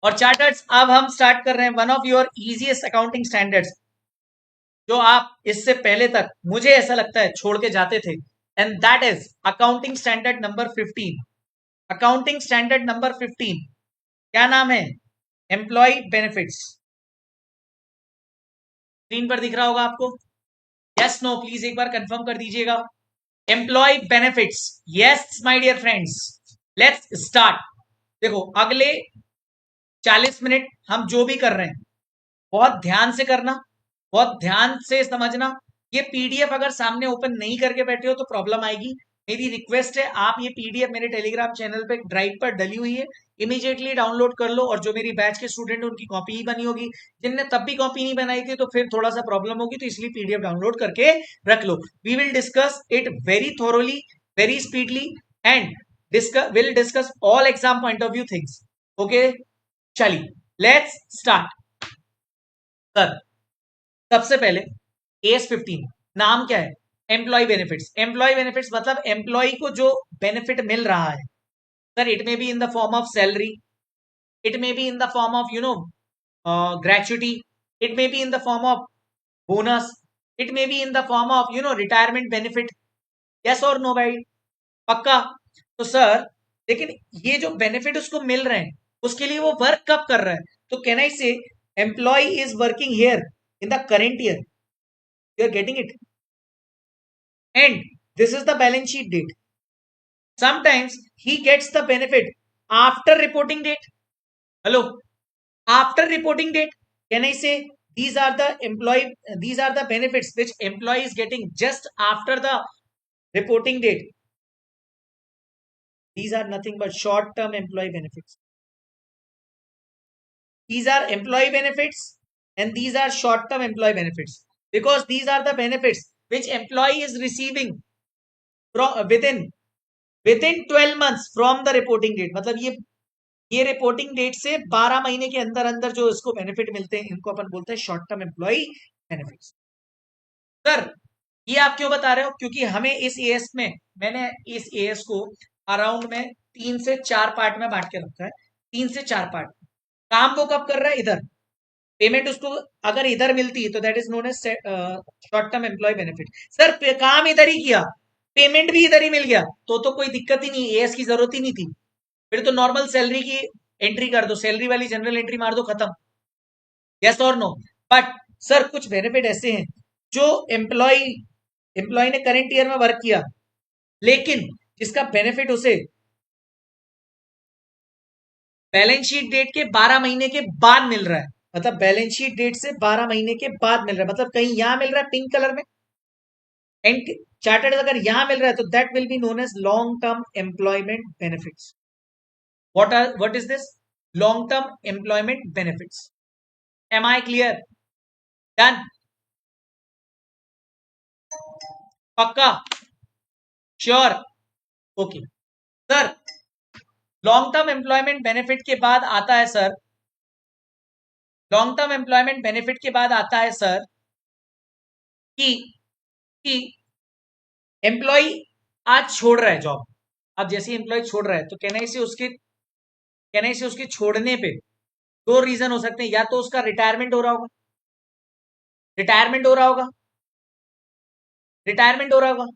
और चार्टर्स अब हम स्टार्ट कर रहे हैं one of your easiest accounting standards, जो आप इससे पहले तक मुझे ऐसा लगता है छोड़ के जाते थे, and that is accounting standard number 15। Accounting standard number 15 क्या नाम है? Employ benefits. स्क्रीन पर दिख रहा होगा आपको? यस नो प्लीज एक बार कंफर्म कर दीजिएगा। Employee benefits, yes my dear friends, let's start. देखो अगले 40 मिनट हम जो भी कर रहे हैं बहुत ध्यान से करना, बहुत ध्यान से समझना। ये पीडीएफ अगर सामने ओपन नहीं करके बैठे हो तो प्रॉब्लम आएगी। मेरी रिक्वेस्ट है, आप ये पीडीएफ मेरे टेलीग्राम चैनल पे ड्राइव पर डली हुई है, इमीडिएटली डाउनलोड कर लो। और जो मेरी बैच के स्टूडेंट उनकी कॉपी ही बनी होगी, जिनने तब भी कॉपी नहीं बनाई थी तो फिर थोड़ा सा प्रॉब्लम होगी, तो इसलिए पीडीएफ डाउनलोड करके रख लो। We will discuss it very thoroughly, very speedily, and will discuss all exam point of view things. Okay, चलिए लेट्स स्टार्ट। सर सबसे पहले AS15 नाम क्या है? Employ benefits. एम्प्लॉय बेनिफिट्स मतलब एम्प्लॉय को जो बेनिफिट मिल रहा है। Sir it may be in the form of salary, it may be in the form of gratuity, it may be in the form of bonus, it may be in the form of retirement benefit. Yes और no भाई? पक्का? तो sir लेकिन ये जो benefit उसको मिल रहे हैं उसके लिए वो वर्क कब कर रहा है? तो can I say employee is working here in the current year, you are getting it, and this is the balance sheet date. Sometimes he gets the benefit after reporting date. Hello, after reporting date, can I say these are the benefits which employee is getting just after the reporting date? These are nothing but short term employee benefits. These are employee benefits and these are short term employee benefits, because these are the benefits which employee is receiving from within 12 months from the reporting date. मतलब ये reporting date से 12 महीने के अंदर अंदर जो इसको benefit मिलते हैं इनको अपन बोलते हैं short term employ benefits. Sir ये आप क्यों बता रहे हो? क्योंकि हमें इस एएस में, मैंने इस एएस को अराउंड में 3 से 4 पार्ट में बांट के रखा है। 3 से 4 पार्ट। काम वो कब कर रहा है? इधर। पेमेंट उसको अगर इधर मिलती है तो that is known as short term employee benefit. Sir काम इधर ही किया, पेमेंट भी इधर ही मिल गया तो कोई दिक्कत ही नहीं, एएस की जरूरत ही नहीं थी। फिर तो नॉर्मल सैलरी की एंट्री कर दो, सैलरी वाली जनरल एंट्री मार दो, खत्म। यस और नो? बट सर कुछ बेनिफिट ऐसे हैं जो एम्प्लॉय एम्प्लॉय ने करंट ईयर में वर्क किया लेकिन जिसका बेनिफिट उसे बैलेंस शीट डेट के 12 महीने के बाद मिल रहा है। मतलब बैलेंस शीट डेट से 12 महीने के बाद मिल रहा है, मतलब कहीं यहां मिल रहा है पिंक कलर में, एंड चार्टर्ड अगर यहां मिल रहा है तो that will be known as long term employment benefits. what is this? Long term employment benefits. Am I clear? Done? पक्का? Sure? Okay sir, long term employment benefit के बाद आता है sir, long term employment benefit के बाद आता है sir कि कि एम्प्लॉय आज छोड़ रहा है जॉब। अब जैसे एम्प्लॉय छोड़ रहा है तो कहना से उसके छोड़ने पे दो रीजन हो सकते हैं। या तो उसका रिटायरमेंट हो रहा होगा, रिटायरमेंट हो रहा होगा, रिटायरमेंट हो रहा होगा,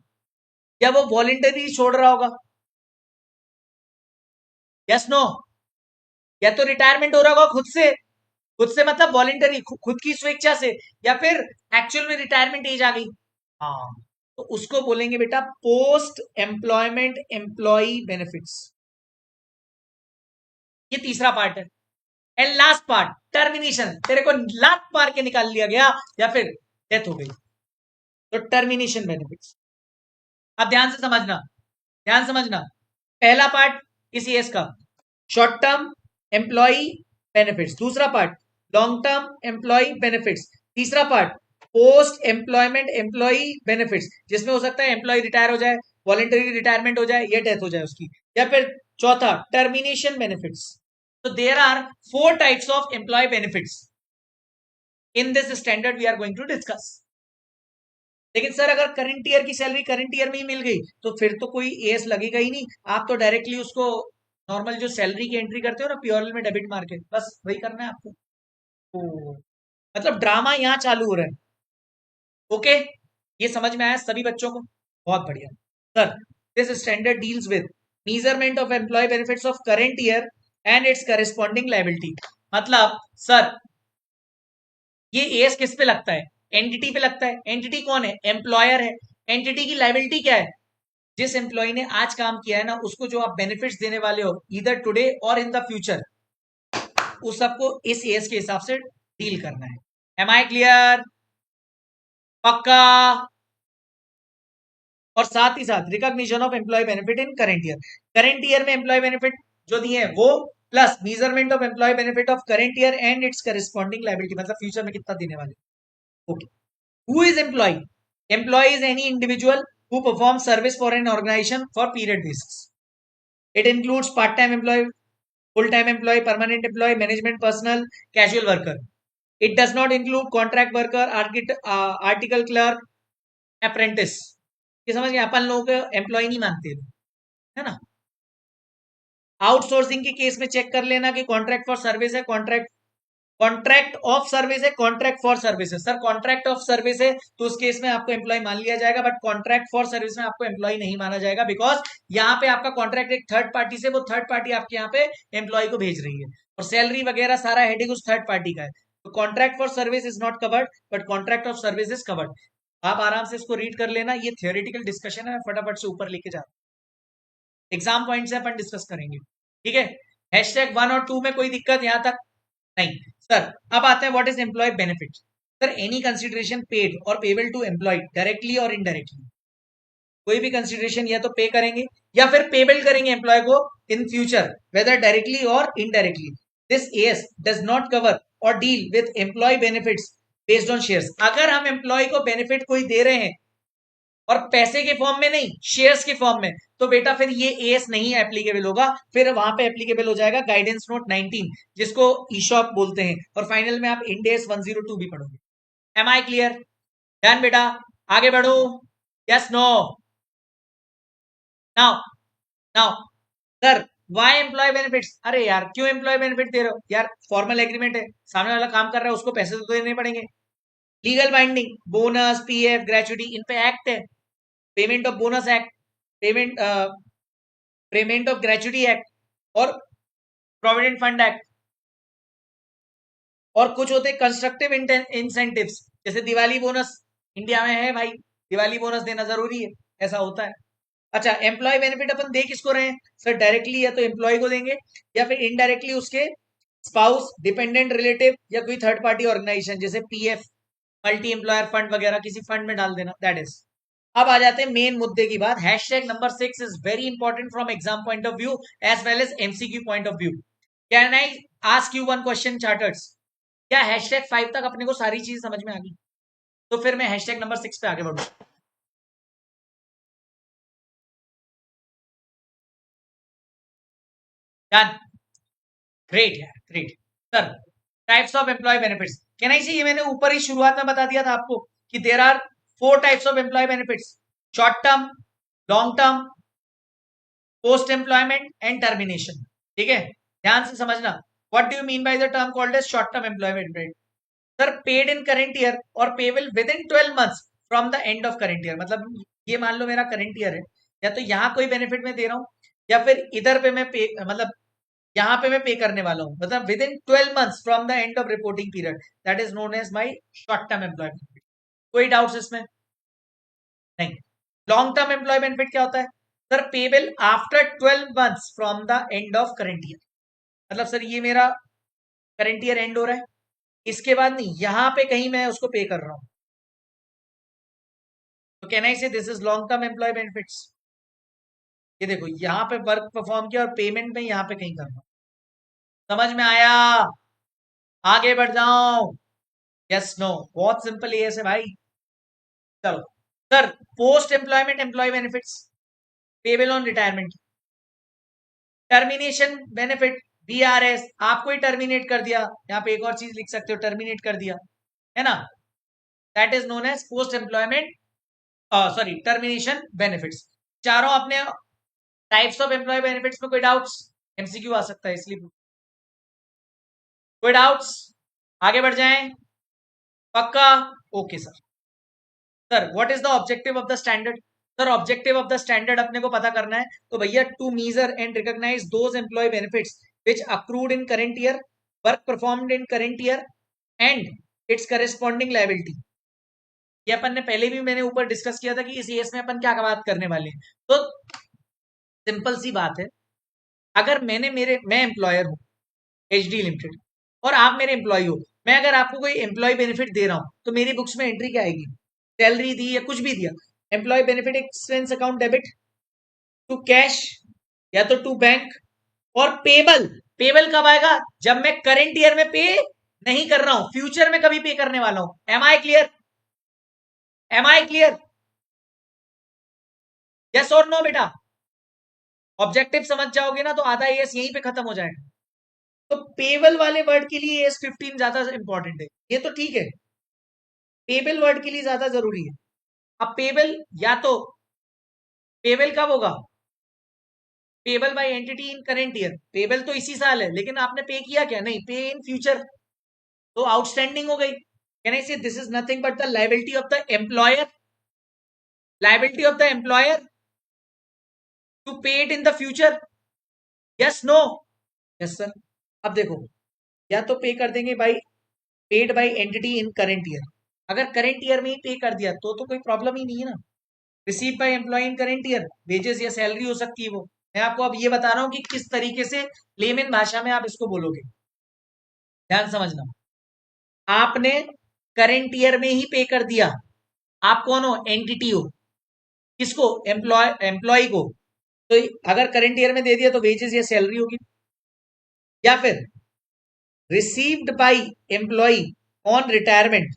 या वो वॉलेंटरी छोड़ रहा होगा। Yes no? या तो रिटायरमेंट हो रहा होगा खुद से मतलब वॉलेंटरी, खुद की स्वेच्छा से, या फिर एक्चुअल में रिटायरमेंट एज आ गई। हाँ, तो उसको बोलेंगे बेटा पोस्ट एम्प्लॉयमेंट एम्प्लॉय बेनिफिट्स। ये तीसरा पार्ट है। एंड लास्ट पार्ट टर्मिनेशन, तेरे को लात मार के निकाल लिया गया या फिर डेथ हो गई तो टर्मिनेशन बेनिफिट्स। अब ध्यान से समझना, ध्यान समझना। पहला पार्ट इस एस का शॉर्ट टर्म एम्प्लॉय बेनिफिट्स, दूसरा part long term employ benefits, तीसरा part post employment employ benefits, जिसमें हो सकता है एम्प्लॉय रिटायर हो जाए, वॉलेंटरी रिटायरमेंट हो जाए या डेथ हो जाए उसकी, या फिर चौथा टर्मिनेशन बेनिफिट्स। तो there are 4 types of employ benefits in this standard we are going to discuss. लेकिन सर अगर करंट ईयर की सैलरी करंट ईयर में ही मिल गई तो फिर तो कोई एएस लगेगा ही नहीं, आप तो डायरेक्टली उसको नॉर्मल जो सैलरी की एंट्री करते हो ना प्योरल में डेबिट मार के, बस वही करना है आपको। ओ, मतलब ड्रामा यहाँ चालू हो रहा है। ओके, ये समझ में आया सभी बच्चों को? बहुत बढ़िया सर। This standard deals with measurement of employ benefits of current year and its corresponding liability. मतलब सर ये एएस किस पे लगता है? एंटिटी पे लगता है। एंटिटी कौन है? एम्प्लॉयर है। एंटिटी की लायबिलिटी क्या है? जिस एम्प्लॉय ने आज काम किया है ना, उसको जो आप बेनिफिट्स देने वाले हो इधर टुडे और इन द फ्यूचर, उस सबको इस एएस के हिसाब से डील करना है। Am I clear? पक्का? और साथ ही साथ recognition of employee benefit in current year. Current year में एम्प्लॉय बेनिफिट जो दिए हैं वो, plus measurement of employee benefit of current year and its corresponding liability, मतलब फ्यूचर में कितना देने वाले। Okay, who is employee? Employee is any individual who perform service for an organisation for period basis. It includes part time employee, full time employee, permanent employee, management personnel, casual worker. It does not include contract worker, article clerk, apprentice. ये समझ गए? अपन लोगों को employ नहीं मानते, है ना? Outsourcing के केस में चेक कर लेना कि कॉन्ट्रैक्ट फॉर सर्विस है, कॉन्ट्रैक्ट ऑफ सर्विस है, कॉन्ट्रैक्ट फॉर सर्विस है। सर कॉन्ट्रैक्ट ऑफ सर्विस है तो उस केस में आपको एम्प्लॉय मान लिया जाएगा, बट कॉन्ट्रैक्ट फॉर सर्विस में आपको एम्प्लॉय नहीं माना जाएगा, बिकॉज यहाँ पे आपका कॉन्ट्रैक्ट एक थर्ड पार्टी से, वो थर्ड पार्टी आपके यहाँ पे एम्प्लॉय को भेज रही है और सैलरी वगैरह सारा हेडिंग उस थर्ड पार्टी का है। तो contract for service is not covered, but contract of service is covered. आप आराम से इसको रीड कर लेना, ये थियोरेटिकल डिस्कशन है, फटाफट से ऊपर लेके जा, एग्जाम पॉइंट से अपन डिस्कस करेंगे। ठीक है, हैशटैग 1 और 2 में कोई दिक्कत यहां तक नहीं? सर अब आते हैं what is employee benefit. Sir any consideration paid और पेबल टू एम्प्लॉय डायरेक्टली और इनडायरेक्टली। कोई भी कंसिडरेशन या तो पे करेंगे या फिर पेबल करेंगे एम्प्लॉय को इन फ्यूचर, वेदर डायरेक्टली और indirectly. This AS does not cover और deal with employ benefits based on shares. अगर हम एम्प्लॉय को बेनिफिट कोई दे रहे हैं और पैसे के फॉर्म में नहीं, शेयर्स के फॉर्म में, तो बेटा फिर ये एएस नहीं एप्लीकेबल होगा, फिर वहां पे एप्लीकेबल हो जाएगा गाइडेंस नोट 19, जिसको ईशॉप बोलते हैं, और फाइनल में आप इंडेस 102 भी पढ़ोगे। M I clear? डन बेटा, आगे बढ़ो। Yes no? Now, now sir why employee benefits? अरे यार क्यों एम्प्लॉय बेनिफिट दे रहे हो यार? फॉर्मल एग्रीमेंट है, सामने वाला काम कर रहा है, उसको पैसे तो देने पड़ेंगे। Legal binding, bonus, PF, gratuity, इन पे एक्ट है। Payment of bonus act, payment payment of gratuity act, और प्रोविडेंट फंड एक्ट। और कुछ होते कंस्ट्रक्टिव इंसेंटिव्स, जैसे दिवाली बोनस, इंडिया में है भाई, दिवाली बोनस देना जरूरी है, ऐसा होता है। अच्छा, एम्प्लॉय बेनिफिट अपन दे किसको रहे हैं? सर डायरेक्टली या तो एम्प्लॉय को देंगे या फिर इनडायरेक्टली उसके स्पाउस, डिपेंडेंट रिलेटिव, या कोई थर्ड पार्टी ऑर्गेनाइजेशन, जैसे पीएफ, मल्टी एम्प्लॉयर फंड वगैरह, किसी फंड में डाल देना, दैट इज। अब आ जाते हैं मेन मुद्दे की बात। Hashtag number 6 is very important from exam point of view as well as MCQ point of view. Can I ask you one question charters? क्या हैशटैग 5 तक अपने को सारी चीज समझ में आ गई? तो फिर मैं हैशटैग नंबर 6 पे आगे बढ़ू। डन, ग्रेट यार, great. Sir types of employ benefits, can I see? ये मैंने ऊपर ही शुरुआत में बता दिया था आपको कि there are 4 types of employ benefits: short term, long term, post employment and termination. ठीक है, ध्यान से समझना। What do you mean by the term called as short term employment? Sir paid in current year और payable within 12 months from the end of current year. मतलब ये मान लो मेरा करेंट ईयर है, या तो यहाँ कोई बेनिफिट मैं दे रहा हूँ, या फिर इधर पे मैं पे, मतलब यहाँ पे मैं पे करने वाला हूँ, मतलब within 12 months from the end of reporting period, that is known as my short term employment. कोई डाउट्स इसमें? नहीं। लॉन्ग टर्म एम्प्लॉय बेनिफिट क्या होता है? Sir payable after 12 months from the end of current year. मतलब sir ये मेरा current year and हो रहा है, इसके बाद नहीं, यहां पे कहीं मैं उसको पे कर रहा हूं, तो can I say this is long term employ benefits? ये देखो यहाँ पे वर्क परफॉर्म किया और पेमेंट में यहाँ पे कहीं करना। समझ में आया? आगे बढ़ जाओ। Yes no? बहुत सिंपल ये है भाई। चलो sir, post employment employ benefits, payable on retirement, termination benefit, BRS, आपको ही टर्मिनेट कर दिया, यहाँ पे एक और चीज लिख सकते हो, टर्मिनेट कर दिया, है ना? That is known as post employment, sorry termination benefits. चारों अपने टाइप्स ऑफ एम्प्लॉय बेनिफिट्स में कोई डाउट्स? एमसीक्यू आ सकता है इसलिए। कोई डाउट्स? आगे बढ़ जाएं? पक्का? Okay sir. Sir what is the objective of the standard? Sir objective of the standard अपने को पता करना है, तो भैया to measure and recognise those employ benefits which accrued in current year, work performed in current year and its corresponding liability. ये अपन ने पहले भी मैंने ऊपर डिस्कस किया था कि इस एस में अपन क्या बात करने वाले हैं। तो सिंपल सी बात है, अगर मैं एम्प्लॉयर हूं एच डी लिमिटेड और आप मेरे एम्प्लॉय हो, मैं अगर आपको कोई एम्प्लॉय बेनिफिट दे रहा हूं तो मेरी बुक्स में एंट्री क्या आएगी? सैलरी दी या कुछ भी दिया, employee benefit expense account debit to cash या तो टू बैंक। और पेबल, पेबल कब आएगा? जब मैं करंट ईयर में पे नहीं कर रहा हूं, फ्यूचर में कभी पे करने वाला हूं। Am I clear? Am I clear? Yes और नो बेटा? ऑब्जेक्टिव समझ जाओगे ना तो आधा एस यहीं पे खत्म हो जाएगा। तो पेबल वाले वर्ड के लिए एस 15 ज्यादा इंपॉर्टेंट है, ये तो ठीक है, पेबल वर्ड के लिए ज्यादा जरूरी है। अब पेबल या तो पेबल कब होगा? Payable by entity in current year. Payable तो इसी साल है, लेकिन आपने पे किया क्या? नहीं, पे इन फ्यूचर, तो आउटस्टैंडिंग हो गई। Can I say this is nothing but the liability of the employer, liability of the employer to pay it in the future. Yes no? Yes sir. अब देखो, या तो पे कर देंगे by paid by entity in current year, अगर current year में ही पे कर दिया तो कोई प्रॉब्लम ही नहीं है ना। Receive by employee in current year, wages या सैलरी हो सकती है वो। मैं आपको अब ये बता रहा हूं कि किस तरीके से लेमन भाषा में आप इसको बोलोगे, ध्यान समझना। आपने करंट ईयर में ही पे कर दिया, आप कौन हो? एंटिटी हो। किसको? एम्प्लॉय को। तो अगर करंट ईयर में दे दिया तो वेजेस या सैलरी होगी। या फिर received by employee on retirement.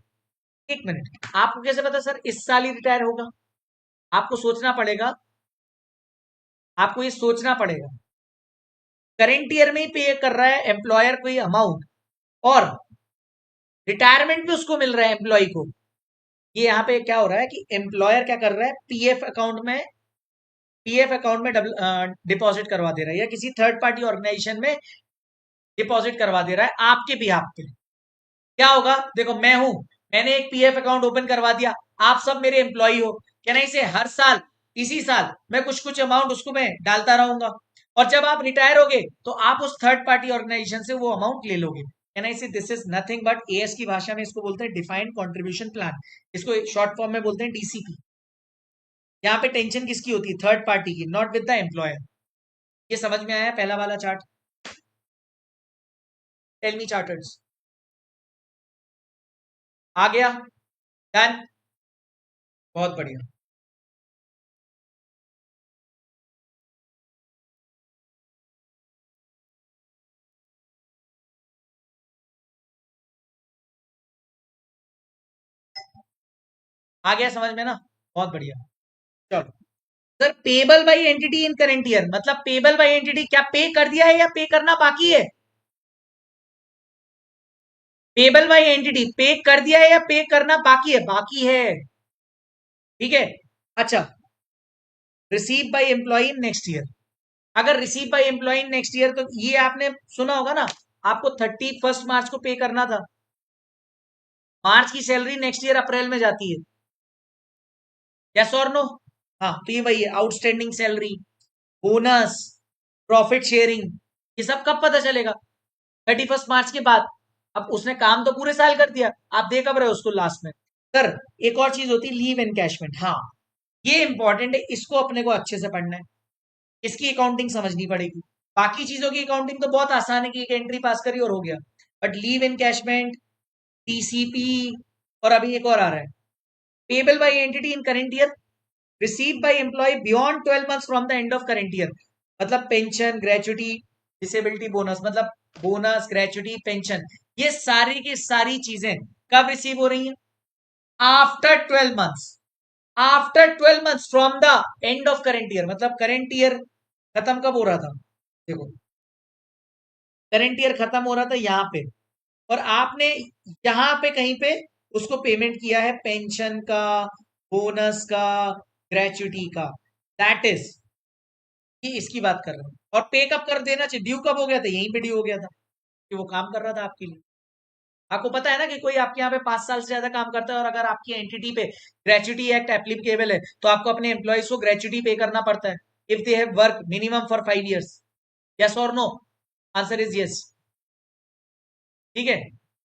एक मिनट, आपको कैसे पता सर इस साल ही रिटायर होगा? आपको सोचना पड़ेगा, आपको ये सोचना पड़ेगा। करंट ईयर में ही पे कर रहा है एम्प्लॉयर कोई अमाउंट और रिटायरमेंट भी उसको मिल रहा है एम्प्लॉय को। ये यहाँ पे क्या हो रहा है कि एम्प्लॉयर क्या कर रहा है? पीएफ अकाउंट में डिपॉजिट करवा दे रहा है या किसी थर्ड पार्टी ऑर्गेनाइजेशन में डिपॉजिट करवा दे रहा है आपके बिहाफ पे। क्या होगा? देखो, मैं हूं, मैंने एक पीएफ अकाउंट ओपन करवा दिया, आप सब मेरे एम्प्लॉय हो, क्या नहीं से हर साल इसी साल मैं कुछ कुछ अमाउंट उसको मैं डालता रहूंगा, और जब आप रिटायर होगे तो आप उस थर्ड पार्टी ऑर्गेनाइजेशन से वो अमाउंट ले लोगे। Can I say this is nothing but as की भाषा में इसको बोलते हैं डिफाइंड कंट्रीब्यूशन प्लान, इसको शॉर्ट फॉर्म में बोलते हैं डीसीपी। यहाँ पे टेंशन किसकी होती है? थर्ड पार्टी की, नॉट विद द एम्प्लॉयर। ये समझ में आया पहला वाला चार्ट? टेल मी चार्टर्स, आ गया? डन, बहुत बढ़िया। आ गया समझ में ना? बहुत बढ़िया। चलो sir, payable by entity in current year मतलब पेबल बाई एंटिटी क्या पे कर दिया है या पे करना बाकी है? पेबल बाई एंटिटी पे कर दिया है या पे करना बाकी है? बाकी है, ठीक है। अच्छा, receive by employ in next year. अगर receive by employ in next year, तो ये आपने सुना होगा ना, आपको 31 मार्च को पे करना था। मार्च की सैलरी नेक्स्ट ईयर अप्रैल में जाती है, यस और नो? हाँ, तो ये वही है, outstanding salary, bonus, profit sharing, ये सब कब पता चलेगा? 31 मार्च के बाद। अब उसने काम तो पूरे साल कर दिया, आप दे कब रहे हो उसको लास्ट में? सर एक और चीज होती है लीव एनकैशमेंट, हाँ ये इंपॉर्टेंट है, इसको अपने को अच्छे से पढ़ना है, इसकी अकाउंटिंग समझनी पड़ेगी। बाकी चीजों की अकाउंटिंग तो बहुत आसान है कि एक एंट्री पास करी और हो गया, बट लीव एनकैशमेंट, टीसीपी, और अभी एक और आ रहा है payable by entity in current year, receive by employee beyond 12 months from the end of current year. मतलब पेंशन, ग्रेचुटी, डिसेबिलिटी बोनस, मतलब बोनस, ग्रेचुटी, पेंशन, ये सारी की सारी चीजें कब रिसीव हो रही हैं? After 12 months, after 12 months from the end of current year. मतलब करंट ईयर खत्म कब हो रहा था? देखो, करंट ईयर खत्म हो रहा था यहाँ पे, और आपने यहाँ पे कहीं पे उसको पेमेंट किया है पेंशन का, बोनस का, ग्रेचुटी का, दैट इज कि इसकी बात कर रहा हूं। और पे कब कर देना चाहिए, ड्यू कब हो गया था, यहीं पे ड्यू हो गया था कि वो काम कर रहा था आपके लिए। आपको पता है ना कि कोई आपके यहाँ पे 5 साल से ज्यादा काम करता है और अगर आपकी एंटिटी पे ग्रेच्युटी एक्ट एप्लीकेबल है तो आपको अपने एम्प्लॉयज को ग्रेच्युटी पे करना पड़ता है if they have work minimum for 5 years। Yes और नो? Answer is yes. ठीक है,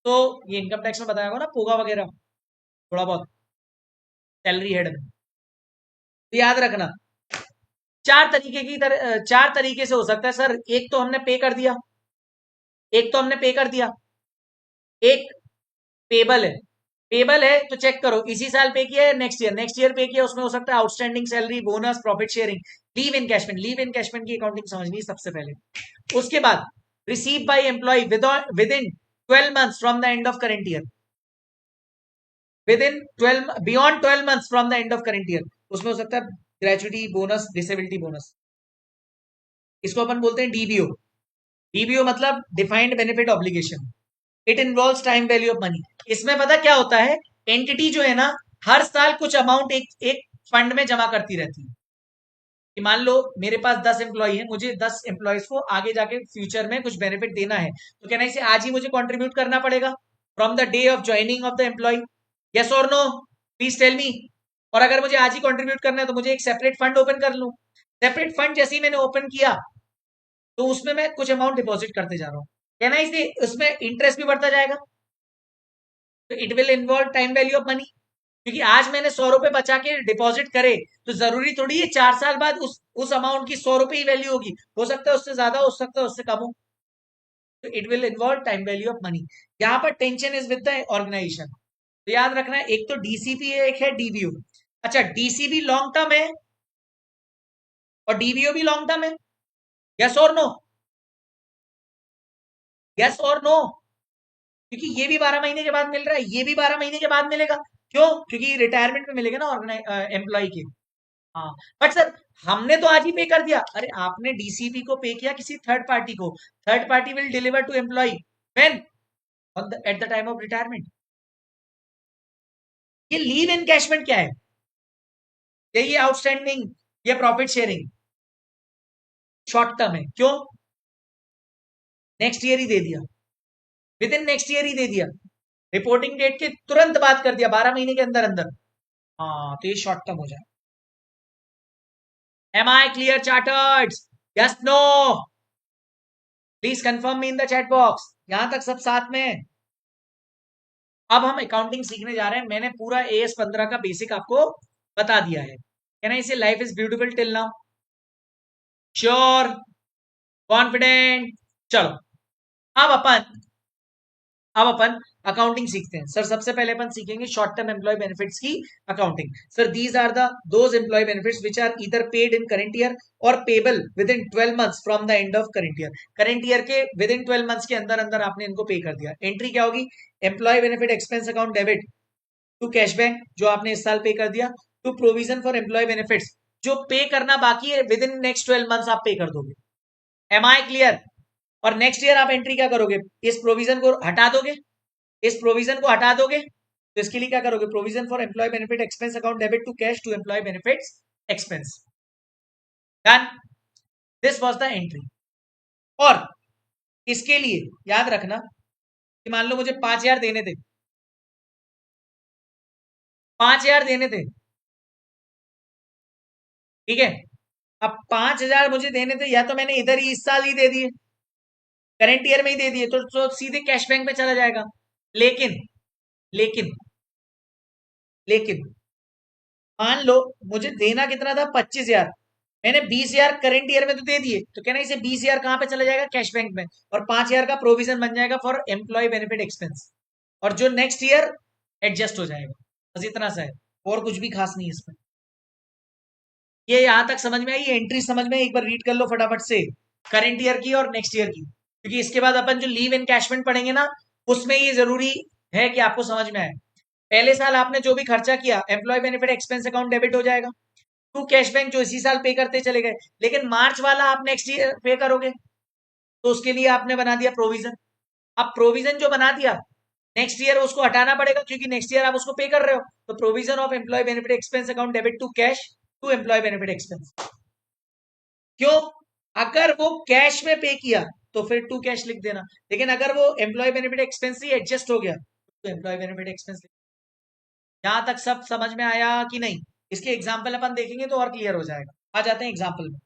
तो ये इनकम टैक्स में बताया होगा ना, पोगा वगैरह थोड़ा बहुत सैलरी हेड में। तो याद रखना चार तरीके से हो सकता है सर। एक तो हमने पे कर दिया, एक तो हमने पे कर दिया, एक पेबल है। पेबल है तो चेक करो इसी साल पे किया है, नेक्स्ट ईयर पे किया, उसमें हो सकता है outstanding salary, bonus, profit sharing, leave encashment की अकाउंटिंग समझनी सबसे पहले। उसके बाद receive by employee within 12 months from the end of current year, within 12 beyond 12 months from the end of current year, उसमें हो सकता है ग्रेचुटी, बोनस, डिसेबिलिटी बोनस। इसको अपन बोलते हैं डीबीओ। डीबीओ मतलब defined benefit obligation. It involves time value of money. इसमें पता क्या होता है, एंटिटी जो है ना हर साल कुछ अमाउंट एक फंड में जमा करती रहती है कि मान लो मेरे पास 10 एम्प्लॉय है, मुझे 10 एम्प्लॉयज को आगे जाके फ्यूचर में कुछ बेनिफिट देना है, तो कहना इसे आज ही मुझे कंट्रीब्यूट करना पड़ेगा from the day of joining of the employee. Yes और नो? Please tell me. और अगर मुझे आज ही कंट्रीब्यूट करना है तो मुझे एक सेपरेट फंड ओपन कर लूं। सेपरेट फंड जैसे ही मैंने ओपन किया तो उसमें मैं कुछ अमाउंट डिपॉजिट करते जा रहा हूँ, कहना इसे उसमें इंटरेस्ट भी बढ़ता जाएगा, तो it will involve time value of money. क्योंकि आज मैंने 100 रुपए बचा के डिपॉजिट करे तो जरूरी थोड़ी है 4 साल बाद उस अमाउंट की 100 रुपए ही वैल्यू होगी, हो सकता है उससे ज्यादा, हो सकता है उससे कम हो। तो it will involve time value of money. यहाँ पर tension is with the organisation. तो याद रखना है, एक तो डीसीपी है, एक है डीबीओ। अच्छा, डीसीबी लॉन्ग टर्म है और डीबीओ भी लॉन्ग टर्म है। यस और नो? यस और नो? क्योंकि ये भी 12 महीने के बाद मिल रहा है, ये भी 12 महीने के बाद मिलेगा। क्यों? क्योंकि रिटायरमेंट में मिलेगा ना एम्प्लॉय के। हाँ, बट सर हमने तो आज ही पे कर दिया। अरे आपने डीसीपी को पे किया किसी थर्ड पार्टी को, third party will deliver to employee when at the time of retirement. ये लीव एनकैशमेंट क्या है? यही आउटस्टैंडिंग या प्रॉफिट शेयरिंग शॉर्ट टर्म है। क्यों? नेक्स्ट ईयर ही दे दिया, विद इन नेक्स्ट ईयर ही दे दिया, रिपोर्टिंग डेट के तुरंत बाद कर दिया, 12 महीने के अंदर अंदर। हाँ, तो ये शॉर्ट टर्म हो जाए। Am I clear chartered? Yes no? Please confirm me in the chat box. यहां तक सब साथ में? अब हम अकाउंटिंग सीखने जा रहे हैं। मैंने पूरा AS 15 का बेसिक आपको बता दिया है, कहना इसे life is beautiful till now. Sure? Confident? चलो अब अपन अकाउंटिंग सीखते हैं। सर सबसे पहले अपन सीखेंगे शॉर्ट टर्म एम्प्लॉय बेनिफिट्स की accounting. Sir these are the those employ benefits which are either paid in current year और payable within 12 months from the end of current year. Current year के within 12 months के अंदर अंदर आपने इनको पे कर दिया। एंट्री क्या होगी? Employee benefit expense account debit to cashback जो आपने इस साल पे कर दिया, to provision for employee benefits जो पे करना बाकी है विद इन नेक्स्ट 12 months आप पे कर दोगे। Am I clear? और नेक्स्ट ईयर आप एंट्री क्या करोगे? इस प्रोविजन को हटा दोगे, इस प्रोविजन को हटा दोगे, तो इसके लिए क्या करोगे? Provision for employee benefit expense account debit to cash to employee benefits expense. Done, this was the entry. और इसके लिए याद रखना कि मान लो मुझे 5,000 देने थे, 5,000 देने थे, ठीक है। अब 5,000 मुझे देने थे, या तो मैंने इधर ही इस साल ही दे दिए, करंट ईयर में ही दे दिए, तो सीधे कैश बैंक में चला जाएगा। लेकिन लेकिन लेकिन मान लो मुझे देना कितना था? 25,000, मैंने 20,000 करंट ईयर में तो दे दिए, तो कहना इसे 20,000 कहां पे चला जाएगा? कैश बैंक में। और 5,000 का प्रोविजन बन जाएगा फॉर एम्प्लॉय बेनिफिट एक्सपेंस, और जो नेक्स्ट ईयर एडजस्ट हो जाएगा। बस इतना सा है, और कुछ भी खास नहीं है इसमें। ये यहां तक समझ में आई? एंट्री समझ में? एक बार रीड कर लो फटाफट से, करंट ईयर की और नेक्स्ट ईयर की, क्योंकि इसके बाद अपन जो लीव एनकैशमेंट पढ़ेंगे ना, उसमें ये जरूरी है कि आपको समझ में आए। पहले साल आपने जो भी खर्चा किया employee benefit expense account debit हो जाएगा टू कैश बैंक, जो इसी साल पे करते चले गए। लेकिन मार्च वाला आप नेक्स्ट ईयर पे करोगे, तो उसके लिए आपने बना दिया प्रोविजन। अब प्रोविजन जो बना दिया, नेक्स्ट ईयर उसको हटाना पड़ेगा, क्योंकि नेक्स्ट ईयर आप उसको पे कर रहे हो। तो provision of employee benefit expense account debit to cash to employ benefit expense. क्यों? अगर वो कैश में पे किया तो फिर टू कैश लिख देना, लेकिन अगर वो एम्प्लॉय बेनिफिट एक्सपेंस ही एडजस्ट हो गया तो एम्प्लॉय बेनिफिट एक्सपेंस। यहां तक सब समझ में आया कि नहीं? इसके एग्जाम्पल अपन देखेंगे तो और क्लियर हो जाएगा। आ जाते हैं एग्जाम्पल में।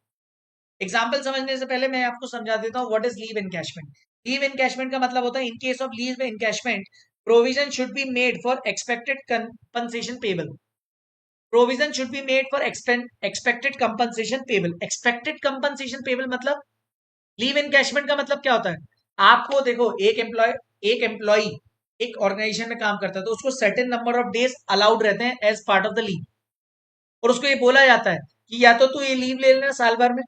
एग्जाम्पल समझने से पहले मैं आपको समझा देता हूँ what is leave encashment. Leave encashment का मतलब होता है in case of leave encashment provision should be made for expected compensation payable. Provision should be made for expected compensation payable. Expected compensation payable मतलब लीव एनकैशमेंट का मतलब क्या होता है? आपको देखो, एक एम्प्लॉय एक ऑर्गेनाइजेशन में काम करता है तो उसको certain number of days allowed रहते हैं as part of the leave, और उसको ये बोला जाता है कि या तो तू ये लीव ले लेना साल भर में,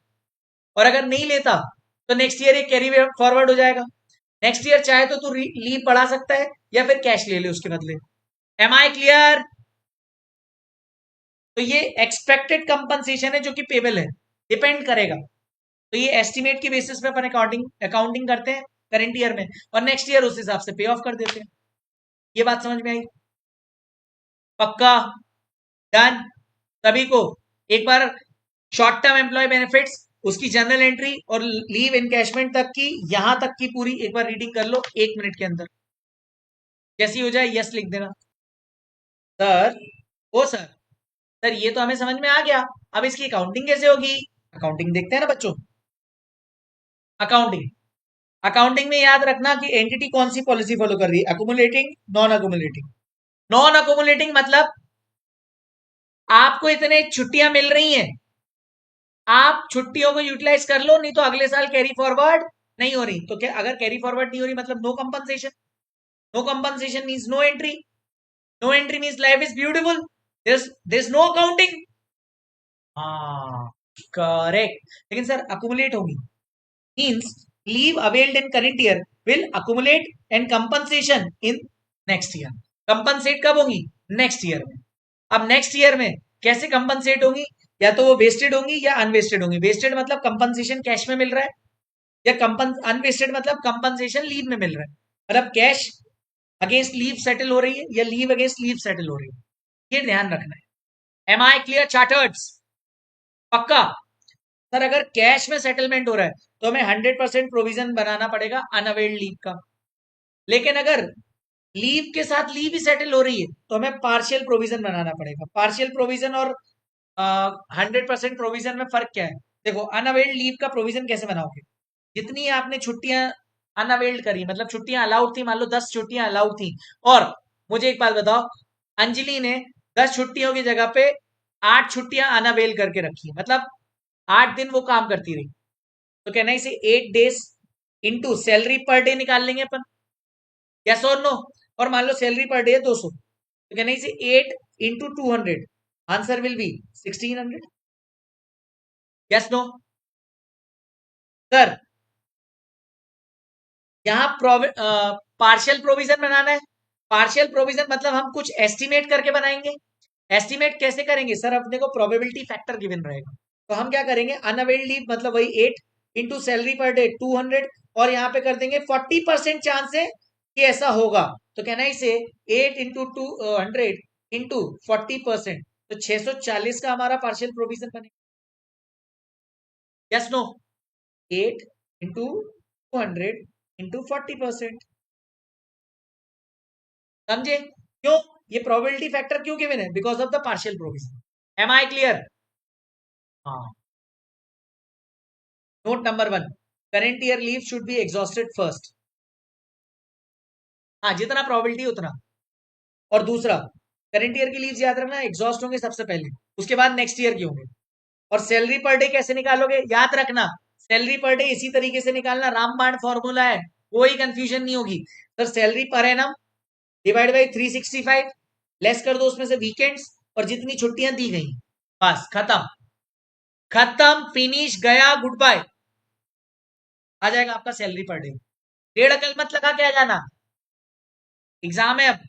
और अगर नहीं लेता तो नेक्स्ट ईयर ये कैरी फॉरवर्ड हो जाएगा। नेक्स्ट ईयर चाहे तो तू लीव बढ़ा सकता है या फिर कैश ले ले उसके बदले। Am I clear? तो ये एक्सपेक्टेड कंपनसेशन है जो कि पेबल है, डिपेंड करेगा। तो ये एस्टिमेट की बेसिस पे अपन अकाउंटिंग अकाउंटिंग करते हैं करंट ईयर में, और नेक्स्ट ईयर उस हिसाब से पे ऑफ कर देते हैं। ये बात समझ में आई? पक्का? डन सभी को? एक बार शॉर्ट टर्म एम्प्लॉय बेनिफिट्स, उसकी जर्नल एंट्री और लीव एनकैशमेंट तक की, यहां तक की पूरी एक बार रीडिंग कर लो 1 मिनट के अंदर। जैसी हो जाए यस लिख देना। सर, ओ सर, सर ये तो हमें समझ में आ गया, अब इसकी अकाउंटिंग कैसे होगी? अकाउंटिंग देखते हैं ना बच्चों। अकाउंटिंग, अकाउंटिंग में याद रखना कि एंटिटी कौन सी पॉलिसी फॉलो कर रही है, अकुमुलेटिंग नॉन अकुमुलेटिंग। नॉन अकुमुलेटिंग मतलब आपको इतने छुट्टियां मिल रही हैं, आप छुट्टियों को यूटिलाइज कर लो, नहीं तो अगले साल कैरी फॉरवर्ड नहीं हो रही। तो क्या अगर कैरी फॉरवर्ड नहीं हो रही मतलब no compensation. No compensation means no entry. No entry means life is beautiful, there is no accounting. हाँ, करेक्ट। लेकिन सर अकुमुलेट होगी means leave availed in current year will accumulate and compensation in next year. Compensate कब होंगी? Next year में। अब next year में कैसे compensate होंगी? या तो वो वेस्टेड होंगी या अनवेस्टेड होंगी। वेस्टेड मतलब कंपनसेशन कैश में मिल रहा है, या कंपन अनवेस्टेड मतलब कंपनसेशन लीव में मिल रहा है। मतलब कैश अगेंस्ट लीव सेटल हो रही है या लीव अगेंस्ट लीव सेटल हो रही है, ये ध्यान रखना है। Am I clear chartereds? पक्का? सर अगर कैश में सेटलमेंट हो रहा है तो हमें 100% प्रोविजन बनाना पड़ेगा अनअवेल्ड लीव का। लेकिन अगर लीव के साथ लीव ही सेटल हो रही है तो हमें पार्शियल प्रोविजन बनाना पड़ेगा। पार्शियल प्रोविजन और 100% प्रोविजन में फर्क क्या है? देखो, अनअवेल्ड लीव का प्रोविजन कैसे बनाओगे? जितनी आपने छुट्टियां अनअवेल्ड करी, मतलब छुट्टियां अलाउड थी, मान लो 10 छुट्टियां अलाउड थी, और मुझे एक बात बताओ, अंजलि ने 10 छुट्टियों की जगह पे 8 छुट्टियां अनअवेल करके रखी, मतलब 8 दिन वो काम करती रही, तो कहना इसे 8 days into salary per day निकाल लेंगे अपन, यस और नो? और मान लो सैलरी पर डे 200, तो कहना इसे 8 into 200, answer will be 1600। Yes no? Sir यहाँ पार्शियल प्रोविजन बनाना है। पार्शियल प्रोविजन मतलब हम कुछ एस्टिमेट करके बनाएंगे। एस्टिमेट कैसे करेंगे? सर अपने को प्रोबेबिलिटी फैक्टर गिवन रहेगा, तो हम क्या करेंगे, अनअवेल्ड लीव मतलब वही 8 इंटू सैलरी पर डे 200, और यहाँ पे कर देंगे 40% चांस है कि ऐसा होगा, तो कहना है इसे 8 इंटू 200 इंटू 40%, तो 640 का हमारा पार्शियल प्रोविजन बनेगा। Yes no? 8 into 200 into 40%। समझे क्यों? ये प्रोबेबिलिटी फैक्टर क्यों गिवन है? Because of the partial provision. Am I clear? हाँ। Note number 1, current year leave should be exhausted first. हाँ, जितना प्रोबेबिलिटी उतना। और दूसरा, करंट ईयर की लीव याद रखना एग्जॉस्ट होंगे सबसे पहले, उसके बाद नेक्स्ट ईयर की होंगे। और सैलरी पर डे कैसे निकालोगे? याद रखना, सैलरी पर डे इसी तरीके से निकालना, रामबाण फॉर्मूला है, कोई कंफ्यूजन नहीं होगी। Sir salary per annum divide by 365, less कर दो उसमें से वीकेंड्स और जितनी छुट्टियां दी गई, बस खत्म। खत्म, फिनिश, गया, गुड बाय। आ जाएगा आपका सैलरी पर डे। डेढ़ अकल मत लगा के आ जाना, एग्जाम है अब।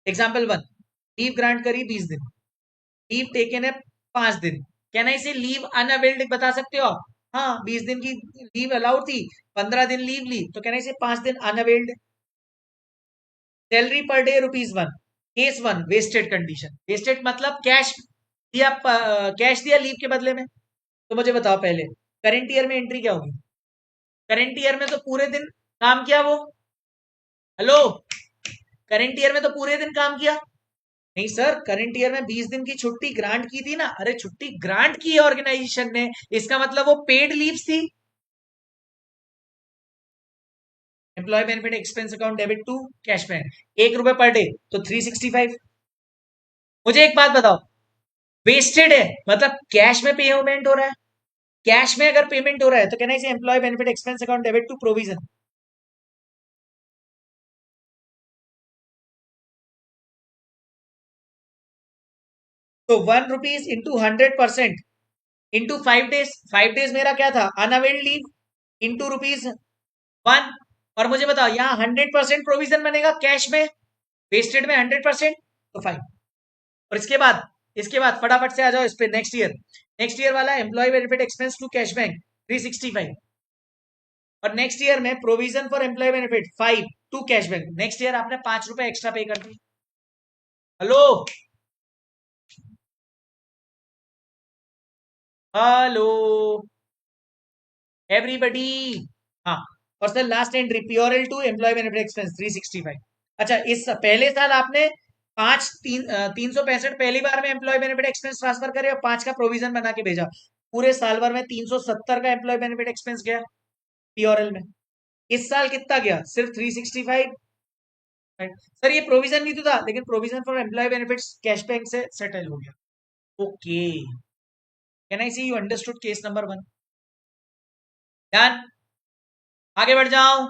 एग्जाम्पल 1, लीव ग्रांट करी 20 दिन, लीव टेकन है 5 दिन, कहना इसे लीव अनअवेल्ड बता सकते हो आप? हाँ, 20 दिन की लीव अलाउड थी, 15 दिन लीव ली, तो कहना इसे 5 दिन unavailed. Salary per day ₹1। Case 1, vested condition. Vested मतलब कैश दिया, कैश दिया लीव के बदले में। तो मुझे बताओ पहले, करंट ईयर में एंट्री क्या होगी? करंट ईयर में तो पूरे दिन काम किया वो। हेलो, करंट ईयर में तो पूरे दिन काम किया। नहीं सर, करंट ईयर में 20 दिन की छुट्टी ग्रांट की थी ना। अरे छुट्टी ग्रांट की है ऑर्गेनाइजेशन ने, इसका मतलब वो पेड लीव्स थी। Employee benefit expense account debit to cash bank, ₹1 per day, तो 365। मुझे एक बात बताओ, वेस्टेड है मतलब कैश में पेमेंट हो रहा है। कैश में अगर पेमेंट हो रहा है तो कहना इसे employee benefit expense account debit to provision. तो ₹1 इंटू 100% इंटू 5 डेज, 5 डेज मेरा क्या था, अनअवेल्ड लीव, इंटू ₹1। और मुझे बताओ यहाँ 100% प्रोविजन बनेगा कैश में, वेस्टेड में 100%, तो 5। और इसके बाद फटाफट से आ जाओ इस पे, नेक्स्ट ईयर। नेक्स्ट ईयर वाला employee benefit expense to cash bank 365, और नेक्स्ट ईयर में provision for employee benefit 5 to cash bank. Next year आपने ₹5 एक्स्ट्रा पे कर दी। Hello, hello everybody. हाँ, और sir last entry payroll to employ benefit expense 365। अच्छा, इस पहले साल आपने 365 पहली बार में एम्प्लॉय बेनिफिट एक्सपेंस ट्रांसफर करे और 5 का प्रोविजन बना के भेजा। पूरे साल भर में 370 का एम्प्लॉय बेनिफिट एक्सपेंस गया पीओरएल में। इस साल कितना गया, सिर्फ 365। सर ये प्रोविजन भी तो था, लेकिन provision for employee benefits cash bank से सेटल हो गया। Okay, can I see you understood case number 1? Done, आगे बढ़ जाओ।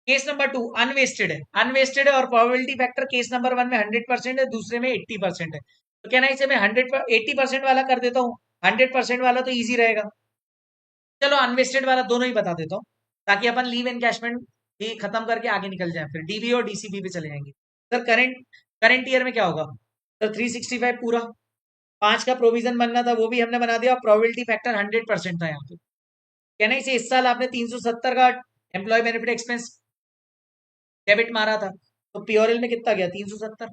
केस नंबर 2 अनवेस्टेड है, अनवेस्टेड है और प्रोबेबिलिटी फैक्टर केस नंबर 1 में 100% है, दूसरे में 80% है। तो क्या ना इसे मैं 80% वाला कर देता हूँ। 100% वाला तो इजी रहेगा। चलो अनवेस्टेड वाला दोनों ही बता देता हूँ, ताकि अपन लीव एनकैशमेंट ही खत्म करके आगे निकल जाए, फिर डीबी और डीसीबी पे चले जाएंगे। सर करंट ईयर में क्या होगा? सर 365 पूरा, 5 का प्रोविजन बनना था वो भी हमने बना दिया, और प्रोबेबिलिटी फैक्टर 100% था यहाँ पे। कहना इसे इस साल आपने 370 का एम्प्लॉय बेनिफिट एक्सपेंस डेबिट मारा था, तो पीओरएल में कितना गया, 370।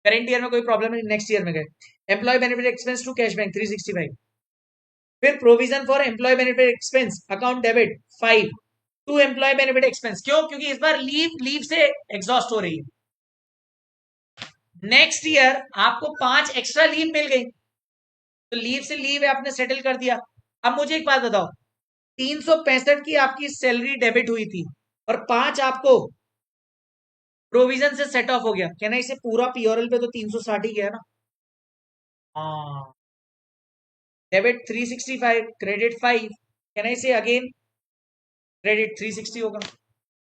करंट ईयर में कोई प्रॉब्लम नहीं, नेक्स्ट ईयर में गए। Employee benefit expense to cash bank 365, फिर provision for employee benefit expense account debit 5 to employ benefit expense. क्यों? क्योंकि इस बार लीव से एग्जॉस्ट हो रही है। नेक्स्ट ईयर आपको 5 एक्स्ट्रा लीव मिल गई, तो लीव से लीव आपने सेटल कर दिया। अब मुझे एक बात बताओ, 365 की आपकी सैलरी डेबिट हुई थी और 5 आपको प्रोविजन से सेट ऑफ हो गया, कहना इसे पूरा पीओरएल पे तो 360 ही गया ना। हाँ, डेबिट 365, क्रेडिट 5, कहना इसे अगेन क्रेडिट 360 होगा,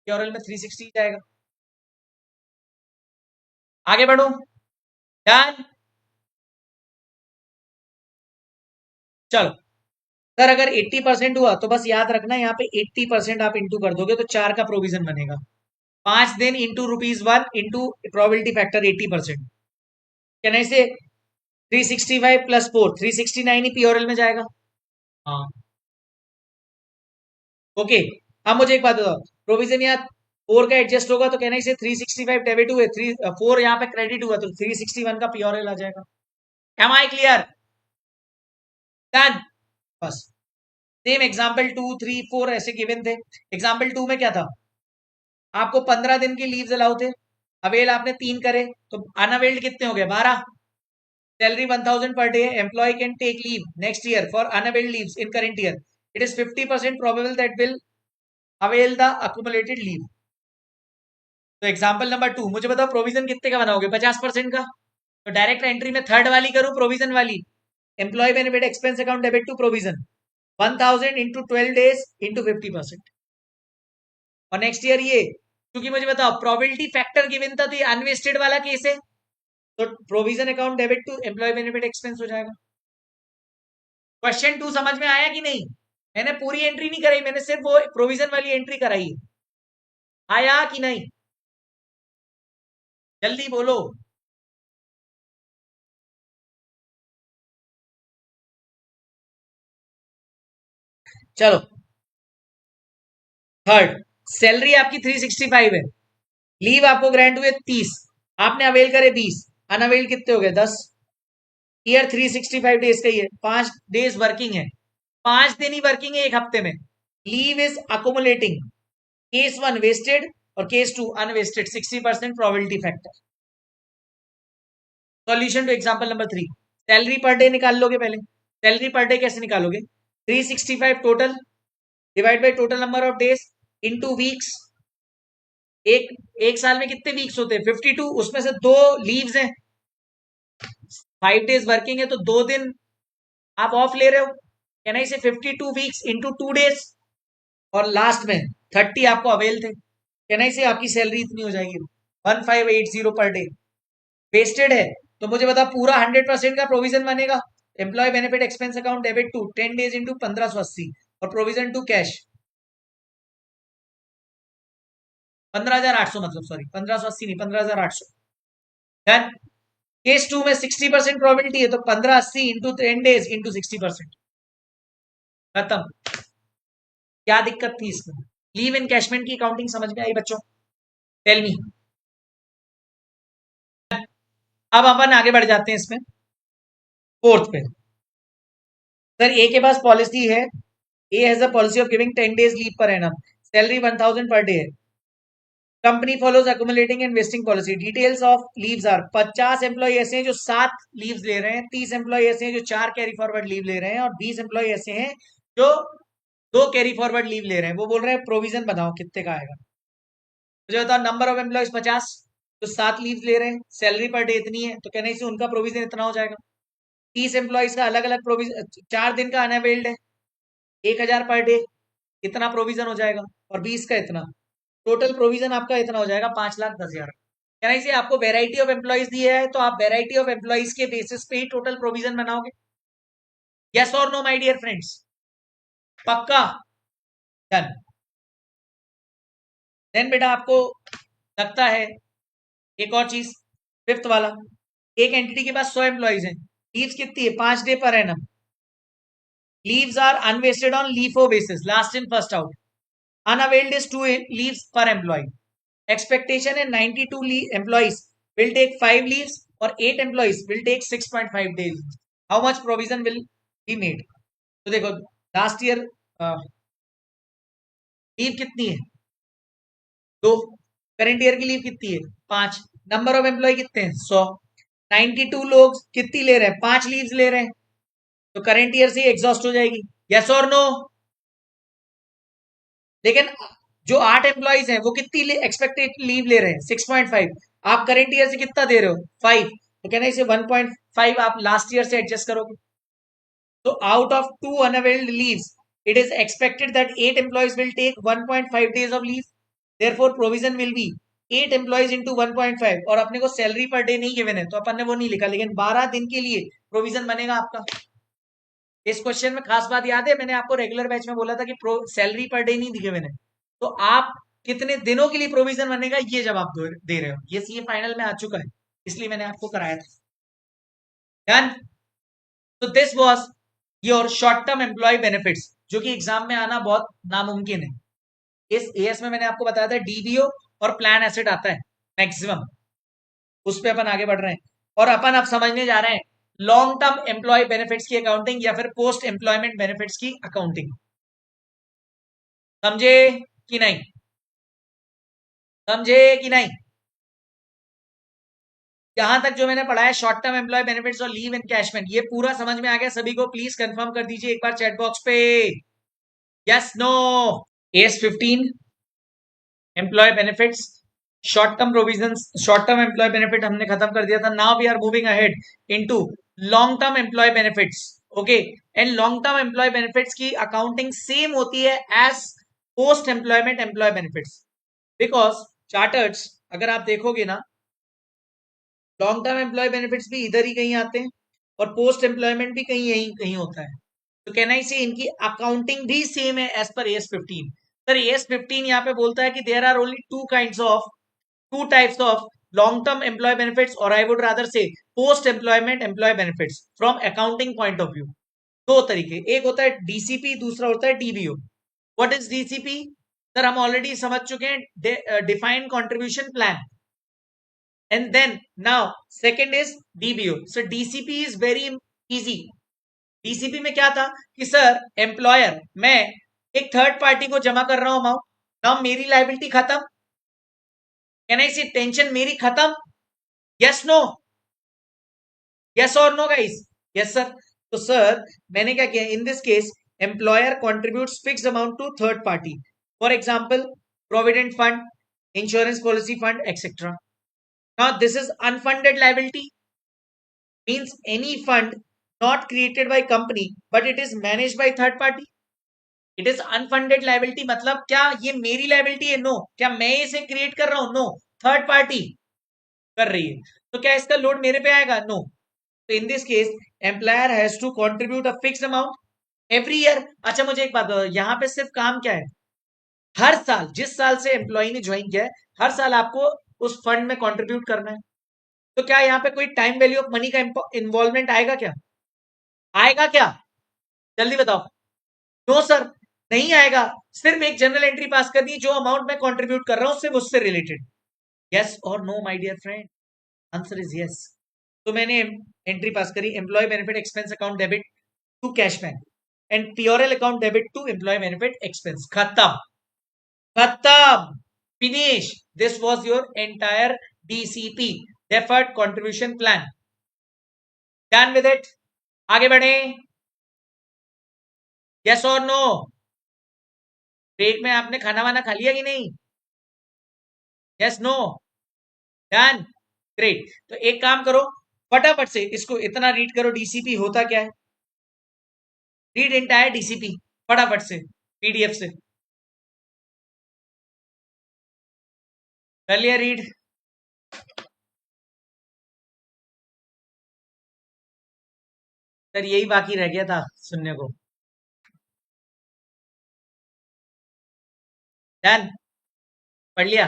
पीओरएल में 360 जाएगा। आगे बढ़ो, डन। चलो सर, अगर 80% हुआ तो बस याद रखना यहाँ पे 80% आप इंटू कर दोगे तो 4 का प्रोविजन बनेगा। 5 दिन इंटू ₹1 इंटू प्रोबेबिलिटी फैक्टर 80%, कहना इसे 365 प्लस 4 369 ही पीओरएल में जाएगा। हाँ, ओके। अब मुझे एक बात बताओ, प्रोविजन यहाँ 4 का एडजस्ट होगा तो कहना इसे 365 डेबिट हुए, 4 यहाँ पे क्रेडिट हुआ तो 361 का पीओरएल आ जाएगा। Am I clear? डन, बस। सेम एग्जाम्पल 2 3 4 ऐसे गिवन थे। एग्जाम्पल 2 में क्या था, आपको 15 दिन की लीव्स अलाउ थे, अवेल आपने 3 करे, तो अनअवेल्ड कितने हो गए, 12। Salary 1000 per day, employee can take leave next year for unavailed leaves in current year, it is 50% probable that will avail the accumulated leave. तो एग्जाम्पल नंबर 2, मुझे बताओ प्रोविजन कितने का बनाओगे, 50% का। तो डायरेक्ट एंट्री में थर्ड वाली करूं, प्रोविजन वाली, employee benefit expense account debit to provision 1000 into 12 days into 50%। और नेक्स्ट ईयर ये, क्योंकि मुझे बताओ प्रोबेबिलिटी फैक्टर गिवन था, तो ये अनवेस्टेड वाला केस है, तो provision account debit to employ benefit expense हो जाएगा। क्वेश्चन 2 समझ में आया कि नहीं? मैंने पूरी एंट्री नहीं कराई, मैंने सिर्फ वो प्रोविजन वाली एंट्री कराई। आया कि नहीं? जल्दी बोलो। चलो, थर्ड, सैलरी आपकी 365 है, लीव आपको ग्रांट हुए 30, आपने अवेल करे 20, अनअवेल कितने हो गए, 10। ईयर 365 डेज का ही है, 5 डेज वर्किंग है, 5 दिन ही वर्किंग है एक हफ्ते में. Leave is accumulating. Case 1 vested और case 2 unvested. 60% probability factor. Solution to example number 3. Salary per day निकाल लोगे पहले. सैलरी पर डे कैसे निकालोगे? 365 total divide by total number of days into weeks. एक साल में कितने वीक्स होते हैं? 52. उसमें से 2 लीव्स हैं. 5 डेज वर्किंग है तो 2 दिन आप ऑफ ले रहे हो. कैन आई से 52 वीक्स इंटू 2 डेज. और लास्ट में 30 आपको अवेल थे. कैन आई से आपकी सैलरी इतनी हो जाएगी 1580 पर डे. वेस्टेड है तो मुझे बता, पूरा 100% का प्रोविजन बनेगा. Employee benefit expense account debit to 10 days into 1580 और प्रोविजन टू कैश 15,800, मतलब सॉरी 1580 नहीं 15,800. डन. केस 2 में 60% प्रोबेबिलिटी है तो 1580 इंटू 10 डेज इंटू 60%. खत्म. क्या दिक्कत थी इसमें? लीव इनकैशमेंट की अकाउंटिंग समझ में आई बच्चों? Tell me. अब अपन आगे बढ़ जाते हैं इसमें फोर्थ पे. सर ए के पास पॉलिसी है. A has a policy of giving 10 days leave per annum. Salary 1000 per day है. Company follows accumulating and vesting policy. Details of leaves are 50 employ ऐसे हैं जो 7 लीव्स ले रहे हैं, 30 एम्प्लॉय ऐसे हैं जो 4 कैरी फॉरवर्ड लीव ले रहे हैं, और 20 एम्प्लॉय ऐसे हैं जो 2 कैरी फॉरवर्ड लीव ले रहे हैं. वो बोल रहे हैं प्रोविजन बताओ कितने का आएगा. मुझे बताओ, नंबर ऑफ एम्प्लॉयज 50, तो 7 लीव ले रहे हैं, सैलरी पर डे इतनी है, तो कहने से उनका प्रोविजन इतना हो जाएगा. 30 एम्प्लॉयज का अलग अलग प्रोविजन, 4 दिन का अनअवेल्ड है, 1000 पर डे, इतना प्रोविजन हो जाएगा. और 20 का इतना, टोटल प्रोविजन आपका इतना हो जाएगा 5,10,000. कहना से आपको वेराइटी ऑफ एम्प्लॉयज दिया है तो आप वेराइटी ऑफ एम्प्लॉयज के बेसिस पे ही टोटल प्रोविजन बनाओगे. यस और नो माय डियर फ्रेंड्स? पक्का? डन. देन बेटा आपको लगता है एक और चीज, फिफ्थ वाला. एक एंटिटी के पास 100 एम्प्लॉयज हैं. लीव्स कितनी है? 5 day per annum. Leaves are unvested on LIFO basis, last in first out. Unavailed is 2 leaves per employ. Expectation है 92 employees will take 5 leaves or 8 employees will take 6.5 days. How much provision will be made? तो देखो, last year leave कितनी है? 2. Current year की leave कितनी है? 5. Number of employ कितने हैं? 100. 92 लोग कितनी ले रहे हैं? 5 लीव्स ले रहे हैं, तो करंट ईयर से एग्जॉस्ट हो जाएगी. यस और नो? लेकिन जो 8 एम्प्लॉइज हैं वो कितनी एक्सपेक्टेड लीव ले रहे हैं? 6.5. आप करंट ईयर से कितना दे रहे हो? 5. तो कहना इसे 1.5 आप लास्ट ईयर से एडजस्ट करोगे. तो out of 2 unavailed leaves it is expected that 8 employees will take 1.5 days of leave. Therefore provision will be 8 employees into 1.5. और अपने को सैलरी पर डे नहीं गिवन है तो अपन ने वो नहीं लिखा, लेकिन 12 दिन के लिए प्रोविजन बनेगा आपका. इस क्वेश्चन में खास बात याद है, मैंने आपको रेगुलर बैच में बोला था कि सैलरी पर डे नहीं गिवन है, तो आप कितने दिनों के लिए प्रोविजन बनेगा ये जवाब दे रहे हो. ये सीए फाइनल में आ चुका है, इसलिए मैंने आपको कराया था. डन. तो this was your short term employ benefits, जो कि एग्जाम में आना बहुत नामुमकिन है. इस एएस में मैंने आपको बताया था डीबीओ और प्लान एसेट आता है मैक्सिमम, उस पर अपन आगे बढ़ रहे हैं. और अपन अब समझने जा रहे हैं लॉन्ग टर्म एम्प्लॉय बेनिफिट्स की अकाउंटिंग या फिर पोस्ट एम्प्लॉयमेंट बेनिफिट्स की अकाउंटिंग. समझे कि नहीं? समझे कि नहीं? यहां तक जो मैंने पढ़ा है शॉर्ट टर्म एम्प्लॉय बेनिफिट्स और लीव एनकैशमेंट, ये पूरा समझ में आ गया सभी को? प्लीज कंफर्म कर दीजिए एक बार चैट बॉक्स पे. Yes no? AS 15 employee benefits, short term provisions, short term employee benefit हमने खत्म कर दिया था. Now we are moving ahead into long term employ benefits. Okay. And long term employ benefits की अकाउंटिंग सेम होती है as post employment employ benefits, because charters अगर आप देखोगे ना, लॉन्ग टर्म एम्प्लॉय बेनिफिट्स भी इधर ही कहीं आते हैं और पोस्ट एम्प्लॉयमेंट भी कहीं यहीं कहीं होता है. तो कहना ही से इनकी अकाउंटिंग भी सेम है as per AS 15. Sir S 15 यहाँ पे बोलता है कि there are only two types of long term employ benefits, और I would rather say post employment employ benefits from accounting point of view. दो तरीके, एक होता है डीसीपी, दूसरा होता है DBO. What is DCP? Sir हम ऑलरेडी समझ चुके हैं, defined contribution plan. And then now second is DBO. So DCP is very easy. DCP में क्या था कि सर एम्प्लॉयर मैं एक थर्ड पार्टी को जमा कर रहा हूं अमाउंट, नाउ मेरी लाइबिलिटी खत्म, कैन आई से टेंशन मेरी खत्म, यस नो, यस और नो गाइस, यस सर। तो सर मैंने क्या किया in this case, employer contributes fixed amount to third party, for example provident fund, insurance policy fund etcetera. Now this is unfunded liability, means any fund not created by company but it is managed by third party. It is unfunded liability, मतलब क्या ये मेरी liability है? No. क्या मैं इसे create कर रहा हूं? नो। थर्ड पार्टी कर रही है। तो क्या इसका लोड मेरे पे आएगा? नो। तो in this case employer has to contribute a fixed amount every year. अच्छा मुझे एक बात, यहाँ पे सिर्फ काम क्या है, हर साल जिस साल से एम्प्लॉय ने ज्वाइन किया है हर साल आपको उस फंड में कंट्रीब्यूट करना है। तो क्या यहाँ पे कोई टाइम वैल्यू ऑफ मनी का इन्वॉल्वमेंट आएगा क्या? आएगा क्या? जल्दी बताओ। नो सर, नहीं आएगा। सिर्फ एक जनरल एंट्री पास कर दी, जो अमाउंट मैं कंट्रीब्यूट कर रहा हूं सिर्फ उससे रिलेटेड। यस और no my dear friend? Answer is yes. तो मैंने एंट्री पास करी, employee benefit expense account debit to cash bank and P or L account debit to employ benefit expense. खत्म, खत्म, finish. This was your entire DCP, deferred contribution plan. Done with it. आगे बढ़े, yes और no? Break में आपने खाना वाना खा लिया कि नहीं? Yes no? Done, great. तो एक काम करो, फटाफट से इसको इतना रीड करो, डीसीपी होता क्या है, रीड एंटायर डीसीपी फटाफट से पीडीएफ से। कर लिया रीड? सर यही बाकी रह गया था सुनने को। डन, पढ़ लिया?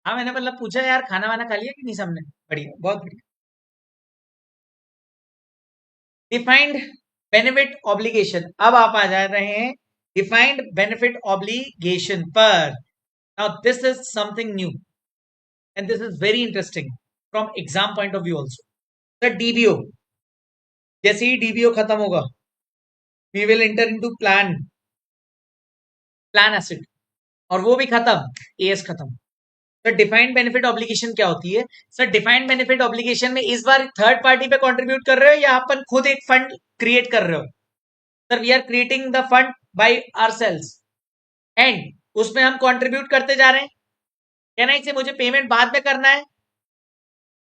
हाँ मैंने मतलब पूछा यार खाना वाना खा लिया कि नहीं सबने? बढ़िया, बहुत बढ़िया। डिफाइंड बेनिफिट ऑब्लिगेशन, अब आप आ जा रहे हैं डिफाइंड बेनिफिट ऑब्लिगेशन पर। Now this is something new and this is very interesting from exam point of view also. Sir DBO, जैसे ही डीबीओ खत्म होगा we will enter into plan asset, और वो भी खत्म, एएस खत्म। सर डिफाइंड बेनिफिट ऑब्लिगेशन क्या होती है? सर डिफाइंड बेनिफिट ऑब्लिगेशन में इस बार थर्ड पार्टी पे कंट्रीब्यूट कर रहे हो या अपन खुद एक फंड क्रिएट कर रहे हो? Sir we are creating the fund by ourselves and उसमें हम कंट्रीब्यूट करते जा रहे हैं। कहना ही से मुझे पेमेंट बाद में करना है,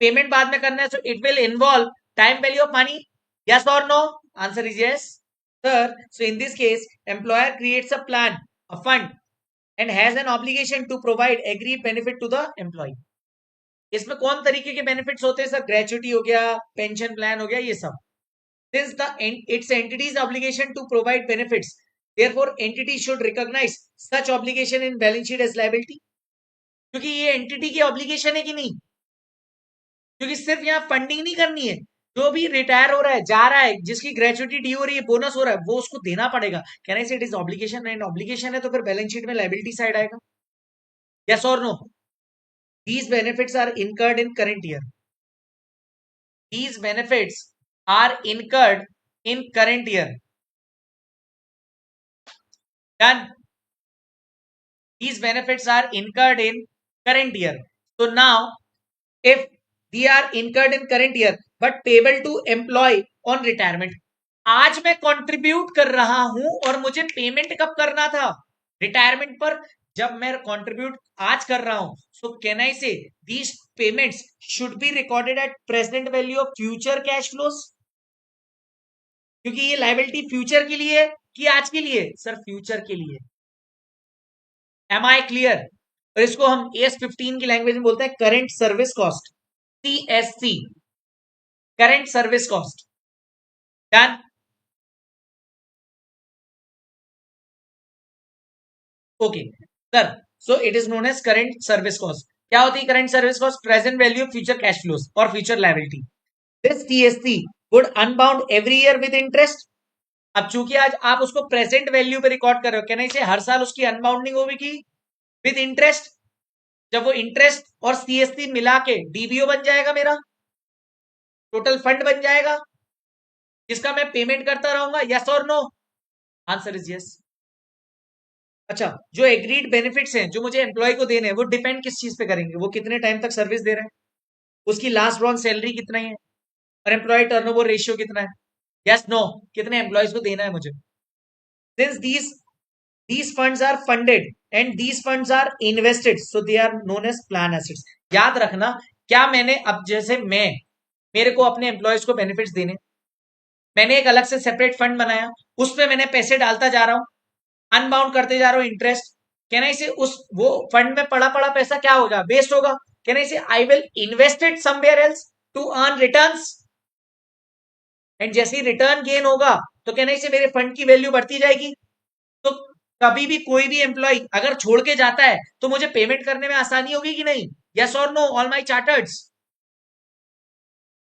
पेमेंट बाद में करना है, so it will involve time value of money, yes और no? Answer is yes sir. So in this case employer creates a plan, a fund and has an obligation to provide agreed benefit to the employee. इसमें कौन तरीके के benefits होते हैं sir? Gratuity हो गया, pension plan हो गया, ये सब। Since the its entity's obligation to provide benefits, therefore entity should recognize such obligation in balance sheet as liability. क्योंकि ये एंटिटी की ऑब्लिगेशन है कि नहीं? क्योंकि सिर्फ यहाँ फंडिंग नहीं करनी है, जो भी रिटायर हो रहा है, जा रहा है, जिसकी ग्रेचुटी ड्यू हो रही है, बोनस हो रहा है, वो उसको देना पड़ेगा। कहने से it is obligation, and obligation है तो फिर बैलेंस शीट में लाइबिलिटी साइड आएगा। यस और no? These benefits are incurred in current year. These benefits are incurred in current year. Done. These benefits are incurred in current year. So now, if they are incurred in current year but payable to employee on retirement, आज मैं contribute कर रहा हूं और मुझे payment कब करना था? रिटायरमेंट पर। जब मैं कंट्रीब्यूट आज कर रहा हूं, सो कैन आई से these payments should be recorded at present value of future cash flows, क्योंकि ये लाइबिलिटी फ्यूचर के लिए कि आज के लिए? सर फ्यूचर के लिए। Am I clear? और इसको हम AS15 की लैंग्वेज में बोलते हैं current service cost, CSC, current service cost. Done? Okay sir, so it is known as current service cost. क्या होती है current service cost? Present value of future cash flows और future liability. This CSC would unbound every year with interest. अब चूंकि आज आप उसको present value पे रिकॉर्ड कर रहे हो, कहना इसे हर साल उसकी अनबाउंडिंग होगी विद इंटरेस्ट। जब वो इंटरेस्ट और सीएससी मिला के डीबीओ बन जाएगा, मेरा टोटल फंड बन जाएगा जिसका मैं पेमेंट करता रहूंगा। यस और नो? Answer is yes. अच्छा, जो एग्रीड बेनिफिट्स हैं जो मुझे एम्प्लॉय को देने हैं वो डिपेंड किस चीज पे करेंगे? वो कितने टाइम तक सर्विस दे रहे हैं, उसकी लास्ट ड्रॉन सैलरी कितना है, और एम्प्लॉय टर्नओवर रेशियो कितना है। Yes no? कितने एम्प्लॉयज को देना है मुझे। Since these funds are funded and these funds are invested, so they are known as plan assets. याद रखना, क्या मैंने अब जैसे मेरे को अपने एम्प्लॉयज को बेनिफिट्स देने, मैंने एक अलग से सेपरेट फंड बनाया, उसमें मैंने पैसे डालता जा रहा हूं, अनबाउंड करते जा रहा हूं इंटरेस्ट। कैन आई से उस वो फंड में पड़ा पड़ा पैसा क्या होगा? वेस्ट होगा। Can I say I will invest it somewhere else to earn returns, and जैसे ही रिटर्न गेन होगा तो कैन आई से मेरे फंड की वैल्यू बढ़ती जाएगी। तो कभी भी कोई भी एम्प्लॉय अगर छोड़ के जाता है तो मुझे पेमेंट करने में आसानी होगी कि नहीं? यस और no all my chartereds?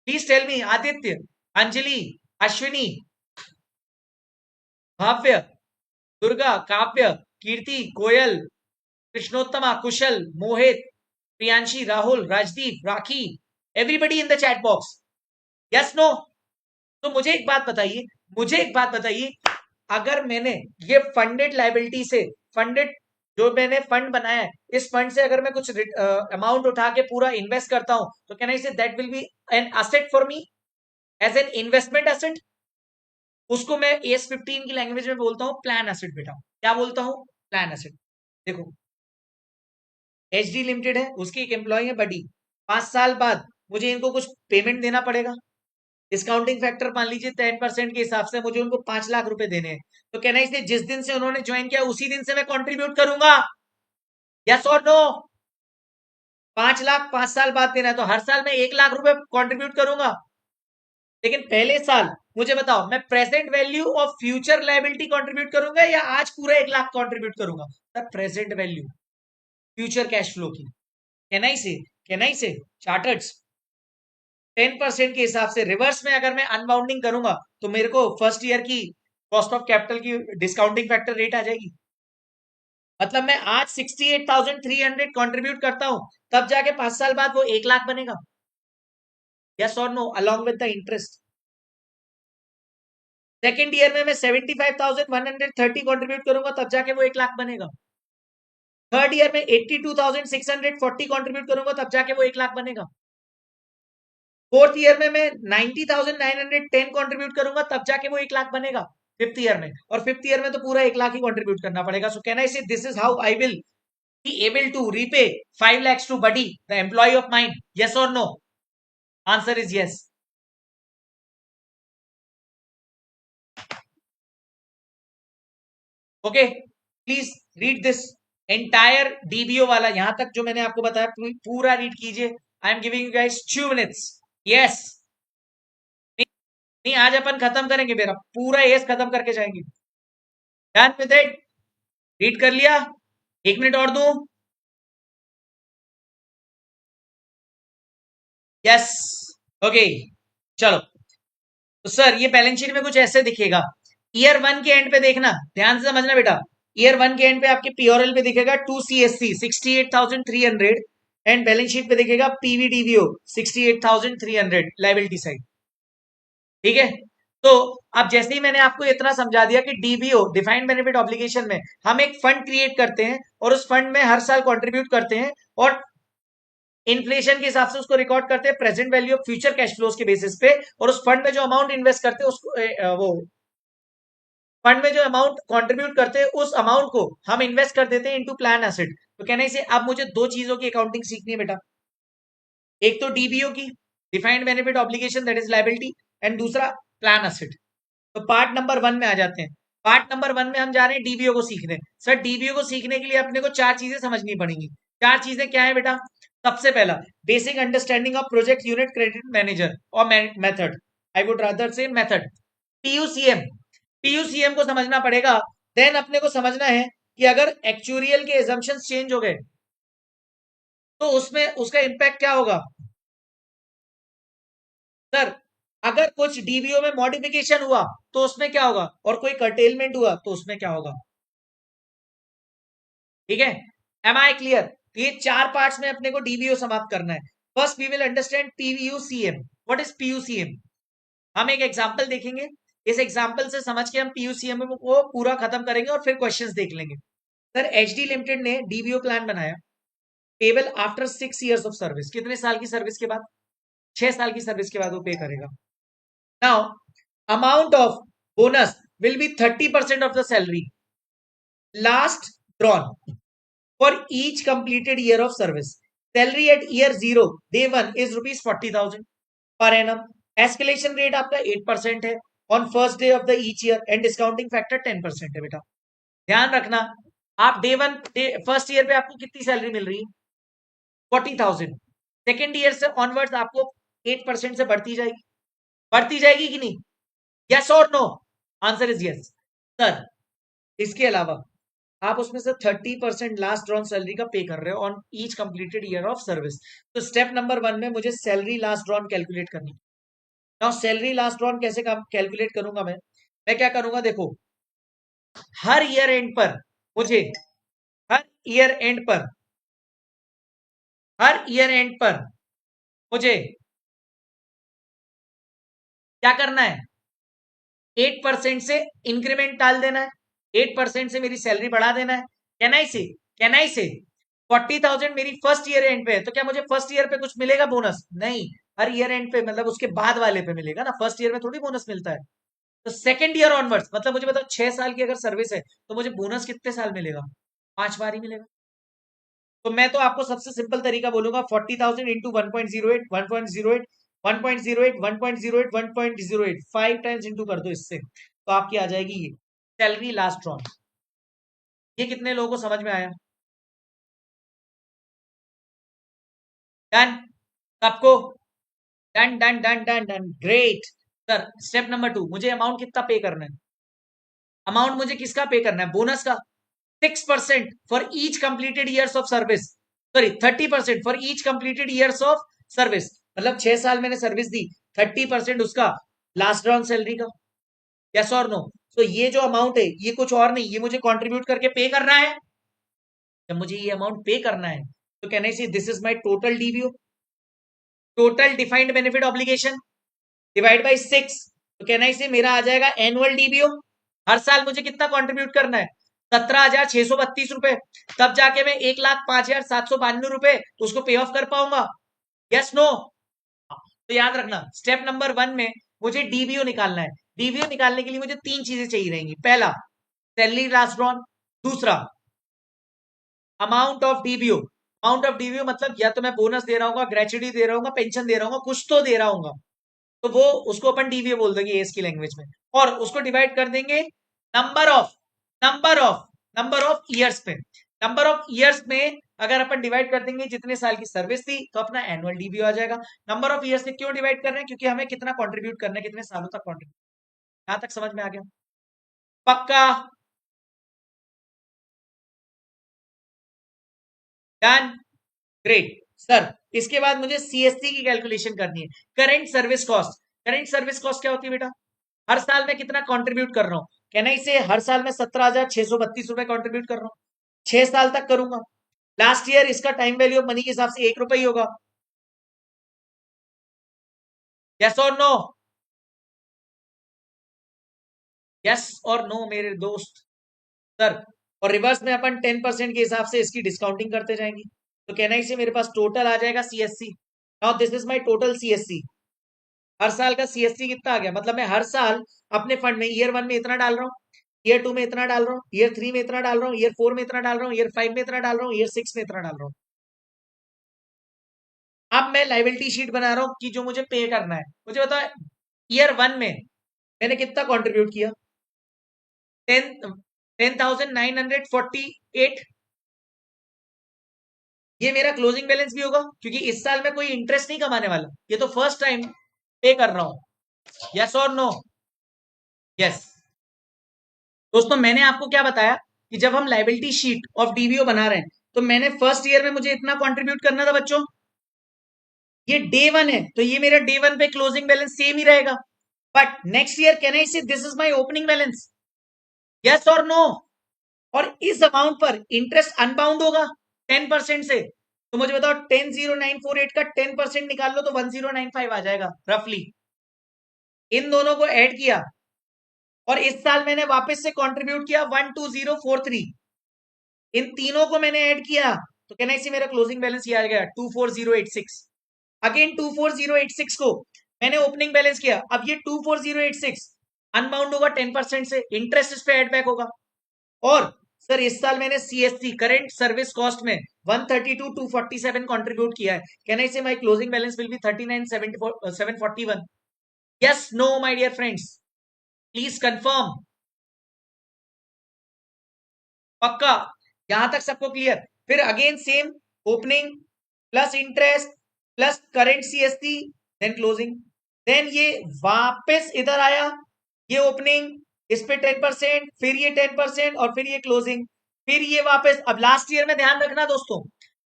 Please tell me. Aditya, Anjali, Ashwini, Bhavya, Durga, Kavya, Kirti, Koyal, Krishnottama, Kushal, Mohit, Priyanshi, Rahul, Rajdeep, Rakhi, everybody in the chat box. Yes no? तो मुझे एक बात बताइए, अगर मैंने ये फंडेड लाइबिलिटी से, फंडेड जो मैंने फंड बनाया है, इस फंड से अगर मैं कुछ अमाउंट उठा के पूरा इन्वेस्ट करता हूं तो can I say that will be an asset for me, as an investment asset. उसको मैं AS15 की लैंग्वेज में बोलता हूं प्लान एसेट। बेटा क्या बोलता हूं? Plan asset. देखो, HD लिमिटेड है, उसकी एक एम्प्लॉय है बडी, 5 साल बाद मुझे इनको कुछ पेमेंट देना पड़ेगा। डिस्काउंटिंग फैक्टर मान लीजिए 10% के हिसाब से मुझे उनको 5 लाख रुपए देने हैं। तो कहना इसलिए जिस दिन से उन्होंने ज्वाइन किया उसी दिन से मैं कंट्रीब्यूट करूंगा। यस और नो? 5 लाख 5 साल बाद देना है तो हर साल मैं 1 लाख रुपए कंट्रीब्यूट करूंगा। लेकिन पहले साल मुझे बताओ, मैं present value of future liability contribute करूंगा या आज पूरा 1 लाख कंट्रीब्यूट करूंगा? Sir present value future cash flow की। कैन आई से चार्टर्ड्स 10% के हिसाब से रिवर्स में अगर मैं अनबाउंडिंग करूंगा तो मेरे को फर्स्ट ईयर की कॉस्ट ऑफ कैपिटल की डिस्काउंटिंग फैक्टर रेट आ जाएगी। मतलब मैं आज 68,300 कंट्रीब्यूट करता हूं, तब जाके 5 साल बाद वो 1 लाख बनेगा। यस और no along with the interest? Second year में मैं 75,130 कंट्रीब्यूट करूंगा, तब जाके वो 1 लाख बनेगा। थर्ड ईयर में 82,640 कंट्रीब्यूट करूंगा, तब जाके वो 1 लाख बनेगा। फोर्थ ईयर में मैं 90,910 कंट्रीब्यूट करूंगा, तब जाके वो 1 लाख बनेगा फिफ्थ ईयर में। और फिफ्थ ईयर में तो पूरा 1 लाख ही कंट्रीब्यूट करना पड़ेगा। सो can I say this is how I will be able to repay 5 lakhs to buddy the employee of mind? Yes और no? Answer is yes. Okay, please read this entire DBO वाला, यहां तक जो मैंने आपको बताया पूरा रीड कीजिए। I am giving you guys 2 minutes। Yes? नहीं, आज अपन खत्म करेंगे, मेरा पूरा एस खत्म करके जाएंगे। Done with it? रीड कर लिया? 1 मिनट और दूं? यस? ओके, चलो। तो सर ये बैलेंस शीट में कुछ ऐसे दिखेगा। ईयर 1 के एंड पे देखना, ध्यान से समझना बेटा। ईयर 1 के एंड पे आपके पीओरएल पे दिखेगा 2 CSC 68,300, एंड बैलेंस शीट पे दिखेगा PVDVO 68,300 लाइबिलिटी साइड। ठीक है? तो अब जैसे ही मैंने आपको इतना समझा दिया कि डीबीओ डिफाइंड बेनिफिट ऑब्लिगेशन में हम एक फंड क्रिएट करते हैं और उस फंड में हर साल कंट्रीब्यूट करते हैं, और इन्फ्लेशन के हिसाब से उसको रिकॉर्ड करते हैं present value of future cash flows के बेसिस पे, और उस फंड में जो अमाउंट इन्वेस्ट करते हैं उसको वो फंड में जो अमाउंट कंट्रीब्यूट करते हैं उस अमाउंट को हम इन्वेस्ट कर देते हैं इनटू प्लान एसेट। तो कहने से अब मुझे दो चीजों की अकाउंटिंग सीखनी है बेटा। एक तो डीबीओ की, defined benefit obligation that is liability, and दूसरा प्लान एसेट। तो पार्ट नंबर 1 में आ जाते हैं। पार्ट नंबर 1 में हम जा रहे हैं डीबीओ को सीखने। सर डीबीओ को सीखने के लिए अपने को 4 चीजें समझनी पड़ेंगी। 4 चीजें क्या है बेटा? सबसे पहला, basic understanding of project unit credit manager और मेथड, आई वुड रादर से मेथड। पीयूसीएम, पीयूसीएम को समझना पड़ेगा। देन अपने को समझना है कि अगर एक्चुरियल के एजम्पशंस चेंज हो गए तो उसमें उसका इंपैक्ट क्या होगा। सर अगर कुछ डीबीओ में मॉडिफिकेशन हुआ तो उसमें क्या होगा, और कोई कर्टेलमेंट हुआ तो उसमें क्या होगा। ठीक है? Am I clear? तो ये 4 पार्ट्स में अपने को डीबीओ समाप्त करना है. First we will understand PUCM. What is PUCM? हम एक एग्जांपल देखेंगे, इस एग्जांपल से समझ के हम पीयूसीएम को पूरा खत्म करेंगे और फिर क्वेश्चंस देख लेंगे. सर एचडी लिमिटेड ने डीबीओ प्लान बनाया, payable after 6 years of service. कितने साल की सर्विस के बाद? 6 साल की सर्विस के बाद वो पे करेगा. Now amount of bonus will be 30% of the salary last drawn for each completed year of service. Salary at year 0, day 1 is rupees 40,000 per annum. Escalation rate आपका 8% है on first day of the each year and discounting factor 10% है बेटा. ध्यान रखना, आप day 1 first year पे आपको कितनी सैलरी मिल रही है? 40,000. सेकेंड ईयर से ऑनवर्ड्स आपको 8% से बढ़ती जाएगी. बढ़ती जाएगी कि नहीं? यस और no? Answer is yes. Sir इसके अलावा आप उसमें से 30% लास्ट ड्रॉन सैलरी का पे कर रहे हो on each completed year of service. तो स्टेप नंबर 1 में मुझे सैलरी लास्ट ड्रॉन कैलकुलेट करनी. नाउ सैलरी लास्ट ड्रॉन कैसे कैलकुलेट करूंगा? मैं क्या करूंगा, देखो हर ईयर एंड पर मुझे हर ईयर एंड पर मुझे क्या करना है? 8% से इंक्रीमेंट डाल देना है, 8% से मेरी सैलरी बढ़ा देना है. कैन आई से 40,000 मेरी फर्स्ट ईयर एंड पे है, तो क्या मुझे फर्स्ट ईयर पे कुछ मिलेगा बोनस? नहीं, हर ईयर एंड पे मतलब उसके बाद वाले पे मिलेगा ना, फर्स्ट ईयर में थोड़ी बोनस मिलता है. तो सेकंड ईयर ऑनवर्ड्स मतलब मुझे बताओ 6 साल की अगर सर्विस है तो मुझे बोनस कितने साल मिलेगा? 5 बार ही मिलेगा. तो मैं तो आपको सबसे सिंपल तरीका बोलूंगा, 40,000 इंटू 1.08 1.08 1.08 1.08 1.08 5 टाइम्स इंटू कर दो इससे, तो आपकी आ जाएगी ये सैलरी लास्ट ड्रॉन. ये कितने लोगों को समझ में आया? डन? सबको done done done done done. Great. Sir step number 2, मुझे अमाउंट कितना पे करना है? अमाउंट मुझे किसका पे करना है? बोनस का. 6% for each completed years of service. Sorry 30% for each completed years of service. मतलब 6 साल मैंने सर्विस दी, 30% उसका लास्ट राउंड सैलरी का. यस और नो? तो ये जो अमाउंट है ये कुछ और नहीं, ये मुझे कंट्रीब्यूट करके पे करना है. जब मुझे ये अमाउंट पे करना है तो can I say this is my total DBO, total defined benefit obligation divide by 6. तो कहना इसे मेरा आ जाएगा एनुअल डीबीओ. हर साल मुझे कितना कंट्रीब्यूट करना है? 17,632 रुपए. तब जाके मैं 1,05,792 रुपए उसको पे ऑफ कर पाऊंगा. Yes no? तो याद रखना स्टेप नंबर 1 में मुझे डीबीओ निकालना है. डीबीओ निकालने के लिए मुझे 3 चीजें चाहिए रहेंगी. पहला सैलरी लास्ट ड्रॉन, दूसरा amount of DBO. Amount of DBO मतलब या तो मैं बोनस दे रहा हूँ, ग्रेचुटी दे रहा हूँ, पेंशन दे रहा हूँ, कुछ तो दे रहा हूँ, तो वो उसको अपन डीबीओ बोल देंगे एस की लैंग्वेज में. और उसको डिवाइड कर देंगे number of number of number of years पे. नंबर ऑफ ईयर्स में अगर अपन डिवाइड कर देंगे जितने साल की सर्विस थी तो अपना एनुअल डीबीओ आ जाएगा. नंबर ऑफ ईयर्स से क्यों डिवाइड कर रहे हैं? क्योंकि हमें कितना कंट्रीब्यूट करना है, कितने सालों तक कंट्रीब्यूट. यहां तक समझ में आ गया? पक्का? डन? ग्रेट. सर इसके बाद मुझे सीएससी की कैलकुलेशन करनी है, current service cost. Current service cost क्या होती है बेटा? हर साल में कितना कंट्रीब्यूट कर रहा हूं. कहना इसे हर साल में 17,632 रुपए कंट्रीब्यूट कर रहा हूं, 6 साल तक करूंगा. लास्ट ईयर इसका टाइम वैल्यू ऑफ मनी के हिसाब से 1 रुपए ही होगा. यस और नो? यस और नो मेरे दोस्त? सर और रिवर्स में अपन 10% के हिसाब से इसकी डिस्काउंटिंग करते जाएंगे. तो कहना इसे मेरे पास टोटल आ जाएगा CSC. Now this is my total CSC. हर साल का सीएससी कितना आ गया? मतलब मैं हर साल अपने फंड में ईयर 1 में इतना डाल रहा हूँ, ईयर 2 में इतना डाल रहा हूँ, ईयर 3 में इतना डाल रहा हूँ, ईयर 4 में इतना डाल रहा हूँ, ईयर 5 में इतना डाल रहा हूँ, ईयर 6 में इतना डाल रहा हूँ. अब मैं लाइबिलिटी शीट बना रहा हूँ कि जो मुझे पे करना है. मुझे बताओ ईयर 1 में मैंने कितना कंट्रीब्यूट किया? 10,948. ये मेरा क्लोजिंग बैलेंस भी होगा क्योंकि इस साल में कोई इंटरेस्ट नहीं कमाने वाला, ये तो फर्स्ट टाइम पे कर रहा हूं. यस और नो? यस. दोस्तों मैंने आपको क्या बताया कि जब हम लाइबिलिटी शीट ऑफ डीबीओ बना रहे हैं तो मैंने फर्स्ट ईयर में मुझे इतना कंट्रीब्यूट करना था बच्चों. ये डे 1 है तो ये मेरा डे 1 पे क्लोजिंग बैलेंस सेम ही रहेगा. But next year can I say this is my opening balance. Yes और नो? और इस अमाउंट पर इंटरेस्ट अनबाउंड होगा. 10% से, तो मुझे बताओ 10,0948 का 10% निकाल लो तो 1095 आ जाएगा रफली। इन दोनों को ऐड किया और इस साल मैंने वापस से कंट्रीब्यूट किया 12043। इन तीनों को मैंने ऐड किया तो कहना इसी मेरा क्लोजिंग बैलेंस ये आ गया 24086। अगेन 24086 को मैंने ओपनिंग बैलेंस किया, अब ये 24086 अनबाउंड होगा 10% से, इंटरेस्ट इस पे ऐड बैक होगा। और सर इस साल मैंने सीएससी करेंट सर्विस कॉस्ट में 132,247 कंट्रीब्यूट किया है, कहना इसे my closing balance will be 39,741। Yes no my dear friends, please confirm. पक्का? यहां तक सबको क्लियर? फिर again same, opening plus interest plus current CST then closing, then ये वापस इधर आया, ये ओपनिंग, इस पे 10%, फिर ये 10% और फिर ये क्लोजिंग, फिर ये वापस। अब लास्ट ईयर में ध्यान रखना दोस्तों,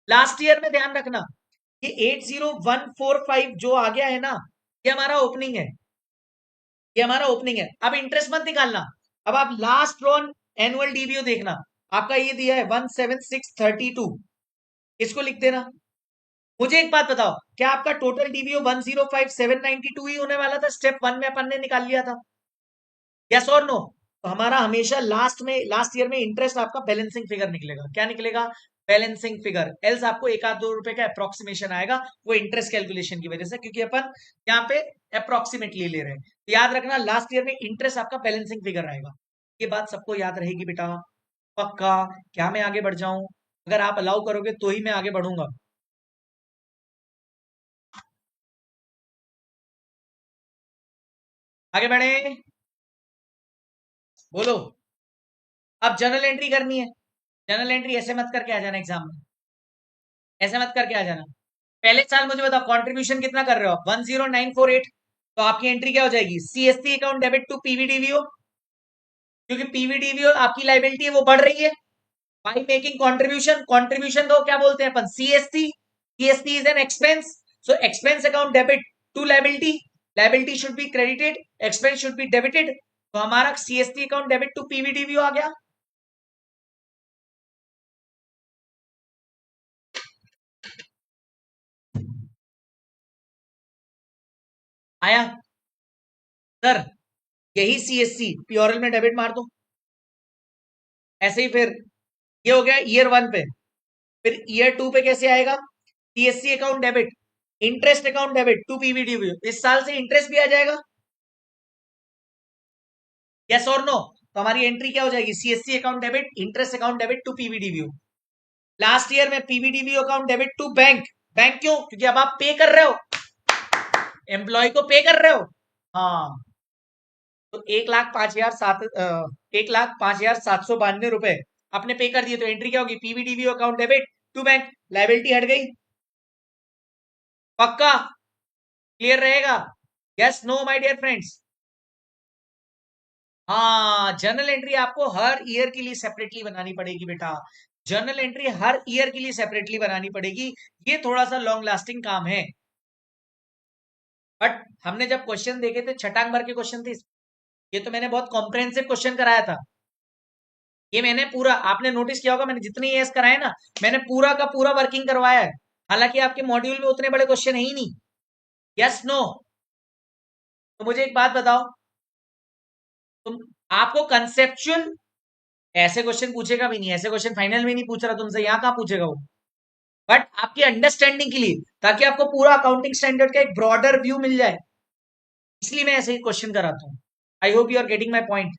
लास्ट ईयर में ध्यान रखना, ये 80145 जो आ गया है ना, ये हमारा ओपनिंग है, ये हमारा ओपनिंग है। अब इंटरेस्ट मत निकालना, अब आप लास्ट रॉन एनुअल डीबीओ देखना, आपका ये दिया है 17632, इसको लिख देना। मुझे एक बात बताओ, क्या आपका टोटल डीबीओ 105,792 ही होने वाला था? स्टेप 1 में अपन ने निकाल लिया था, यस और नो? तो हमारा हमेशा लास्ट में, लास्ट ईयर में इंटरेस्ट आपका बैलेंसिंग फिगर निकलेगा। क्या निकलेगा? Balancing figure. एल्स आपको एक आध दो रुपए का अप्रोक्सीमेशन आएगा, वो इंटरेस्ट कैलकुलेशन की वजह से, क्योंकि अपन यहाँ पे अप्रोक्सीमेटली ले रहे हैं। तो याद रखना लास्ट ईयर में इंटरेस्ट आपका बैलेंसिंग फिगर आएगा, ये बात सबको याद रहेगी बेटा। पक्का? क्या मैं आगे बढ़ जाऊं? अगर आप अलाउ करोगे तो ही मैं आगे बढ़ूंगा। आगे बढ़े, बोलो। अब जर्नल एंट्री करनी है। जर्नल एंट्री ऐसे मत करके आ जाना एग्जाम में, ऐसे मत करके आ जाना। पहले साल मुझे बताओ कंट्रीब्यूशन कितना कर रहे हो? 10948, तो आपकी एंट्री क्या हो जाएगी? सीएससी अकाउंट डेबिट टू पीवीडीवीओ, क्योंकि पीवीडीवीओ आपकी लाइबिलिटी है वो बढ़ रही है बाई मेकिंग कंट्रीब्यूशन। कंट्रीब्यूशन को क्या बोलते हैं अपन? CST. CST is an expense, so expense account debit to liability, liability should be credited, expense should be debited, तो हमारा CST account debit to PVDVO आ गया। आया सर? यही सीएससी प्योरल में डेबिट मार दो, ऐसे ही। फिर ये हो गया ईयर 1 पे, फिर ईयर 2 पे कैसे आएगा? CSC account debit, interest account debit to PVDVO, इस साल से इंटरेस्ट भी आ जाएगा, यस और नो? तो हमारी एंट्री क्या हो जाएगी? CSC account debit, interest account debit to PVDVO. Last year में PVDVO account debit to bank. Bank क्यों? क्योंकि अब आप पे कर रहे हो, एम्प्लॉय को पे कर रहे हो। हाँ, तो 1,05,7 1,05,792 रुपए आपने पे कर दिए, तो एंट्री क्या होगी? PVDVO account debit to bank, liability हट गई। पक्का? क्लियर रहेगा? Yes no my dear friends? हाँ, जर्नल एंट्री आपको हर ईयर के लिए सेपरेटली बनानी पड़ेगी बेटा, जर्नल एंट्री हर ईयर के लिए सेपरेटली बनानी पड़ेगी। ये थोड़ा सा लॉन्ग लास्टिंग काम है, बट हमने जब क्वेश्चन देखे थे छटांग भर के क्वेश्चन थे, ये तो मैंने बहुत कॉम्प्रहेंसिव क्वेश्चन कराया था। ये मैंने पूरा, आपने नोटिस किया होगा मैंने जितने एस कराए ना, मैंने पूरा का पूरा वर्किंग करवाया है। हालांकि आपके मॉड्यूल में उतने बड़े क्वेश्चन है ही नहीं। Yes no? तो मुझे एक बात बताओ, तुम, आपको कंसेप्चुअल, ऐसे क्वेश्चन पूछेगा भी नहीं, ऐसे क्वेश्चन फाइनल में नहीं पूछ रहा तुमसे, यहां कहां पूछेगा वो, बट आपकी अंडरस्टैंडिंग के लिए, ताकि आपको पूरा अकाउंटिंग स्टैंडर्ड का एक ब्रॉडर व्यू मिल जाए, इसलिए मैं ऐसे ही क्वेश्चन कराता हूं। I hope you are getting my point.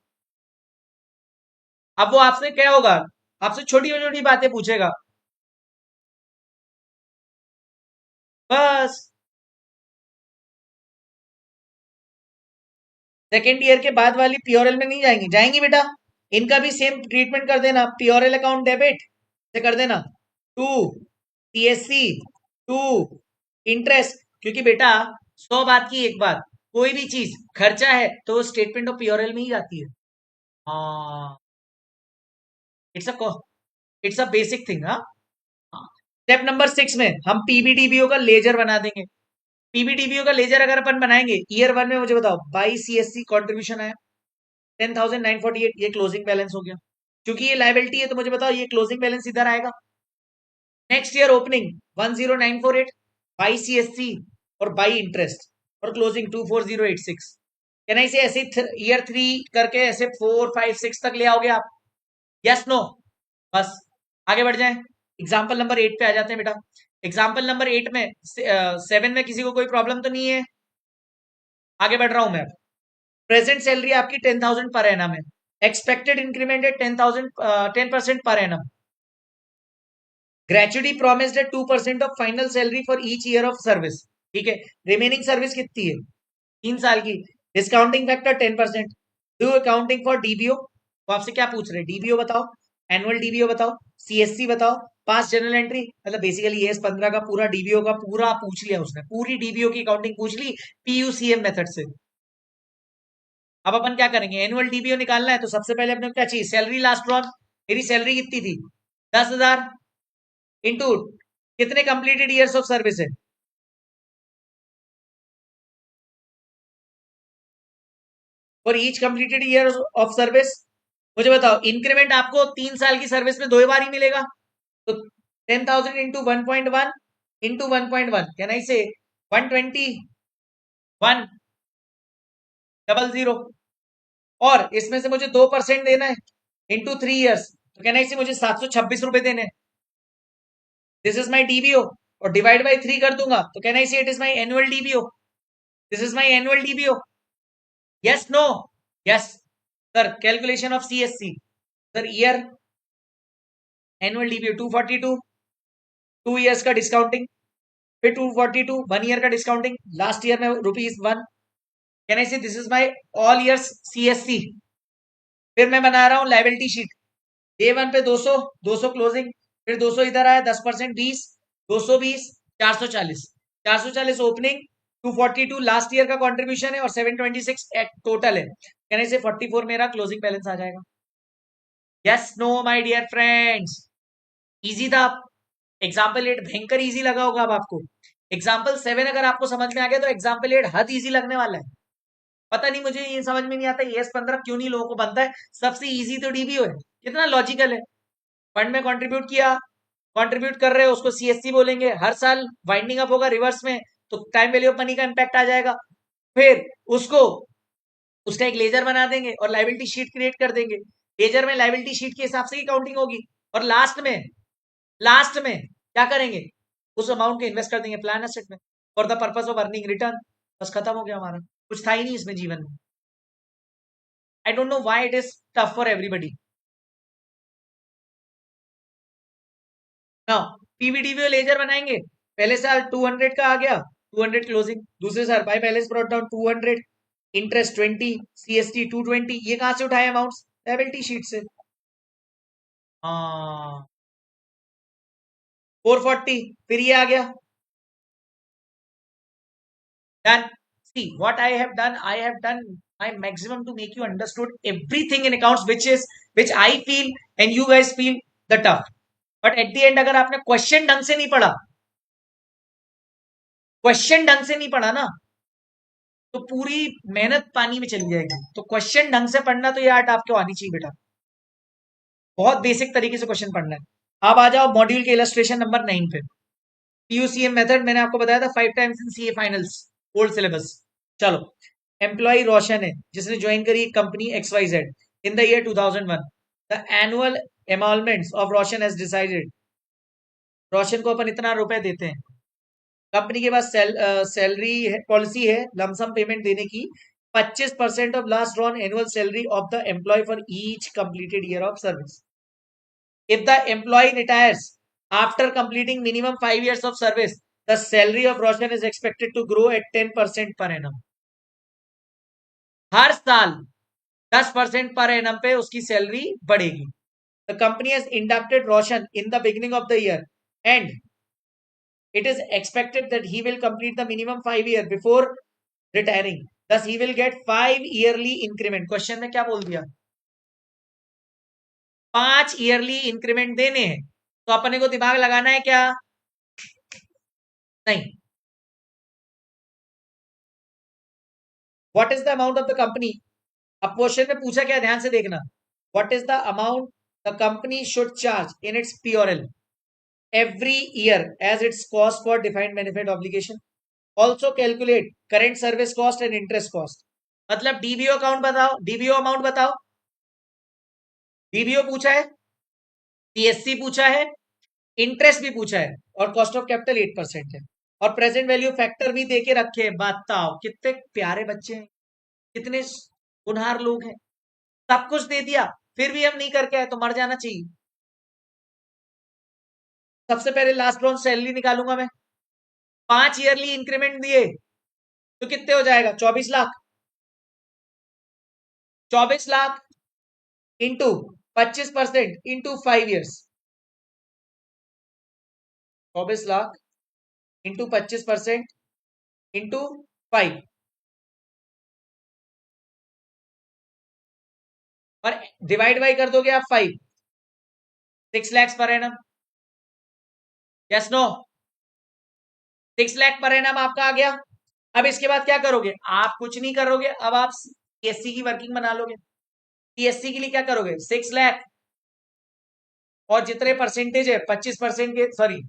अब वो आपसे क्या होगा? आपसे छोटी छोटी बातें पूछेगा बस। सेकेंड ईयर के बाद वाली पीओरएल में नहीं जाएंगी? जाएंगी बेटा, इनका भी सेम ट्रीटमेंट कर देना, पीओरएल अकाउंट डेबिट से कर देना टू सीएससी टू इंटरेस्ट, क्योंकि बेटा 100 बात की एक बात, कोई भी चीज खर्चा है तो वो स्टेटमेंट ऑफ पीओरएल में ही जाती है। हाँ, it's a it's a basic thing. हाँ, स्टेप नंबर 6 में हम पीबीडीबीओ का लेजर बना देंगे। पीबीडीबीओ का लेजर अगर अपन बनाएंगे ईयर 1 में, मुझे बताओ 22 सीएससी कॉन्ट्रीब्यूशन आया 10,948, ये क्लोजिंग बैलेंस हो गया। क्योंकि ये लाइबिलिटी है तो मुझे बताओ ये क्लोजिंग बैलेंस इधर आएगा, next year opening 10948 by CSC और बाई इंटरेस्ट और क्लोजिंग 24086। कैन आई से ऐसे ईयर 3 करके ऐसे 4 5 6 तक ले आओगे आप? Yes no? बस आगे बढ़ जाएं। एग्जाम्पल नंबर 8 पे आ जाते हैं बेटा। एग्जाम्पल नंबर 8 में 7 में किसी को कोई प्रॉब्लम तो नहीं है? आगे बढ़ रहा हूं मैं। प्रेजेंट सैलरी आपकी 10,000 पर एनम है। एक्सपेक्टेड इंक्रीमेंट है 10,000 10% पर एनम। ग्रेचुटी प्रोमिस्ड है 2% of final salary for each year of service. ठीक है। रिमेनिंग सर्विस कितनी है? 3 साल की। Discounting factor 10%। Do accounting for DBO. तो आपसे क्या पूछ रहे हैं? डीबीओ बताओ, एनुअल डीबीओ बताओ, सीएससी बताओ, पास जर्नल एंट्री। मतलब बेसिकली एस 15 का पूरा डीबीओ का पूरा पूछ लिया उसने, पूरी डीबीओ की अकाउंटिंग पूछ ली पीयूसीएम मेथड से। अब अपन क्या करेंगे? एनुअल डीबीओ निकालना है तो सबसे पहले अपने को क्या चाहिए? Salary last drawn. मेरी सैलरी कितनी थी? 10,000 इंटू कितने कंप्लीटेड ईयर्स ऑफ सर्विस है? For each completed year of service मुझे बताओ, इंक्रीमेंट आपको 3 साल की सर्विस में 2 बार ही मिलेगा। तो 10,000 इंटू 1.1 इंटू 1.1 कैन आई से 121,000। और इसमें से मुझे 2% देना है इंटू 3 ईयर्स, तो कैन आई से मुझे 726 रुपए देने। दिस इज माई डीबीओ और डिवाइड बाई 3 कर दूंगा तो can I say it is my annual DBO. This is my annual DBO. Yes no? Yes sir. Calculation of CSC sir, year annual DBO 242, 2 years का discounting, फिर 242 1 year का discounting, last year में ₹1। Can I say this is my all years CSC. फिर मैं बना रहा हूं liability sheet. Day 1 पे 200, 200 क्लोजिंग, फिर 200 इधर आया 10% 20, 220, 440, 440 ओपनिंग, 242 लास्ट ईयर का कंट्रीब्यूशन है और 726 टोटल है। कहने से 44 मेरा क्लोजिंग बैलेंस आ जाएगा। Yes no my dear friends? Easy था। एग्जाम्पल 8 भयंकर इजी लगा होगा अब आपको। एग्जाम्पल 7 अगर आपको समझ में आ गया तो एग्जाम्पल 8 हद इजी लगने वाला है। पता नहीं, मुझे ये समझ में नहीं आता एस 15 क्यों नहीं लोगों को बनता है। सबसे इजी तो डीबीओ है। कितना लॉजिकल है। फंड में कंट्रीब्यूट किया, कंट्रीब्यूट कर रहे हो उसको सीएससी बोलेंगे, हर साल वाइंडिंग अप होगा रिवर्स में तो टाइम वैल्यू ऑफ मनी का इंपैक्ट आ जाएगा। फिर उसको उसका एक लेजर बना देंगे और लाइबिलिटी शीट क्रिएट कर देंगे। लेजर में लाइबिलिटी शीट के हिसाब से ही काउंटिंग होगी और लास्ट में क्या करेंगे? उस अमाउंट को इन्वेस्ट कर देंगे प्लान एसेट में for the purpose of earning return. बस खत्म हो गया हमारा। कुछ था ही नहीं इसमें जीवन में। I don't know why it is tough for everybody. Now PVDVO ledger बनाएंगे। पहले साल 200 का आ गया, 200 क्लोजिंग। दूसरे साल by balance brought down 200, interest 20, CST 220। ये कहां से उठाए अमाउंट्स? लायबिलिटी शीट से। हाँ 440 फिर ये आ गया। Done. See what I have done my maximum to make you understood everything in accounts which I feel and you guys feel the tough. But at the end अगर आपने question ढंग से नहीं पढ़ा, ना तो पूरी मेहनत पानी में चली जाएगी। तो क्वेश्चन ढंग से पढ़ना तो ये आर्ट आपको आनी चाहिए बेटा। बहुत बेसिक तरीके से क्वेश्चन पढ़ना है। अब आ जाओ मॉड्यूल के इलस्ट्रेशन नंबर 9 पे। पीयूसीएम मेथड मैंने आपको बताया था 5 times in CA finals, old syllabus. चलो, एम्प्लॉय रोशन है जिसने ज्वाइन करी company XYZ in the year 2001। The annual emoluments of Roshan has decided. Roshan को अपन इतना रुपए देते हैं। कंपनी के पास सैलरी पॉलिसी है लमसम पेमेंट देने की 25% of last drawn annual salary of the employee for each completed year of service. If the employee retires after completing minimum 5 years of service, the salary of Roshan is expected to grow at 10% per annum. हर साल 10% per annum पे उसकी salary बढ़ेगी। The company has inducted Roshan in the beginning of the year and it is expected that he will complete the minimum 5 year before retiring. Thus he will get 5 yearly increment. Question में क्या बोल दिया? 5 yearly increment देने हैं। तो अपने को दिमाग लगाना है क्या? नहीं। What is the amount of the company? अब क्वेश्चन में पूछा क्या, ध्यान से देखना। What is the amount the company should charge in its P or L? every year as its cost for defined benefit obligation. Also calculate current service cost and interest cost. मतलब DBO account बताओ, DBO amount बताओ. DBO पूछा है, PSC पूछा है, interest भी पूछा है, और कॉस्ट ऑफ कैपिटल 8% है, और प्रेजेंट वैल्यू फैक्टर भी देके रखे हैं. बताओ कितने प्यारे बच्चे हैं, कितने होनहार लोग हैं. सब कुछ दे दिया, फिर भी हम नहीं करके आए तो मर जाना चाहिए. सबसे पहले लास्ट ब्रांच सैलरी निकालूंगा मैं. 5 ईयरली इंक्रीमेंट दिए तो कितने हो जाएगा? 24 lakh. 24 lakh into 25% into 5 years. 24 lakh into 25% into 5, और डिवाइड बाई कर दोगे आप 5. 6 lakh per annum. Yes no? 6 lakh per annum आपका आ गया. अब इसके बाद क्या करोगे? आप कुछ नहीं करोगे, अब आप पीएससी की वर्किंग बना लोगे. पीएससी के लिए क्या करोगे? 6 लाख और जितने परसेंटेज है 25% के, सॉरी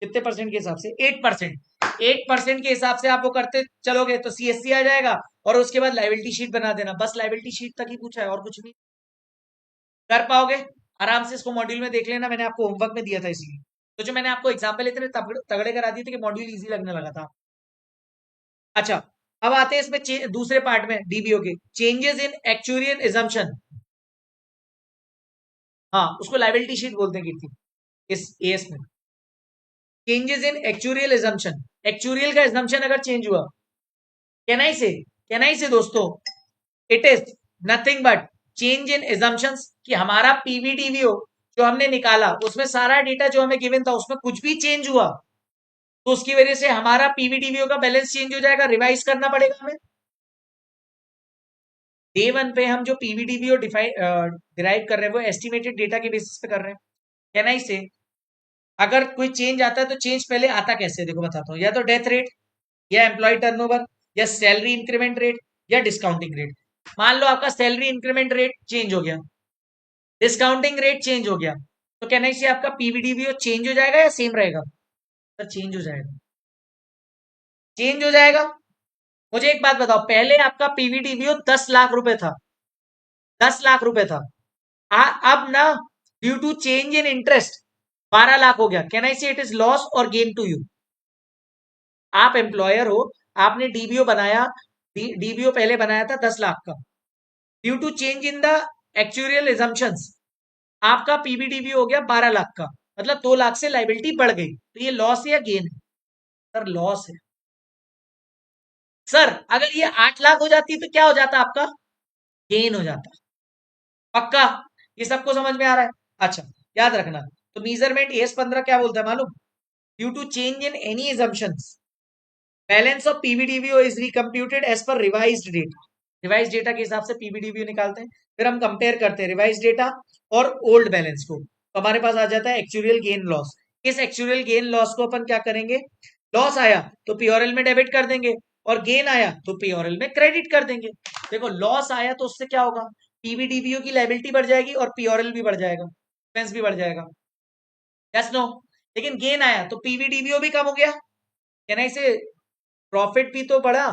कितने परसेंट के हिसाब से? 8%. 8% के हिसाब से आप वो करते चलोगे तो सीएससी आ जाएगा, और उसके बाद लाइबिलिटी शीट बना देना. बस लाइबिलिटी शीट तक ही पूछा है, और कुछ नहीं. कर पाओगे? आराम से इसको मॉड्यूल में देख लेना, मैंने आपको होमवर्क में दिया था इसलिए. तो जो मैंने आपको एग्जाम्पल इतने तगड़े करा दिए थे कि मॉड्यूल इजी लगने लगा था. अच्छा, अब आते हैं इसमें दूसरे पार्ट में डीबीओ के चेंजेस इन एक्चुरियल एजम्पशन. हाँ, उसको लाइबिलिटी शीट बोलते हैं कीर्ति इस एएस में. Changes in actuarial assumption. Actuarial का एजम्पशन अगर चेंज हुआ, कैन आई से दोस्तों, it is nothing but change in assumptions. कि हमारा पीवीडीवीओ जो हमने निकाला उसमें सारा डेटा जो हमें गिवन था उसमें कुछ भी चेंज हुआ तो उसकी वजह से हमारा पीवीडीवीओ का बैलेंस चेंज हो जाएगा, रिवाइज करना पड़ेगा हमें. डे वन पे हम जो पीवीडीवीओ डिराइव कर रहे हैं वो एस्टिमेटेड डेटा के बेसिस पे कर रहे हैं. कैन आई से अगर कोई चेंज आता है तो चेंज पहले आता कैसे? देखो बताता हूँ. या तो डेथ रेट, या एम्प्लॉय टर्नओवर, या सैलरी इंक्रीमेंट रेट, या डिस्काउंटिंग रेट. मान लो आपका सैलरी इंक्रीमेंट रेट चेंज हो गया, डिस्काउंटिंग रेट चेंज हो गया, तो कहना है आपका पीवीडीवीओ चेंज हो जाएगा या सेम रहेगा? सर चेंज हो जाएगा. चेंज हो जाएगा. मुझे एक बात बताओ, पहले आपका पीवीडीवीओ 10 लाख रुपए था, 10 लाख रुपए था. अब ना, due to change in interest 12 lakh हो गया. Can I say it is loss और गेन टू यू? आप एम्प्लॉयर हो, आपने डीबीओ बनाया, डीबीओ पहले बनाया था 10 लाख का. Due to change in the actuarial assumptions आपका पीबीडीबी हो गया 12 लाख का, मतलब 2 लाख से लाइबिलिटी बढ़ गई. तो ये लॉस है या गेन है? सर लॉस है. सर अगर ये 8 लाख हो जाती तो क्या हो जाता आपका? गेन हो जाता. पक्का? ये सबको समझ में आ रहा है? अच्छा, याद रखना. तो मेजरमेंट एस 15 क्या बोलता है मालूम? Due to change in any assumptions balance of PBDBO is recomputed as per revised data. Revise data के हिसाब से पीबीडीबीओ निकालते हैं, फिर हम कंपेयर करते हैं रिवाइज डेटा और ओल्ड बैलेंस को. तो हमारे पास आ जाता है एक्चुरियल गेन लॉस. इस एक्चुरियल गेन लॉस को अपन क्या करेंगे? लॉस आया तो पीओरएल में डेबिट कर देंगे, और गेन आया तो पीओरएल में क्रेडिट कर देंगे. देखो लॉस आया तो उससे क्या होगा? पीबीडीबीओ की लाइबिलिटी बढ़ जाएगी और पीओरएल भी बढ़ जाएगा, एक्सपेंस भी बढ़ जाएगा. Yes no? लेकिन गेन आया तो पीबीडीबीओ भी कम हो गया. कहना इसे प्रॉफिट भी तो बढ़ा,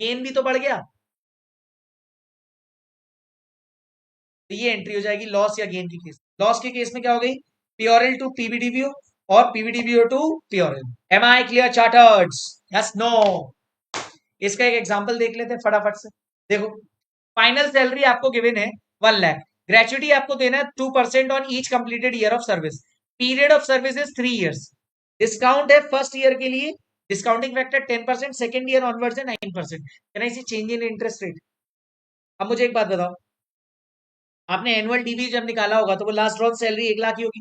गेन भी तो बढ़ गया. तो ये एंट्री हो जाएगी लॉस या गेन की केस. लॉस के केस में क्या हो गई? पीओरएल टू पीबीडीबीओ और PBDBO to P or L. Am I clear chartereds? Yes no? इसका एक एग्जांपल देख लेते हैं फटाफट से. देखो, फाइनल सैलरी आपको गिवन है 1 लाख. ग्रेचुटी आपको देना है 2% on each completed year of service. Period of service is 3 years. Discount है फर्स्ट ईयर के लिए, discounting factor 10%, second year onwards है 9%. Can I see change in interest rate? अब मुझे एक बात बताओ, आपने एनुअल डीबी जब निकाला होगा तो वो लास्ट ड्रॉप सैलरी 1 लाख ही होगी.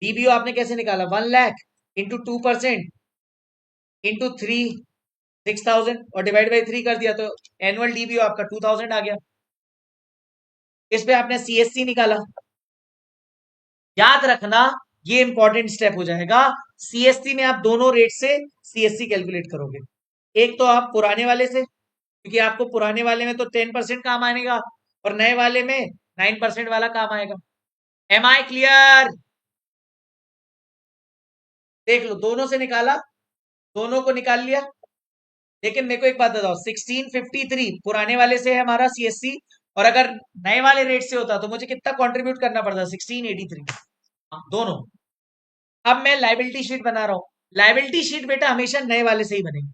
डीबीओ आपने कैसे निकाला? 1 लाख इंटू 2% इंटू 6,000 और डिवाइड बाई 3 कर दिया तो एनुअल डीबीओ आपका 2,000 आ गया. इस पे आपने सीएससी निकाला. याद रखना, ये इंपॉर्टेंट स्टेप हो जाएगा. सीएससी में आप दोनों रेट से सीएससी कैलकुलेट करोगे. एक तो आप पुराने वाले से, क्योंकि आपको पुराने वाले में तो 10% काम आएगा और नए वाले में 9% वाला काम आएगा. Am I clear? देख लो, दोनों से निकाला, दोनों को निकाल लिया। लेकिन मेरे को एक बात बताओ, 1653 पुराने वाले से है हमारा सीएससी, और अगर नए वाले रेट से होता तो मुझे कितना कंट्रीब्यूट करना पड़ता? 1683। दोनों। अब मैं लाइबिलिटी शीट बना रहा हूं। लाइबिलिटी शीट बेटा हमेशा नए वाले से ही बनेगी।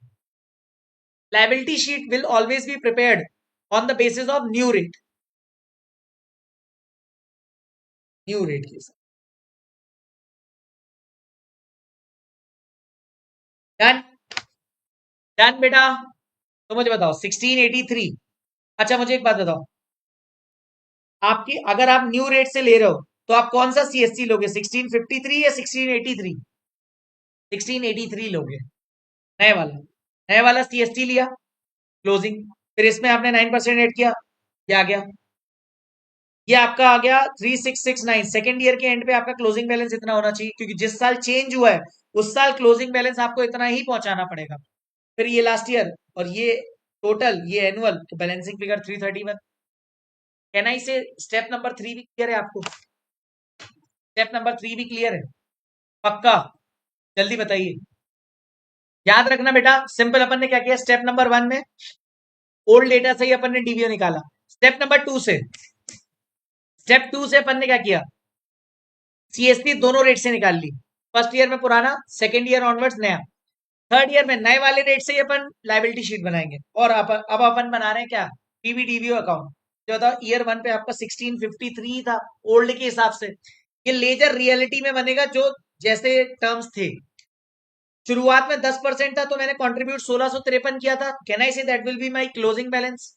Liability sheet will always be prepared on the basis of new rate. New rate के साथ। डन। डन बेटा। तो मुझे बताओ 1683। अच्छा मुझे एक बात बताओ, आपकी अगर आप न्यू रेट से ले रहे हो तो आप कौन सा सीएससी लोगे? 1653 या 1683? 1683 लोगे, नए वाला। नए वाला सीएसटी लिया, क्लोजिंग, फिर इसमें आपने 9% ऐड किया, ये आ गया। ये आपका आ गया 3669। सेकेंड ईयर के एंड पे आपका क्लोजिंग बैलेंस इतना होना चाहिए, क्योंकि जिस साल चेंज हुआ है उस साल क्लोजिंग बैलेंस आपको इतना ही पहुंचाना पड़ेगा। फिर ये लास्ट ईयर और ये टोटल, ये एनुअल, तो बैलेंसिंग फिगर 331। कहना ही से स्टेप नंबर 3 भी क्लियर है आपको? स्टेप नंबर 3 भी क्लियर है पक्का? जल्दी बताइए। याद रखना बेटा, सिंपल अपन ने क्या किया स्टेप नंबर 1 में, ओल्ड डेटा से ही अपन ने डीवीओ निकाला। स्टेप नंबर 2 से, स्टेप 2 से अपन ने क्या किया? सीएसपी दोनों रेट से निकाल ली। फर्स्ट ईयर में पुराना, सेकेंड ईयर ऑनवर्ड्स नया, थर्ड ईयर में नए वाले रेट से ही अपन लाइबिलिटी शीट बनाएंगे। और अब अपन बना रहे हैं क्या? पीवीडीवीओ अकाउंट। जो था ईयर 1 पे आपका 1653 था ओल्ड के हिसाब से। ये लेजर रियलिटी में बनेगा जो जैसे टर्म्स थे। शुरुआत में 10% था तो मैंने कंट्रीब्यूट 1653 किया था। Can I say that will be my closing balance?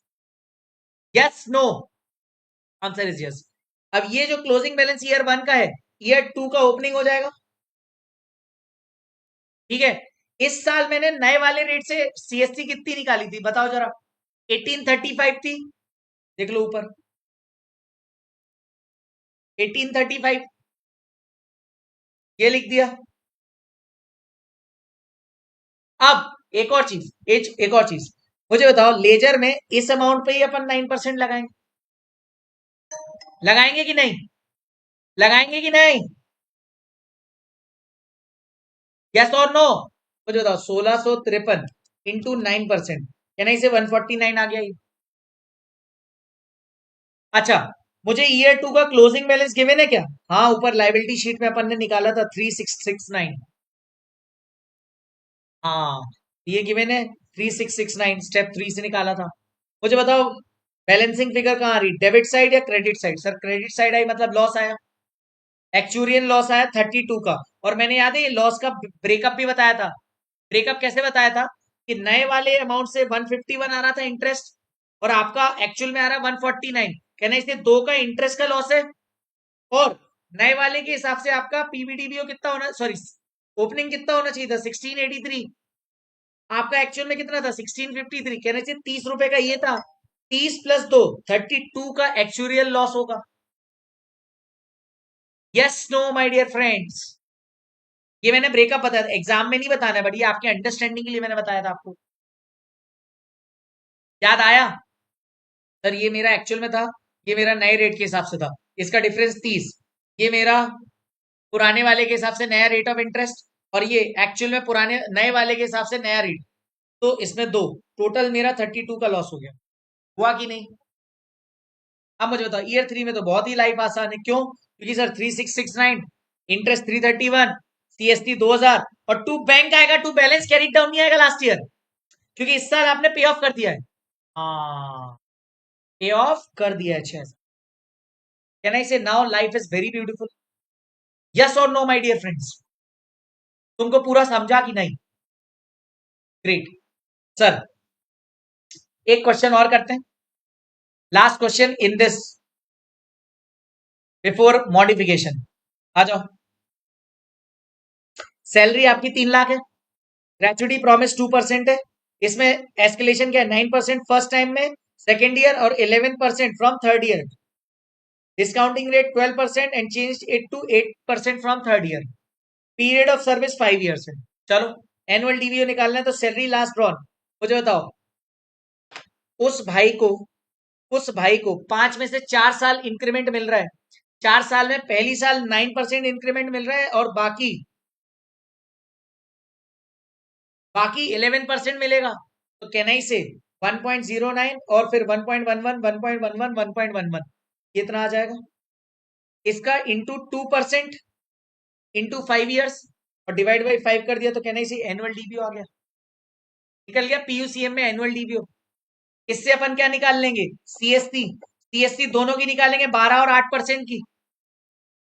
Yes no? Answer is yes. अब ये जो क्लोजिंग बैलेंस ईयर 1 का है, ईयर 2 का ओपनिंग हो जाएगा। ठीक है। इस साल मैंने नए वाले रेट से सीएससी कितनी निकाली थी बताओ जरा? 1835 थी, देख लो ऊपर, 1835, ये लिख दिया। अब एक और चीज मुझे बताओ, लेजर में इस अमाउंट पे ही अपन 9% लगाएंगे? लगाएंगे कि नहीं? लगाएंगे कि नहीं? यस और नो? मुझे बताओ 1653 इंटू 9%, यानी इसे 149 आ गया ये। अच्छा, मुझे ईयर 2 का क्लोजिंग बैलेंस गिवन है क्या? हाँ, ऊपर लाइबिलिटी शीट में अपन ने निकाला था 3669। हाँ, ये गिवन है 3669, स्टेप 3 से निकाला था। मुझे बताओ बैलेंसिंग फिगर कहाँ आ रही, डेबिट साइड या credit side? Sir credit side I मतलब लॉस आया, एक्चुरियन लॉस आया 32 का। और मैंने याद है ये लॉस का ब्रेकअप भी बताया था। ब्रेकअप कैसे बताया था? कि नए वाले अमाउंट से 151 आ रहा था इंटरेस्ट, और आपका एक्चुअल में आ रहा है 149। कहना इससे दो का इंटरेस्ट का लॉस है, और नए वाले के हिसाब से आपका पीवीडीबीओ कितना होना, सॉरी ओपनिंग कितना होना चाहिए था? 1683। आपका एक्चुअल में कितना था? 1653। कहने से 30 रुपए का ये था, 30 प्लस 2 32 का एक्चुरियल लॉस होगा। Yes no my dear friends? ये मैंने ब्रेकअप बताया था, एग्जाम में नहीं बताना, बट ये आपके अंडरस्टैंडिंग के लिए मैंने बताया था आपको। याद आया? सर ये मेरा एक्चुअल में था, ये मेरा नए रेट के हिसाब से था, इसका डिफरेंस 30। ये मेरा पुराने वाले के हिसाब से नया रेट ऑफ इंटरेस्ट, और ये एक्चुअल में पुराने नए वाले के हिसाब से नया रेट, तो इसमें दो, टोटल मेरा 32 का लॉस हो गया। हुआ कि नहीं? अब मुझे बताओ ईयर 3 में तो बहुत ही लाइफ आसान है। क्यों? क्योंकि सर 3669, इंटरेस्ट 331, सीएसटी 2000, और टू बैंक आएगा, टू बैलेंस कैरी डाउन नहीं आएगा लास्ट ईयर, क्योंकि इस साल आपने पे ऑफ कर दिया है। हाँ, पे ऑफ कर दिया है 6। Can I say now life is very beautiful? Yes और नो माय डियर फ्रेंड्स? तुमको पूरा समझा कि नहीं? ग्रेट। सर एक क्वेश्चन और करते हैं, last question in this before modification. आ जाओ। सैलरी आपकी 3 लाख है, ग्रेचुटी प्रॉमिस 2% है, इसमें एस्केलेशन क्या है? 9% फर्स्ट टाइम में, सेकेंड ईयर, और 11% from third year. Discounting rate 12% and change it to 8% from third year. Period of service 5 years है। चलो एनुअल डीवीओ निकालना है, तो सैलरी लास्ट ड्रॉन। मुझे बताओ उस भाई को, उस भाई को 5 में से 4 साल इंक्रीमेंट मिल रहा है, 4 साल में पहली साल 9% इंक्रीमेंट मिल रहा है, और बाकी बाकी 11% मिलेगा। तो कैन आई से 1.09 और फिर 1.11 1.11 1.11 कितना आ जाएगा? इसका इंटू 2% इंटू 5 ईयर्स और डिवाइड बाई 5 कर दिया तो कैन आई से एनुअल डीबीओ आ गया। निकल गया पीयूसीएम में एनुअल डीबीओ। इससे अपन क्या निकाल लेंगे? सीएससी। सीएससी दोनों की निकालेंगे 12 और 8% की।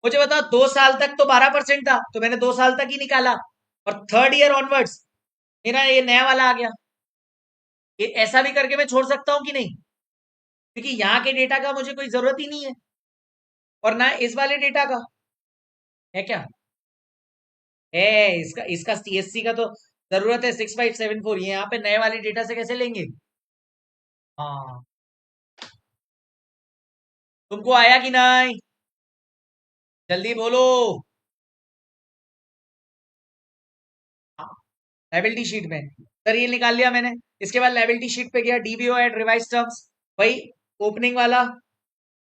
मुझे बताओ 2 साल तक तो 12% था तो मैंने 2 साल तक ही निकाला और थर्ड ईयर ऑनवर्ड्स मेरा ये नया वाला आ गया। ये ऐसा भी करके मैं छोड़ सकता हूं कि नहीं? क्योंकि यहाँ के डेटा का मुझे कोई जरूरत ही नहीं है और ना इस वाले डेटा का है। क्या है? इसका इसका सीएससी का तो जरूरत है 6574। ये यहाँ पे नए वाले डेटा से कैसे लेंगे? हाँ, तुमको आया कि नहीं? जल्दी बोलो। लाइबिलिटी शीट में सर ये निकाल लिया मैंने। इसके बाद लाइबिलिटी शीट पे गया, डीबीओ एट रिवाइज टर्म्स, वही ओपनिंग वाला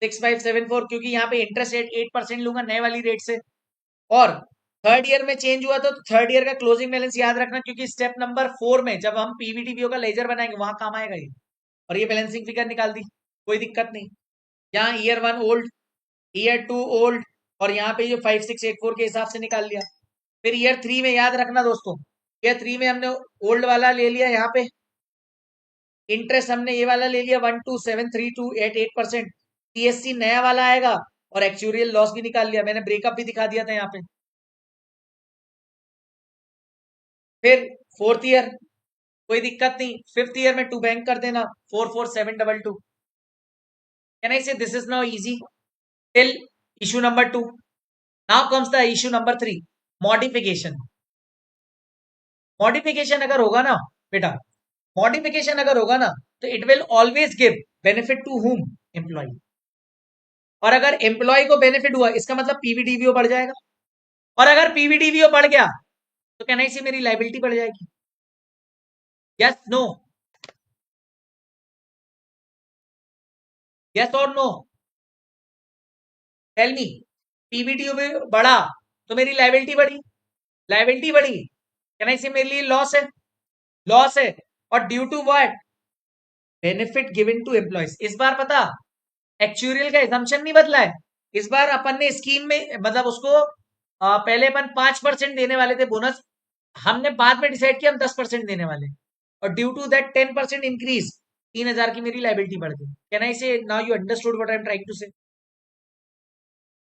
6574, क्योंकि यहाँ पे इंटरेस्ट रेट 8% लूंगा नए वाली रेट से। और थर्ड ईयर में चेंज हुआ तो थर्ड ईयर का क्लोजिंग बैलेंस याद रखना, क्योंकि स्टेप नंबर 4 में जब हम पीवीडीबीओ का लेजर बनाएंगे वहां काम आएगा ये। और ये बैलेंसिंग फिगर निकाल दी, कोई दिक्कत नहीं। यहाँ ईयर 1 ओल्ड, ईयर 2 ओल्ड और यहाँ पे जो 5684 के हिसाब से निकाल लिया। फिर ईयर 3 में याद रखना दोस्तों, ईयर 3 में हमने ओल्ड वाला ले लिया, यहाँ पे इंटरेस्ट हमने ये वाला ले लिया 12732 at 8%। सीएससी नया वाला आएगा और एक्चुरियल लॉस भी निकाल लिया, मैंने ब्रेकअप भी दिखा दिया था यहाँ पे। फिर फोर्थ ईयर कोई दिक्कत नहीं, फिफ्थ ईयर में टू बैंक कर देना 44722। Can I say this is now easy till issue number 2। Now comes the issue number 3, modification. Modification अगर होगा ना बेटा, मॉडिफिकेशन अगर होगा ना तो it will always give benefit to whom? Employee. और अगर एम्प्लॉय को बेनिफिट हुआ इसका मतलब पीवीडीवीओ बढ़ जाएगा। और अगर पीवीडीवीओ बढ़ गया तो कहना इसी मेरी लाइबिलिटी बढ़ जाएगी। Yes no? यस और नो? Tell me. पीवीडीवीओ बढ़ा तो मेरी लाइबिलिटी बढ़ी, लाइबिलिटी बढ़ी कहना इसी मेरे लिए लॉस है, लॉस है। और due to what? Benefit given to employees. इस बार पता एक्चुरियल का एजम्पशन नहीं बदला है। इस बार अपन ने स्कीम में मतलब उसको पहले अपन 5% देने वाले थे बोनस, हमने बाद में डिसाइड किया हम 10% देने वाले। और ड्यू टू दैट 10% इंक्रीज 3000 की मेरी लाइबिलिटी बढ़ गई। Can I say now you understood what I am trying to say?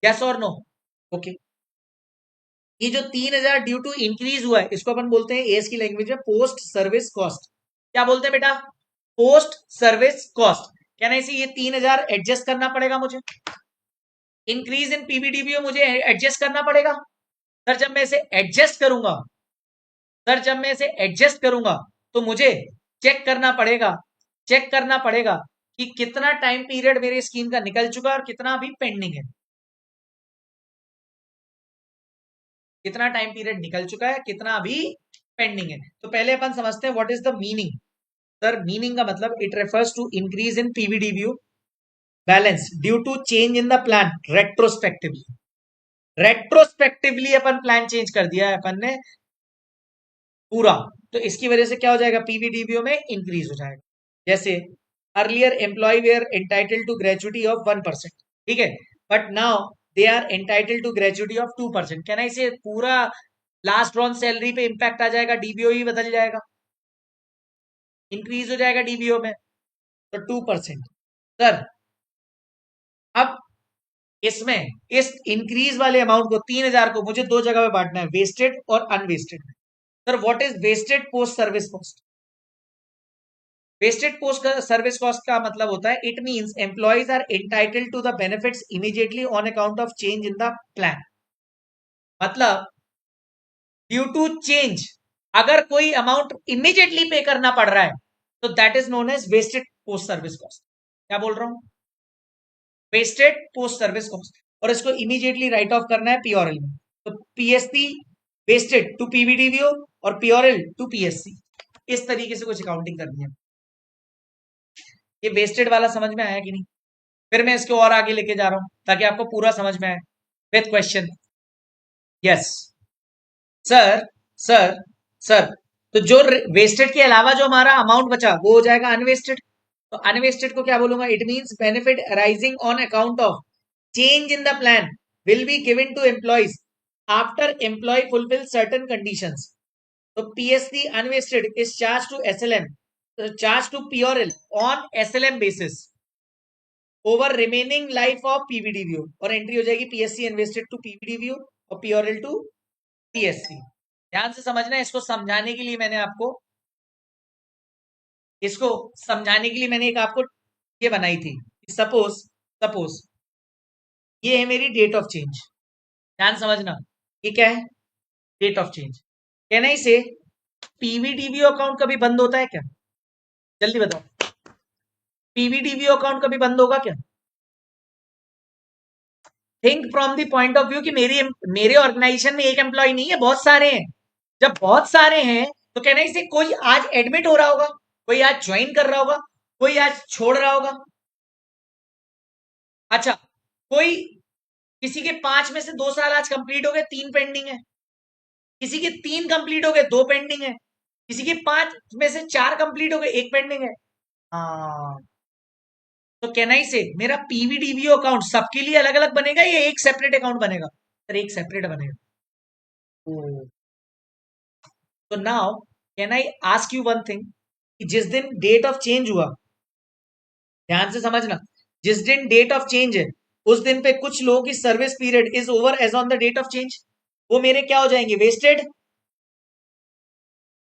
Yes और नो? ओके। ये जो 3000 ड्यू टू इंक्रीज हुआ है इसको अपन बोलते हैं एएस की लैंग्वेज में पोस्ट सर्विस कॉस्ट। क्या बोलते हैं बेटा? Post service cost. कहना इसे ये 3000 एडजस्ट करना पड़ेगा मुझे, इंक्रीज इन पीबीडीबीओ मुझे एडजस्ट करना पड़ेगा। सर जब मैं इसे एडजस्ट करूंगा, सर जब मैं इसे एडजस्ट करूंगा तो मुझे चेक करना पड़ेगा, चेक करना पड़ेगा कि कितना टाइम पीरियड मेरे स्कीम का निकल चुका है और कितना अभी पेंडिंग है। कितना टाइम पीरियड निकल चुका है, कितना अभी पेंडिंग है। तो पहले अपन समझते हैं what is the meaning. Sir meaning का मतलब it refers to increase in PVDBO balance due to change in the plan retrospectively. Retrospectively अपन प्लान चेंज कर दिया है अपन ने पूरा, तो इसकी वजह से क्या हो जाएगा? पीवीडीबीओ में इंक्रीज हो जाएगा। जैसे earlier employee were entitled to gratuity of 1%, ठीक है, but now they are entitled to gratuity of 2%। कहना इसे पूरा लास्ट ऑन सैलरी पे इंपैक्ट आ जाएगा, डीबीओ ही बदल जाएगा, इंक्रीज हो जाएगा डीबीओ में तो 2%। सर अब इसमें इस इंक्रीज वाले अमाउंट को 3000 को मुझे दो जगह पे बांटना है, वेस्टेड और unvested. Sir what is vested post service cost? Vested post service cost का मतलब होता है it means employees are entitled to the benefits immediately on account of change in the plan. मतलब ड्यू टू चेंज अगर कोई amount immediately पे करना पड़ रहा है तो that is known as vested post service cost. क्या बोल रहा हूं? Vested post service cost. और इसको इमीडिएटली राइट ऑफ करना है पीओरएल में, तो पीएससी वेस्टेड टू पीवीडीवीओ और पीओरएल टू पीएससी, इस तरीके से कुछ अकाउंटिंग करनी है। ये वेस्टेड वाला समझ में आया कि नहीं? फिर मैं इसको और आगे लेके जा रहा हूं ताकि आपको पूरा समझ में आए with question. Yes sir, sir, sir तो जो वेस्टेड के अलावा जो हमारा अमाउंट बचा वो हो जाएगा अनवेस्टेड। तो अनवेस्टेड को क्या बोलूंगा, it means benefit arising on account of change in the plan will be given to employees after employee fulfil certain conditions. तो PSC unvested is charge to SLM, charge to P or L on SLM basis over remaining life of PVDVO, और entry हो जाएगी PSC invested to पीवीडीवीओ और पीओरएल to PSC. ध्यान से समझना, इसको समझाने के लिए मैंने आपको इसको समझाने के लिए मैंने एक आपको ये बनाई थी। सपोज सपोज ये है मेरी डेट ऑफ चेंज। ध्यान समझना, ये क्या है, डेट ऑफ चेंज। कहना ही से पीवीडीवीओ अकाउंट कभी बंद होता है क्या? जल्दी बताओ, पीवीडीवीओ अकाउंट कभी बंद होगा क्या? Think from the point of view कि मेरे ऑर्गेनाइजेशन में एक एम्प्लॉय नहीं है, बहुत सारे हैं। जब बहुत सारे हैं तो कहना इसे कोई आज एडमिट हो रहा होगा, कोई आज ज्वाइन कर रहा होगा, कोई आज छोड़ रहा होगा। अच्छा, कोई किसी के 5 में से 2 साल आज कंप्लीट हो गए, 3 पेंडिंग है। किसी के 3 कंप्लीट हो गए, 2 पेंडिंग है। किसी के 5 में से 4 कंप्लीट हो गए, 1 पेंडिंग है। हाँ, तो कहना ही से मेरा पीवीडीवीओ अकाउंट सबके लिए अलग अलग बनेगा या एक सेपरेट अकाउंट बनेगा? सर एक सेपरेट बनेगा। तो now can I ask you one thing, जिस दिन डेट ऑफ चेंज हुआ, ध्यान से समझना, जिस दिन डेट ऑफ चेंज है उस दिन पे कुछ लोगों की service period is over as on the date of change, वो मेरे क्या हो जाएंगे, वेस्टेड।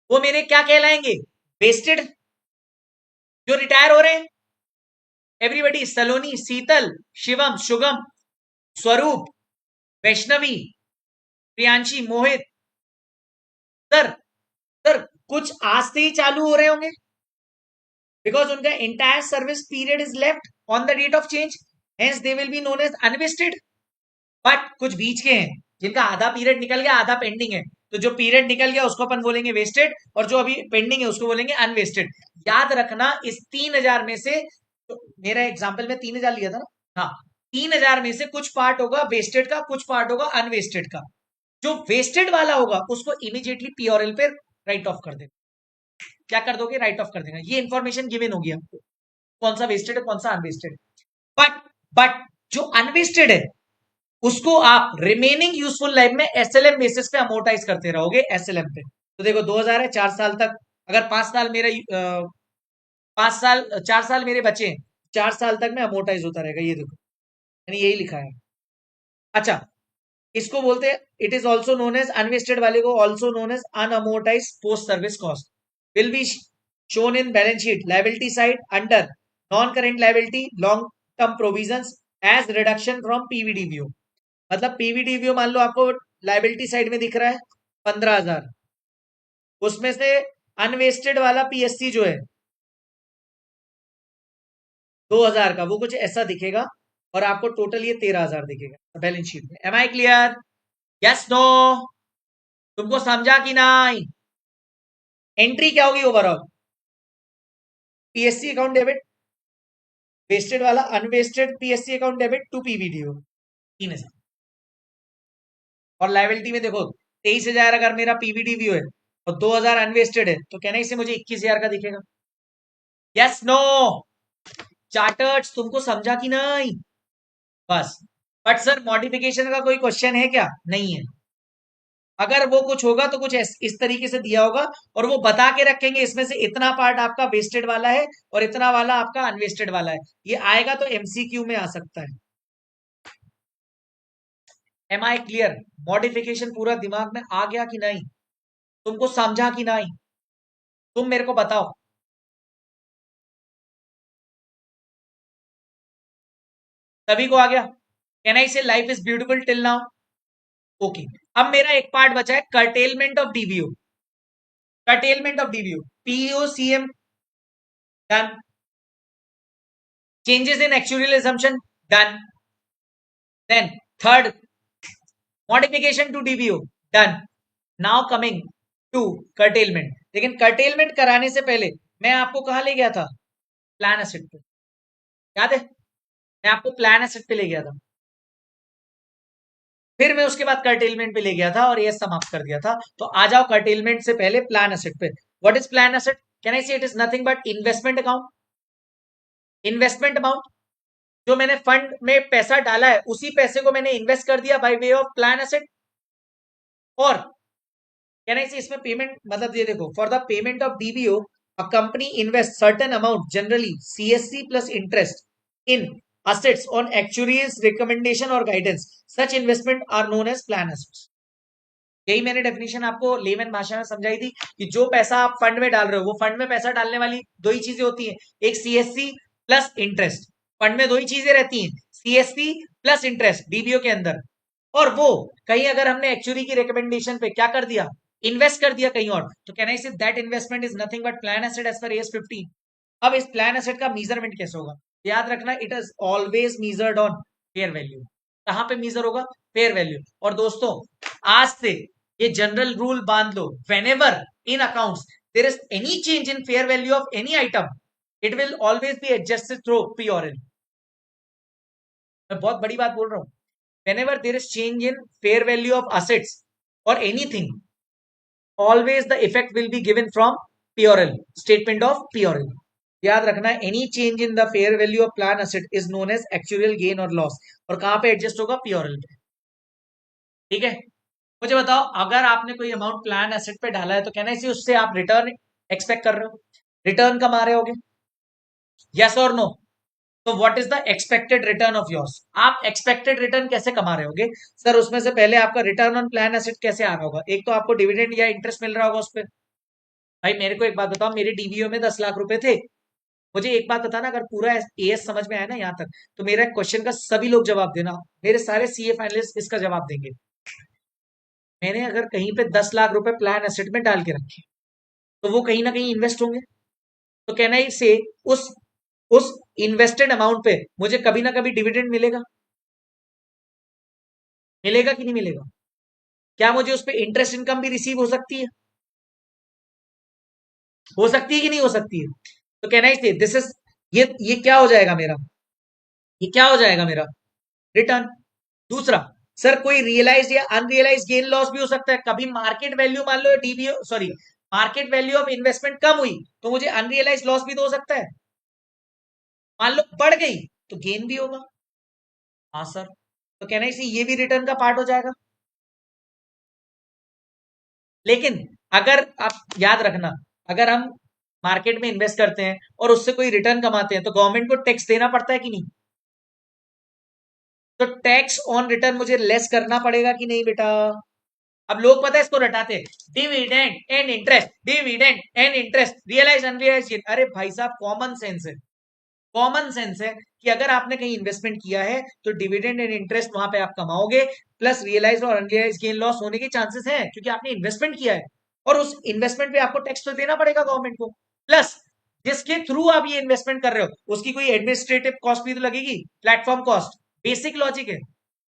वो मेरे क्या कहलाएंगे, वेस्टेड। जो रिटायर हो रहे हैं एवरीबडी, सलोनी, शीतल, शिवम, शुगम, स्वरूप, वैष्णवी, प्रियांशी, मोहित, सर सर कुछ आज से ही चालू हो रहे होंगे बिकॉज उनका entire service period is left on the date of change, hence they will be known as unvested. But कुछ बीच के हैं जिनका आधा पीरियड निकल गया, आधा पेंडिंग है, तो जो पीरियड निकल गया उसको अपन बोलेंगे वेस्टेड, और जो अभी पेंडिंग है उसको बोलेंगे अनवेस्टेड। याद रखना इस 3000 में से, तो मेरा एग्जाम्पल में 3000 लिया था ना, हाँ, 3000 में से कुछ पार्ट होगा वेस्टेड का, कुछ पार्ट होगा अनवेस्टेड का। जो वेस्टेड वाला होगा उसको इमीडिएटली पीओरएल पे राइट ऑफ कर देगा। क्या कर दोगे, राइट ऑफ कर देगा। ये इंफॉर्मेशन गिवन होगी आपको, कौन सा वेस्टेड है कौन सा अनवेस्टेड। बट जो अनवेस्टेड है उसको आप रिमेनिंग यूजफुल लाइफ में एसएलएम बेसिस पे अमोर्टाइज करते रहोगे, एसएलएम पे। तो देखो 2000 है, 4 साल तक, अगर 5 साल मेरे 5 साल 4 साल मेरे बचे हैं, 4 साल तक में अमोर्टाइज होता रहेगा, ये देखो यानी यही लिखा है। अच्छा, इसको बोलते हैं, it is also known as, unvested वाले को also known as unamortize post service cost, will be shown in balance sheet liability side under non current liability long term provisions as reduction from PVDVO. मतलब PVDVO मान लो आपको liability side में दिख रहा है 15,000, उसमें से अनवेस्टेड वाला पीएससी जो है 2,000 का, वो कुछ ऐसा दिखेगा, और आपको टोटल ये 13,000 दिखेगा बैलेंस शीट में। Am I clear, yes no? तुमको समझा कि नहीं? एंट्री क्या होगी overall, PSC account debit, vested वाला unvested PSC account debit to PVDO 3,000। और लाइबिलिटी में देखो 23,000 अगर मेरा पीवीडीवीओ है और 2,000 अनवेस्टेड है, तो कहने से मुझे 21,000 का दिखेगा। Yes no? चार्टर्ड तुमको समझा कि नहीं? बस। बट सर मॉडिफिकेशन का कोई क्वेश्चन है क्या? नहीं है। अगर वो कुछ होगा तो कुछ इस तरीके से दिया होगा, और वो बता के रखेंगे इसमें से इतना पार्ट आपका वेस्टेड वाला है और इतना वाला आपका अनवेस्टेड वाला है। ये आएगा तो एमसीक्यू में आ सकता है। Am I clear? मॉडिफिकेशन पूरा दिमाग में आ गया कि नहीं? तुमको समझा कि नहीं? तुम मेरे को बताओ। सभी को आ गया? Can I say life is beautiful till now? Okay. अब मेरा एक पार्ट बचा है, curtailment of DVO. Curtailment of DVO, POCM done, changes in actual assumption done, then third modification to DVO done. Now coming to curtailment. लेकिन curtailment कराने से पहले मैं आपको कहा ले गया था, प्लान एसेट पे, याद है? मैं आपको प्लान एसेट पे ले गया था। फिर मैं उसके बाद कर्टेलमेंट पे ले गया था और ये समाप्त कर दिया था। तो आ जाओ कर्टेलमेंट से पहले प्लान एसेट पे। What is plan asset? Can I say it is nothing but investment account, investment amount. जो मैंने फंड में पैसा डाला है उसी पैसे को मैंने इन्वेस्ट कर दिया by way of plan asset. और कैन आई से इसमें पेमेंट मतलब ये देखो, for the payment of DBO a company invest certain amount generally CSC plus interest in assets on actuaries recommendation or guidance. Such investment are known as plan assets. यही मैंने definition आपको lemon भाषा में समझाई थी कि जो पैसा आप फंड में डाल रहे हो, वो फंड में पैसा डालने वाली दो ही चीजें होती हैं, एक सीएससी प्लस इंटरेस्ट। फंड में दो ही चीजें रहती हैं, सीएससी प्लस इंटरेस्ट डीबीओ के अंदर। और वो कहीं अगर हमने एक्चुअली की रिकमेंडेशन पे क्या कर दिया, इन्वेस्ट कर दिया कहीं और, तो can I say that investment is nothing but plan asset as per AS 15। अब इस प्लान एसेट का मेजरमेंट कैसे होगा? याद रखना, it is always measured on fair value. कहां पे मेजर होगा? Fair value. और दोस्तों आज से ये जनरल रूल बांध लो, whenever in accounts there is any change in fair value of any item, it will always be adjusted through P और एल। मैं बहुत बड़ी बात बोल रहा हूं। whenever there is change in fair value of assets or anything, always the effect will be given from PRL, statement of PRL। याद रखना, any change in the fair value of plan asset is known as actual gain और loss. और कहां पे adjust होगा? पीओरएल पे। ठीक है, मुझे बताओ, अगर आपने कोई अमाउंट प्लान एसेट पे डाला है तो कहना है उससे आप रिटर्न एक्सपेक्ट कर रहे हो, रिटर्न कमा रहे होगे, यस और नो? तो what is the expected return of yours? आप एक्सपेक्टेड रिटर्न कैसे कमा रहे होगे? सर उसमें से पहले आपका रिटर्न ऑन प्लान एसेट कैसे आ रहा होगा? एक तो आपको डिविडेंड या इंटरेस्ट मिल रहा होगा उस पर। भाई मेरे को एक बात बताओ, मेरे डीबीओ में 10 लाख रुपए थे। मुझे एक बात बताना, अगर पूरा एएस समझ में आया ना यहाँ तक, तो मेरा क्वेश्चन का सभी लोग जवाब देना, मेरे सारे सीए फाइनलिस्ट इसका जवाब देंगे। मैंने अगर कहीं पे 10 लाख रुपए प्लान एसेट में डाल के रखे, तो वो कहीं ना कहीं इन्वेस्ट होंगे। तो कहना ही से उस उस इन्वेस्टेड अमाउंट पे मुझे कभी ना कभी डिविडेंड मिलेगा, मिलेगा कि नहीं मिलेगा? क्या मुझे उस पर इंटरेस्ट इनकम भी रिसीव हो सकती है? हो सकती है कि नहीं हो सकती है? तो कहना ही से दिस इज, ये क्या हो जाएगा मेरा, ये क्या हो जाएगा मेरा? रिटर्न। दूसरा, सर कोई रियलाइज या अनरियलाइज गेन लॉस भी हो सकता है। कभी मार्केट वैल्यू मान लो DBO sorry market value of investment कम हुई तो मुझे अनरियलाइज लॉस भी तो हो सकता है। मान लो बढ़ गई तो गेन भी होगा। हाँ सर, तो कहना इसी ये भी रिटर्न का पार्ट हो जाएगा। लेकिन अगर आप याद रखना, अगर हम मार्केट में इन्वेस्ट करते हैं और उससे कोई रिटर्न कमाते हैं तो गवर्नमेंट को टैक्स देना पड़ता है कि नहीं? तो टैक्स ऑन रिटर्न मुझे लेस करना पड़ेगा कि नहीं बेटा? अब लोग पता है इसको रटाते हैं, dividend and interest, dividend and interest, realise unrealise gain. अरे भाई साहब, कॉमन सेंस है, कॉमन सेंस है कि अगर आपने कहीं इन्वेस्टमेंट किया है तो डिविडेंड एंड इंटरेस्ट वहां पे आप कमाओगे, प्लस रियलाइज और अनरियलाइज गेन लॉस होने के चांसेस हैं क्योंकि आपने इन्वेस्टमेंट किया है। और उस इन्वेस्टमेंट पे आपको टैक्स तो देना पड़ेगा गवर्नमेंट को। प्लस जिसके थ्रू आप ये इन्वेस्टमेंट कर रहे हो उसकी कोई एडमिनिस्ट्रेटिव कॉस्ट भी तो लगेगी, प्लेटफॉर्म कॉस्ट। बेसिक लॉजिक है।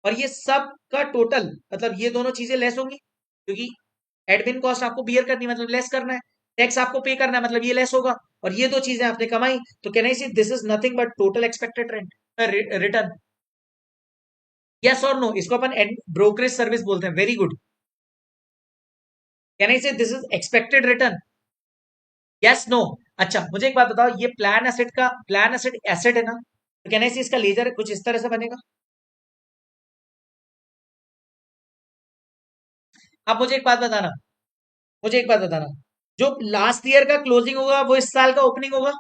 और ये सब का टोटल मतलब ये दोनों चीजें लेस होंगी क्योंकि एडमिन कॉस्ट आपको बियर करनी मतलब लेस करना है, टैक्स आपको पे करना है मतलब ये लेस होगा, और ये दो चीजें आपने कमाई। तो can I say this is nothing but total expected return. Yes और नो? इसको अपन ब्रोकरेज सर्विस बोलते हैं। Very good. Can I say this is expected return? Yes no? अच्छा मुझे एक बात बताओ, ये प्लान एसेट का प्लान एसेट एसेट है ना, तो कैन आई से इसका लेजर कुछ इस तरह से बनेगा। अब मुझे एक बात बताना, मुझे एक बात बताना, जो लास्ट ईयर का क्लोजिंग होगा वो इस साल का ओपनिंग होगा,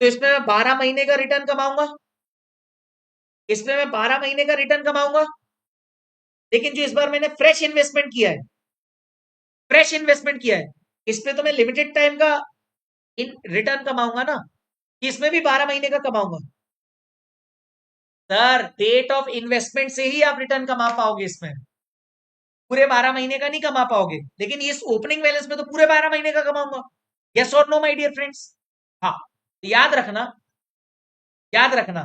तो इसमें मैं 12 महीने का रिटर्न कमाऊंगा, इसमें मैं 12 महीने का रिटर्न कमाऊंगा। लेकिन जो इस बार मैंने फ्रेश इन्वेस्टमेंट किया है, फ्रेश इन्वेस्टमेंट किया है, इस पे तो मैं लिमिटेड टाइम का इन रिटर्न कमाऊंगा ना, कि इसमें भी 12 महीने का कमाऊंगा? सर डेट ऑफ इन्वेस्टमेंट से ही आप रिटर्न कमा पाओगे, इसमें पूरे 12 महीने का नहीं कमा पाओगे, लेकिन इस ओपनिंग बैलेंस में तो पूरे 12 महीने का कमाऊंगा। यस और नो माय डियर फ्रेंड्स? हाँ, याद रखना, याद रखना,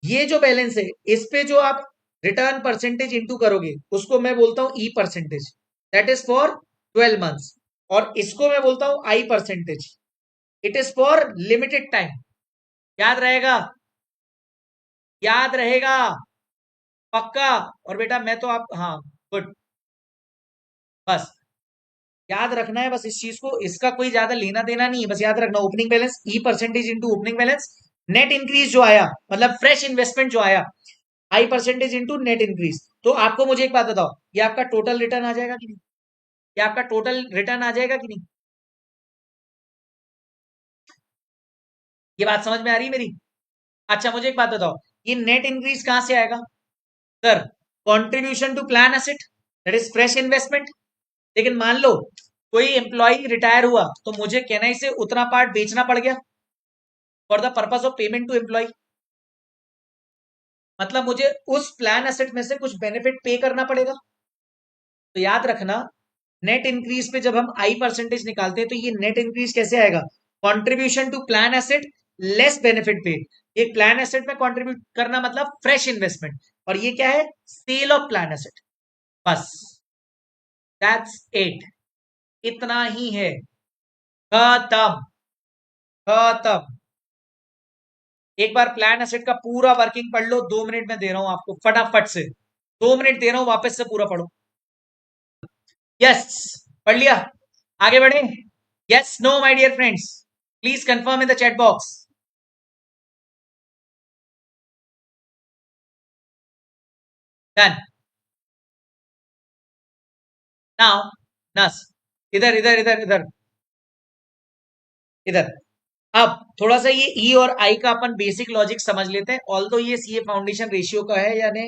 ये जो बैलेंस है इस पे जो आप रिटर्न परसेंटेज इंटू करोगे उसको मैं बोलता हूं E percentage, that is for 12 months. और इसको मैं बोलता हूं I percentage, it is for limited time. याद रहेगा, याद रहेगा। पक्का। और बेटा मैं तो आप, हाँ, गुड। बस याद रखना है बस इस चीज को, इसका कोई ज्यादा लेना देना नहीं है, बस याद रखना opening balance E percentage into opening balance, net increase जो आया मतलब फ्रेश इन्वेस्टमेंट जो आया I percentage into net increase. तो आपको मुझे एक बात बताओ, ये आपका टोटल रिटर्न आ जाएगा कि नहीं? ये आपका टोटल रिटर्न आ जाएगा कि नहीं? ये बात समझ में आ रही है मेरी? अच्छा मुझे एक बात बताओ, ये नेट इंक्रीज कहां से आएगा? Sir, contribution to plan asset, that is fresh investment. लेकिन मान लो कोई एम्प्लॉय रिटायर हुआ तो मुझे केनाई से उतना पार्ट बेचना पड़ गया for the purpose of payment to employee, मतलब मुझे उस प्लान एसेट में से कुछ बेनिफिट पे करना पड़ेगा। तो याद रखना, नेट इंक्रीज पे जब हम आई परसेंटेज निकालते हैं तो ये नेट इंक्रीज कैसे आएगा? Contribution to plan asset less benefit pay. एक प्लान एसेट में कंट्रीब्यूट करना मतलब फ्रेश इन्वेस्टमेंट, और ये क्या है? Sale of plan asset. बस, दैट्स इट, इतना ही है। खत्म, खत्म। एक बार प्लान एसेट का पूरा वर्किंग पढ़ लो, 2 मिनट में दे रहा हूं आपको फटाफट से, 2 मिनट दे रहा हूं, वापस से पूरा पढ़ो। यस, पढ़ लिया? आगे बढ़े? Yes, no my dear friends, please confirm in the chat box. Done. Now नस, इधर इधर इधर इधर इधर। अब थोड़ा सा ये ई और आई का अपन बेसिक लॉजिक समझ लेते हैं, ऑल दो ये सीए फाउंडेशन रेशियो का है यानी,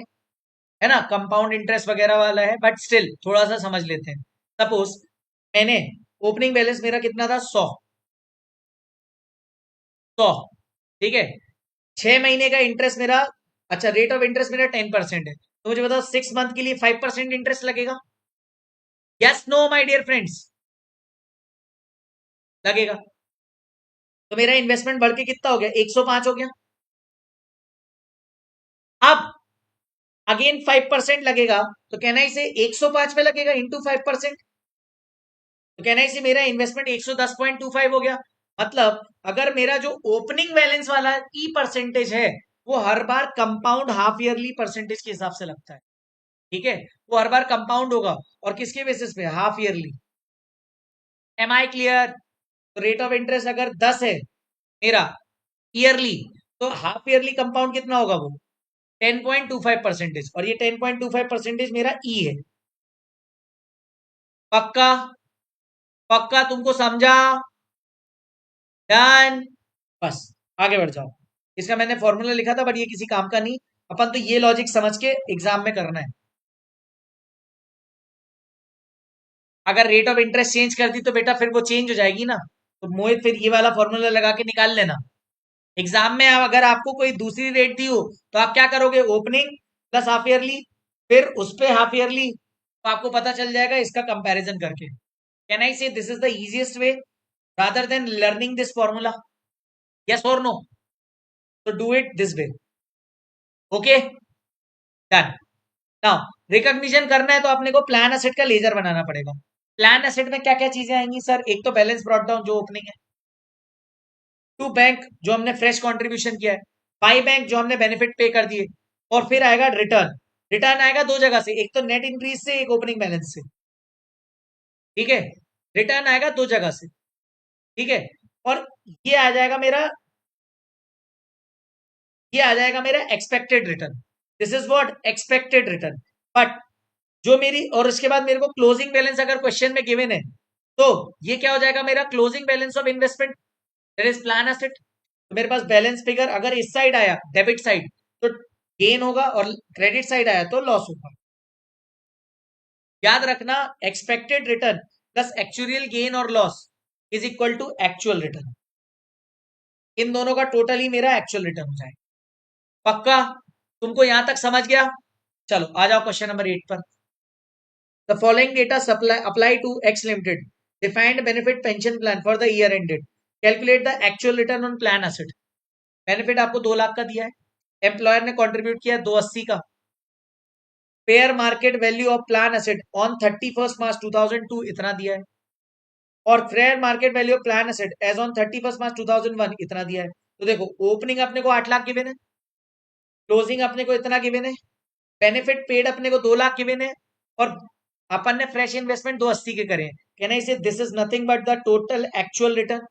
है ना, कंपाउंड इंटरेस्ट वगैरह वाला है, बट स्टिल थोड़ा सा समझ लेते हैं। सपोज मैंने ओपनिंग बैलेंस मेरा कितना था? 100। 100, ठीक है। 6 महीने का इंटरेस्ट मेरा, अच्छा रेट ऑफ इंटरेस्ट मेरा 10% है, तो मुझे बताओ 6 मंथ के लिए 5% इंटरेस्ट लगेगा? Yes no my dear friends? लगेगा। तो मेरा इन्वेस्टमेंट बढ़ के कितना हो गया? 105 हो गया। अब अगेन 5% लगेगा, तो कहना इसे 105 पे लगेगा इंटू 5%, तो कहना इसे मेरा इन्वेस्टमेंट 110.25 हो गया। मतलब अगर मेरा जो ओपनिंग बैलेंस वाला ई परसेंटेज है वो हर बार कंपाउंड हाफ ईयरली परसेंटेज के हिसाब से लगता है, ठीक है, वो हर बार कंपाउंड होगा, और किसके बेसिस पे? Half yearly. Am I clear? तो रेट ऑफ इंटरेस्ट अगर 10 है मेरा ईयरली, तो हाफ ईयरली कंपाउंड कितना होगा? वो 10.25%, और ये 10.25% मेरा ई है। पक्का? पक्का तुमको समझा? डन। बस आगे बढ़ जाओ। इसका मैंने फॉर्मूला लिखा था बट ये किसी काम का नहीं, अपन तो ये लॉजिक समझ के एग्जाम में करना है। अगर रेट ऑफ इंटरेस्ट चेंज कर दी तो बेटा फिर वो चेंज हो जाएगी ना, तो मोहित फिर ये वाला फॉर्मूला लगा के निकाल लेना। एग्जाम में अगर आपको कोई दूसरी रेट दी हो तो आप क्या करोगे? ओपनिंग प्लस हाफ ईयरली, फिर उस पे हाफ ईयरली, तो आपको पता चल जाएगा इसका कंपैरिजन करके। Can I say this is the easiest way rather than learning this formula? Yes और नो? तो do it this way. Okay, done. Now recognition करना है तो अपने को प्लान एसेट का लेजर बनाना पड़ेगा। प्लान एसेट में क्या क्या चीजें आएंगी सर? एक तो बैलेंस ब्रॉट डाउन जो ओपनिंग है, टू बैंक जो हमने फ्रेश कंट्रीब्यूशन किया है, बाई बैंक जो हमने बेनिफिट पे कर दिए, और फिर आएगा रिटर्न। रिटर्न आएगा दो जगह से, एक तो नेट इंक्रीज से, एक ओपनिंग बैलेंस से, ठीक है। रिटर्न आएगा दो जगह से, ठीक है। और ये आ जाएगा मेरा, ये आ जाएगा मेरा expected return. This is what expected return. But जो मेरी, और उसके बाद मेरे को क्लोजिंग बैलेंस अगर क्वेश्चन में गिवन है तो ये क्या हो जाएगा मेरा? Closing balance of investment, that is plan asset. तो मेरे पास बैलेंस फिगर अगर इस साइड आया डेबिट साइड तो गेन होगा, और क्रेडिट साइड आया तो लॉस होगा। याद रखना, expected return plus actual gain और loss is equal to actual return. इन दोनों का टोटल ही मेरा एक्चुअल रिटर्न हो जाएगा। पक्का? तुमको यहां तक समझ गया? चलो आ जाओ क्वेश्चन नंबर 8 पर। The following data supply apply to X limited defined benefit pension plan for the year ended, calculate the actual return on plan asset. Benefit आपको 2 लाख का दिया है, एम्प्लॉयर ने कंट्रीब्यूट किया 280 का, fair market value of plan asset on 31 March 2002 इतना दिया है, और fair market value of plan asset as on 31 March 2001 इतना दिया है। तो देखो ओपनिंग अपने को 8 लाख गिवन है, क्लोजिंग अपने को इतना गिवन है, बेनिफिट पेड अपने को 2 लाख गिवन है और अपन ने फ्रेश इन्वेस्टमेंट 280 के करे। Can I say this is nothing but the total actual return.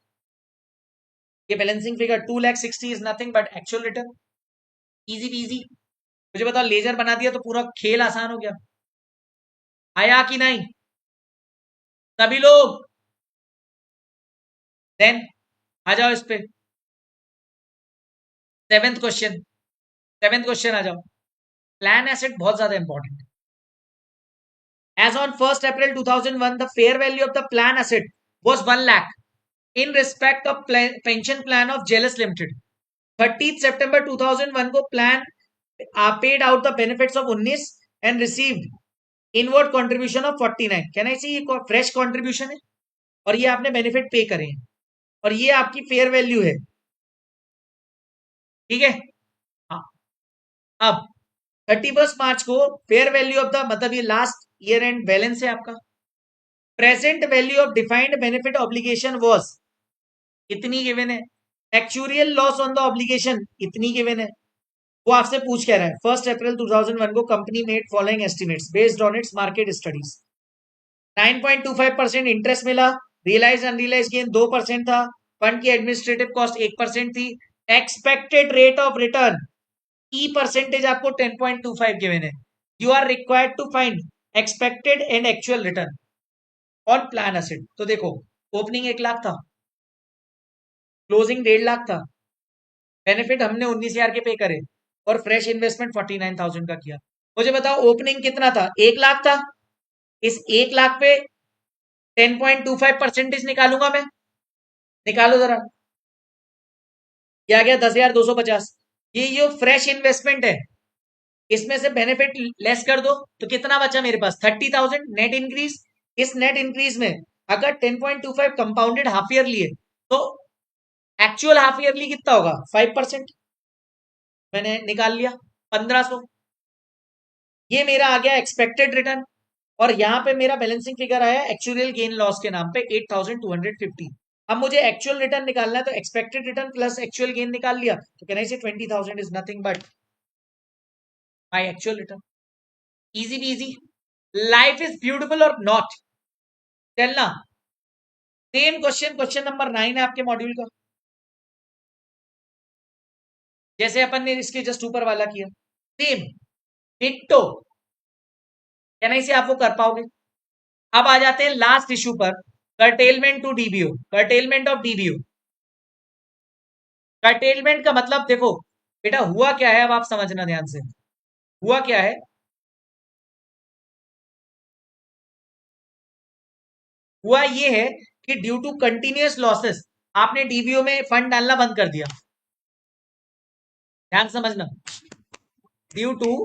ये balancing figure 2,60,000 is nothing but actual return. Easy peasy. मुझे बताओ लेजर बना दिया तो पूरा खेल आसान हो गया। आया कि नहीं सभी लोग? देन आ जाओ इस पे। सेवेंथ क्वेश्चन आ जाओ। प्लान एसेट बहुत ज्यादा इंपॉर्टेंट है। As on 1st April 2001, the fair value of the plan asset was 1 lakh in respect of pension plan of Jealous Limited. 30th September 2001 को plan paid out the benefits of 19 and received inward contribution of 49. Can I see ये fresh contribution है और ये आपने benefit pay करे हैं और ये आपकी fair value है। ठीक है। हाँ अब 31 मार्च को फेयर वैल्यू ऑफ द मतलब ये लास्ट ईयर एंड बैलेंस है आपका। Present value of defined benefit obligation was इतनी गिवन है। Actuarial loss on the obligation इतनी गिवन है। वो आपसे पूछ कह रहा है 1 अप्रैल 2001 को company made following estimates based on its market studies. 9.25% interest मिला। रियलाइज अनरियलाइज गेन 2% था। फंड की एडमिनिस्ट्रेटिव कॉस्ट 1% थी। Expected rate of return e percentage आपको 10.25 गिवन है। You are required to find expected and actual return on plan asset. तो देखो opening 1 lakh था, closing 1.5 lakh था, बेनिफिट हमने 19,000 के पे करे और फ्रेश इन्वेस्टमेंट 49,000 का किया। मुझे बताओ ओपनिंग कितना था? 1 लाख था। इस 1 लाख पे 10.25% निकालूंगा मैं। निकालो जरा। ये आ गया 10,250। ये जो फ्रेश इन्वेस्टमेंट है इसमें से बेनिफिट लेस कर दो तो कितना बचा मेरे पास? 30,000 नेट इंक्रीज। इस नेट इंक्रीज में अगर 10.25 कंपाउंडेड हाफ ईयर लिए तो एक्चुअल हाफ ईयरली कितना होगा? 5%। मैंने निकाल लिया 1500। ये मेरा आ गया एक्सपेक्टेड रिटर्न और यहां पे मेरा बैलेंसिंग फिगर आया एक्चुअल गेन लॉस के नाम पे 8,250। अब मुझे एक्चुअल रिटर्न निकालना है तो expected return plus actual gain निकाल लिया तो कैन आई से 20,000 is nothing but my actual return. Easy easy. Life is beautiful और नॉट। चलना सेम क्वेश्चन नंबर 9 है आपके मॉड्यूल का, जैसे अपन ने इसके जस्ट ऊपर वाला किया सेम डिट्टो। क्या नहीं से आप वो कर पाओगे? अब आ जाते हैं लास्ट इश्यू पर, curtailment to DBO. Curtailment of DBO. Curtailment का मतलब देखो बेटा हुआ क्या है, अब आप समझना ध्यान से। हुआ क्या है? हुआ ये है कि ड्यू टू कंटिन्यूअस लॉसेस आपने डीबीओ में फंड डालना बंद कर दिया। ध्यान समझना। ड्यू टू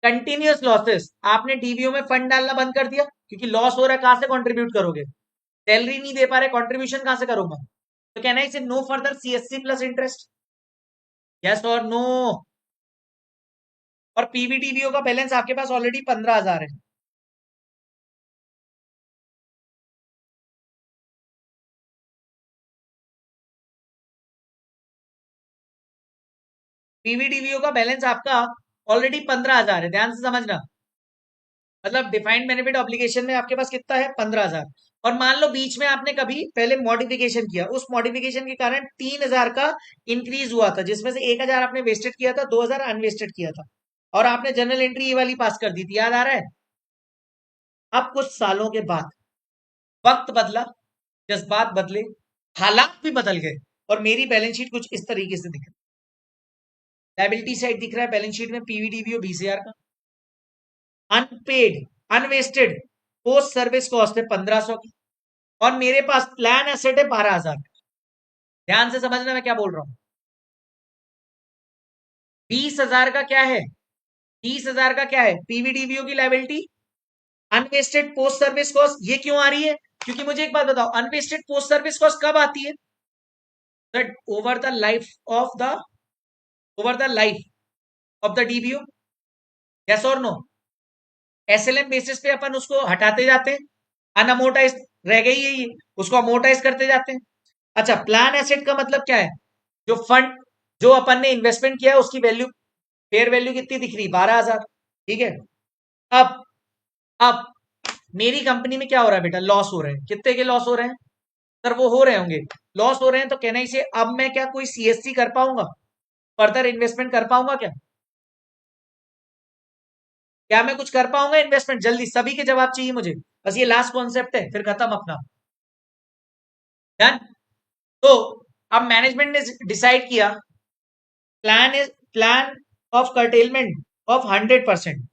कंटिन्यूअस लॉसेस आपने डीबीओ में फंड डालना बंद कर दिया क्योंकि लॉस हो रहा है। कहां से कंट्रीब्यूट करोगे? सैलरी नहीं दे पा रहे, कंट्रीब्यूशन कहां से करूंगा? तो कहना है no further CSC plus interest. Yes और नो। और पीवीडीबीओ का बैलेंस आपके पास ऑलरेडी 15,000 है। पीवीडीबीओ का बैलेंस आपका ऑलरेडी 15,000 है। ध्यान से समझना। मतलब डिफाइंड बेनिफिट ऑब्लिगेशन में आपके पास कितना है? 15,000। और मान लो बीच में आपने कभी पहले मॉडिफिकेशन किया, उस मॉडिफिकेशन के कारण 3,000 का इंक्रीज हुआ था, जिसमें से 1,000 आपने वेस्टेड किया था, 2,000 अनवेस्टेड किया था और आपने जनरल एंट्री ये वाली पास कर दी थी। याद आ रहा है? अब कुछ सालों के बाद वक्त बदला, जज्बात बदले, हालात भी बदल गए और मेरी बैलेंस शीट कुछ इस तरीके से दिख रही है। लायबिलिटी साइड दिख रहा है बैलेंस शीट में पीवीडीबीओ 20,000 का, unpaid unvested post service cost है 1,500 की और मेरे पास प्लान एसेट है 12,000। ध्यान से समझना मैं क्या बोल रहा हूं। 20,000 का क्या है? 20,000 का क्या है? पीवीडीबीओ की liability, unvested post service cost. ये क्यों आ रही है? क्योंकि मुझे एक बात बताओ, अनवेस्टेड पोस्ट सर्विस कॉस्ट कब आती है? That over the life of the DBO. Yes और नो? एसएलएम बेसिस पे अपन उसको हटाते जाते हैं, अनअमोटाइज रह गई है ये, उसको अमोटाइज करते जाते हैं। अच्छा प्लान एसेट का मतलब क्या है? जो फंड जो अपन ने इन्वेस्टमेंट किया है उसकी वैल्यू, फेयर वैल्यू कितनी दिख रही? 12,000। ठीक है। अब अब मेरी कंपनी में क्या हो रहा है बेटा, लॉस हो रहे हैं। कितने के लॉस हो रहे हैं सर? वो हो रहे होंगे, लॉस हो रहे हैं, तो कहना ही से अब मैं क्या कोई सीएससी कर पाऊंगा, फर्दर इन्वेस्टमेंट कर पाऊंगा क्या? क्या मैं कुछ कर पाऊंगा इन्वेस्टमेंट? जल्दी सभी के जवाब चाहिए मुझे, बस ये लास्ट कॉन्सेप्ट है, फिर खत्म अपना। डन। तो अब मैनेजमेंट ने डिसाइड किया, plan of curtailment of 100%।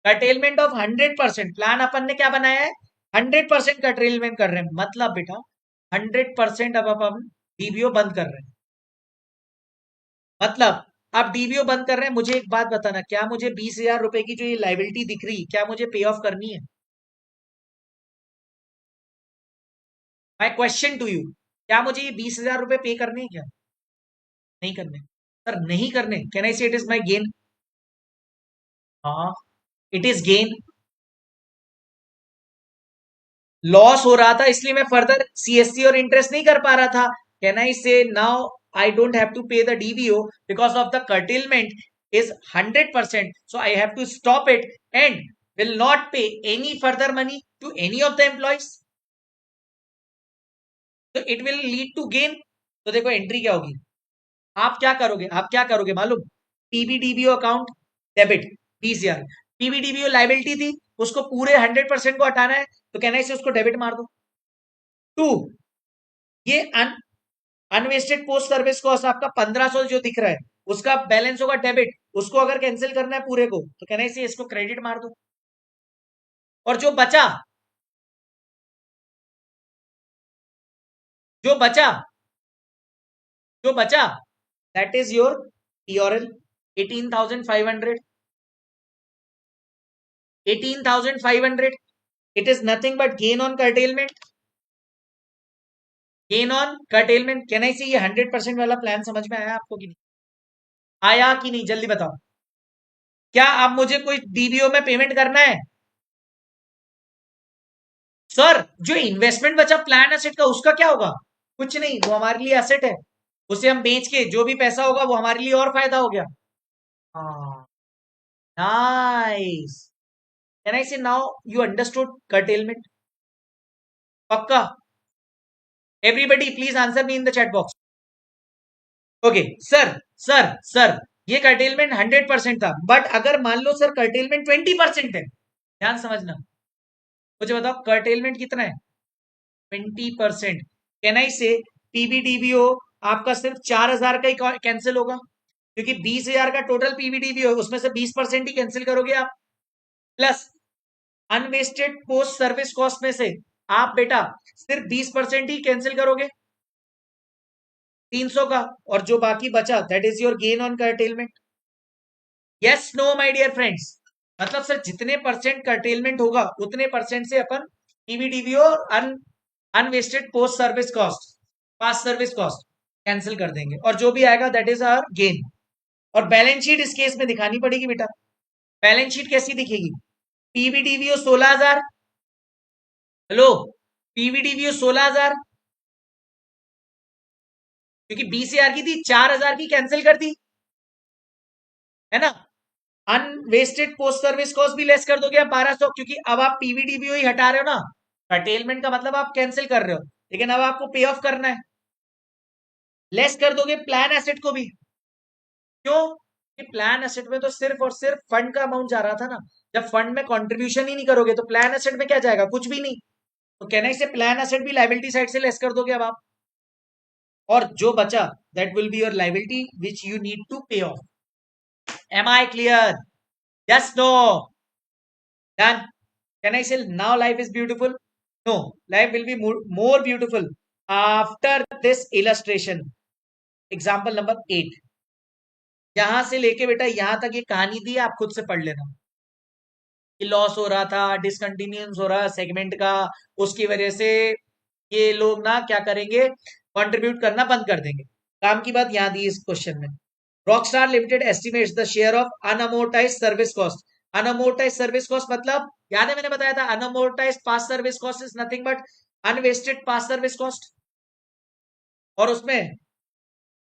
Curtailment of 100% plan अपन ने क्या बनाया है? 100% कर्टेलमेंट कर रहे हैं, मतलब बेटा 100% अब अपन डीबीओ बंद कर रहे हैं। मतलब आप डीबीओ बंद कर रहे हैं। मुझे एक बात बताना, क्या मुझे 20,000 रुपए की जो ये लाइबिलिटी दिख रही, क्या मुझे पे ऑफ करनी है? माई क्वेश्चन टू यू, क्या मुझे ये 20,000 रुपए पे करने हैं क्या? नहीं करने सर, नहीं करने। Can I say it is my gain? हाँ, इट इज गेन। लॉस हो रहा था इसलिए मैं फर्दर सीएससी और इंटरेस्ट नहीं कर पा रहा था। Can I say now I don't have to pay the DBO because of the curtailment is 100%, so I have to stop it and will not pay any further money to any of the employees, so it will lead to gain। तो देखो entry क्या होगी, आप क्या करोगे, आप क्या करोगे मालूम? पीबीडीबीओ अकाउंट डेबिट 20,000, पीबीडीबीओ लाइबिलिटी थी, उसको पूरे 100% को हटाना है, तो कहना है इसे उसको डेबिट मार दो। टू, ये अनवेस्टेड पोस्ट सर्विस कॉस्ट आपका 1,500 जो दिख रहा है, उसका बैलेंस होगा डेबिट, उसको अगर कैंसिल करना है पूरे को, तो कहना है इसे इसको क्रेडिट मार दो। और जो बचा जो बचा that is your T or L 18,500। 18,500 it is nothing but gain on curtailment. Gain on curtailment, कहना ही ये 100% वाला प्लान समझ में आया आपको कि नहीं? आया कि नहीं, जल्दी बताओ। क्या अब मुझे कोई डीबीओ में पेमेंट करना है? सर जो इन्वेस्टमेंट बचा प्लान एसेट का, उसका क्या होगा? कुछ नहीं, वो हमारे लिए एसेट है, उसे हम बेच के जो भी पैसा होगा वो हमारे लिए और फायदा हो गया। हाँ, nice. Can I say now you understood curtailment? पक्का? Everybody please answer me in the chat box. Okay sir, sir ये कर्टेलमेंट 100% था, बट अगर मान लो सर कर्टेलमेंट 20% है, ध्यान समझना, मुझे बताओ कर्टेलमेंट कितना है? 20%। कैन आई से पीबीडीबीओ आपका सिर्फ 4,000 का ही कैंसिल होगा, क्योंकि 20,000 का टोटल पीबीडीबीओ है, उसमें से 20% ही कैंसिल करोगे आप। Plus unvested post service cost में से आप बेटा सिर्फ 20% ही कैंसिल करोगे, 300 का, और जो बाकी बचा that is your gain on curtailment. Yes no my dear friends? मतलब सर जितने परसेंट कर्टेलमेंट होगा उतने परसेंट से अपन ईवीडीवीओ और unvested post service cost, past service cost cancel कर देंगे, और जो भी आएगा दैट इज आवर गेन। और बैलेंस शीट इस केस में दिखानी पड़ेगी बेटा। बैलेंस शीट कैसी दिखेगी? पीवीडीवीओ 16,000, हेलो, पीवीडीवीओ 16,000, क्योंकि 20,000 की थी, 4,000 की कैंसिल कर दी, है ना। अनवेस्टेड पोस्ट सर्विस कॉस्ट भी लेस कर दोगे आप 1,200, क्योंकि अब आप पीवीडीबीओ ही हटा रहे हो ना। कर्टेलमेंट का मतलब आप कैंसिल कर रहे हो, लेकिन अब आपको पे ऑफ करना है, लेस कर दोगे प्लान एसेट को भी। क्यों? कि प्लान एसेट में तो सिर्फ और सिर्फ फंड का अमाउंट जा रहा था ना, जब फंड में कंट्रीब्यूशन ही नहीं करोगे तो प्लान एसेट में क्या जाएगा? कुछ भी नहीं। तो कहने से प्लान एसेट भी लाइबिलिटी साइड से लेस कर दोगे अब आप, और जो बचा that will be your liability which you need to pay off. Am I clear? Yes no? Done? Can I say now life is beautiful? No, life will be more beautiful after this illustration. Example number 8, यहां से लेके बेटा यहां तक ये कहानी दी, आप खुद से पढ़ लेना कि लॉस हो रहा था, डिसकंटिन्यूस हो रहा सेगमेंट का, उसकी वजह से ये लोग ना क्या करेंगे, कंट्रीब्यूट करना बंद कर देंगे। काम की बात यहां दी इस क्वेश्चन में। Rockstar limited estimates the share of unamortized service cost. Unamortized service cost मतलब याद है मैंने बताया था, unamortized past service cost is nothing but unvested past service cost, और उसमें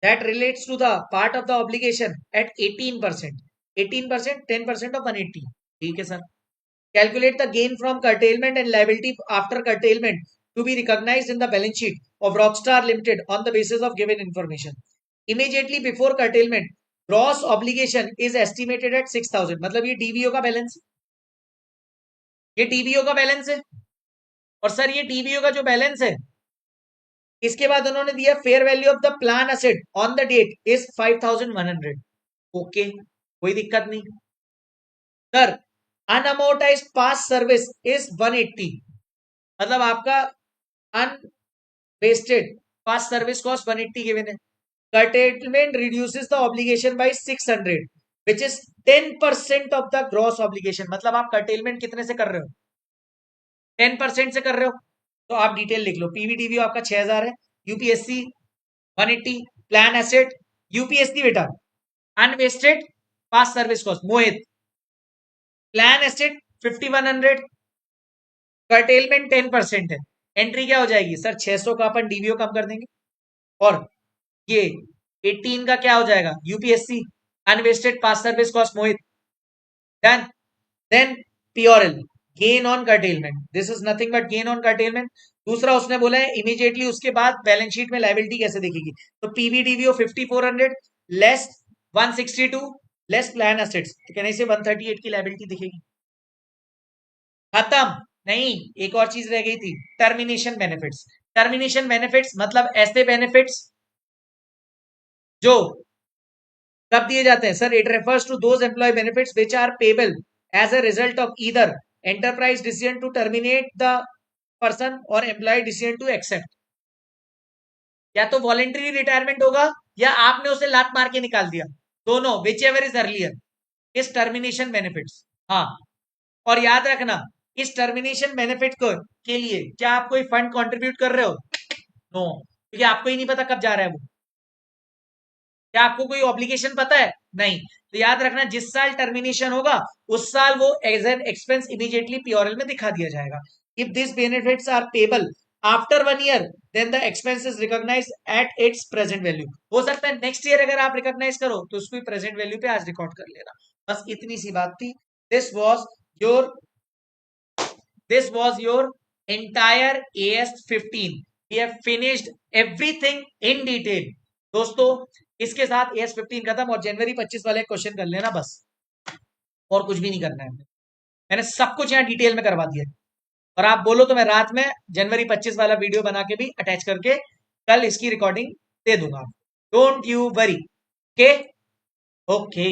that relates to the part of the obligation at 18%। 18% 10% ऑफ 180, ठीक है sir. Calculate the gain from curtailment and liability after curtailment to be recognized in the balance sheet of Rockstar Limited on the basis of given information. Immediately before curtailment, gross obligation is estimated at 6,000. मतलब ये DBO का balance, ये DBO का balance है। और sir ये DBO का जो बैलेंस है, इसके बाद उन्होंने दिया fair value of the plan asset on the date is 5,100। Okay, कोई दिक्कत नहीं। Sir unamortised past service is 180, मतलब आपका unvested past service cost 180 given है। curtailment reduces the obligation by 600 which is 10% of the gross obligation। मतलब आप curtailment कितने से कर रहे हो, 10% से कर रहे हो। तो आप डिटेल लिख लो, पीवीडीवी आपका 6,000 है, यूपीएससी 180, प्लान एसेट यूपीएससी बेटा अनवेस्टेड पास सर्विस कॉस्ट मोहित, प्लान एसेट 5,100, कर्टेलमेंट 10% है। एंट्री क्या हो जाएगी सर, 600 का अपन डीवीओ कम कर देंगे और ये 18 का क्या हो जाएगा, UPSC unvested past service cost Mohit, done. Then P or L gain on curtailment, this is nothing but gain on curtailment. दूसरा उसने बोला है इमीडिएटली उसके बाद बैलेंस शीट में लायबिलिटी कैसे दिखेगी, तो पीवीडीवीओ 5,400 लेस 162 लेस प्लान एसेट्स, तो कहने से 138 की लायबिलिटी दिखेगी। खत्म। नहीं, एक और चीज रह गई थी, टर्मिनेशन बेनिफिट्स। टर्मिनेशन बेनिफिट्स मतलब ऐसे बेनिफिट्स जो कब दिए जाते हैं sir, it refers to those employ benefits which are payable as a result of either enterprise decision to terminate the person और एम्प्लॉय डिसीजन टू एक्सेप्ट। या तो वॉलेंटरी रिटायरमेंट होगा या आपने उसे लात मार के निकाल दिया, दोनों, विच एवर इज अर्लियर, इस टर्मिनेशन बेनिफिट्स। हाँ, और याद रखना इस टर्मिनेशन बेनिफिट को के लिए क्या आप कोई फंड कंट्रीब्यूट कर रहे हो, नो, क्योंकि आपको ही नहीं पता कब जा रहा है वो। क्या आपको कोई ऑब्लिगेशन पता है, नहीं, तो याद रखना जिस साल टर्मिनेशन होगा उस साल वो as an expense immediately P or L में दिखा दिया जाएगा। If this benefits are payable after 1 year then the expense is recognise at its present value. हो सकता है नेक्स्ट ईयर अगर आप रिकॉग्नाइज करो तो उसको प्रेजेंट वैल्यू पे आज रिकॉर्ड कर लेना। बस इतनी सी बात थी। This was your entire AS15। We have finished everything in detail। दोस्तों इसके साथ AS15 खत्म और जनवरी 25 वाले क्वेश्चन कर लेना बस, और कुछ भी नहीं करना है। मैंने सब कुछ यहाँ डिटेल में करवा दिया और आप बोलो तो मैं रात में जनवरी 25 वाला वीडियो बना के भी अटैच करके कल इसकी रिकॉर्डिंग दे दूंगा। Don't you worry. Okay okay.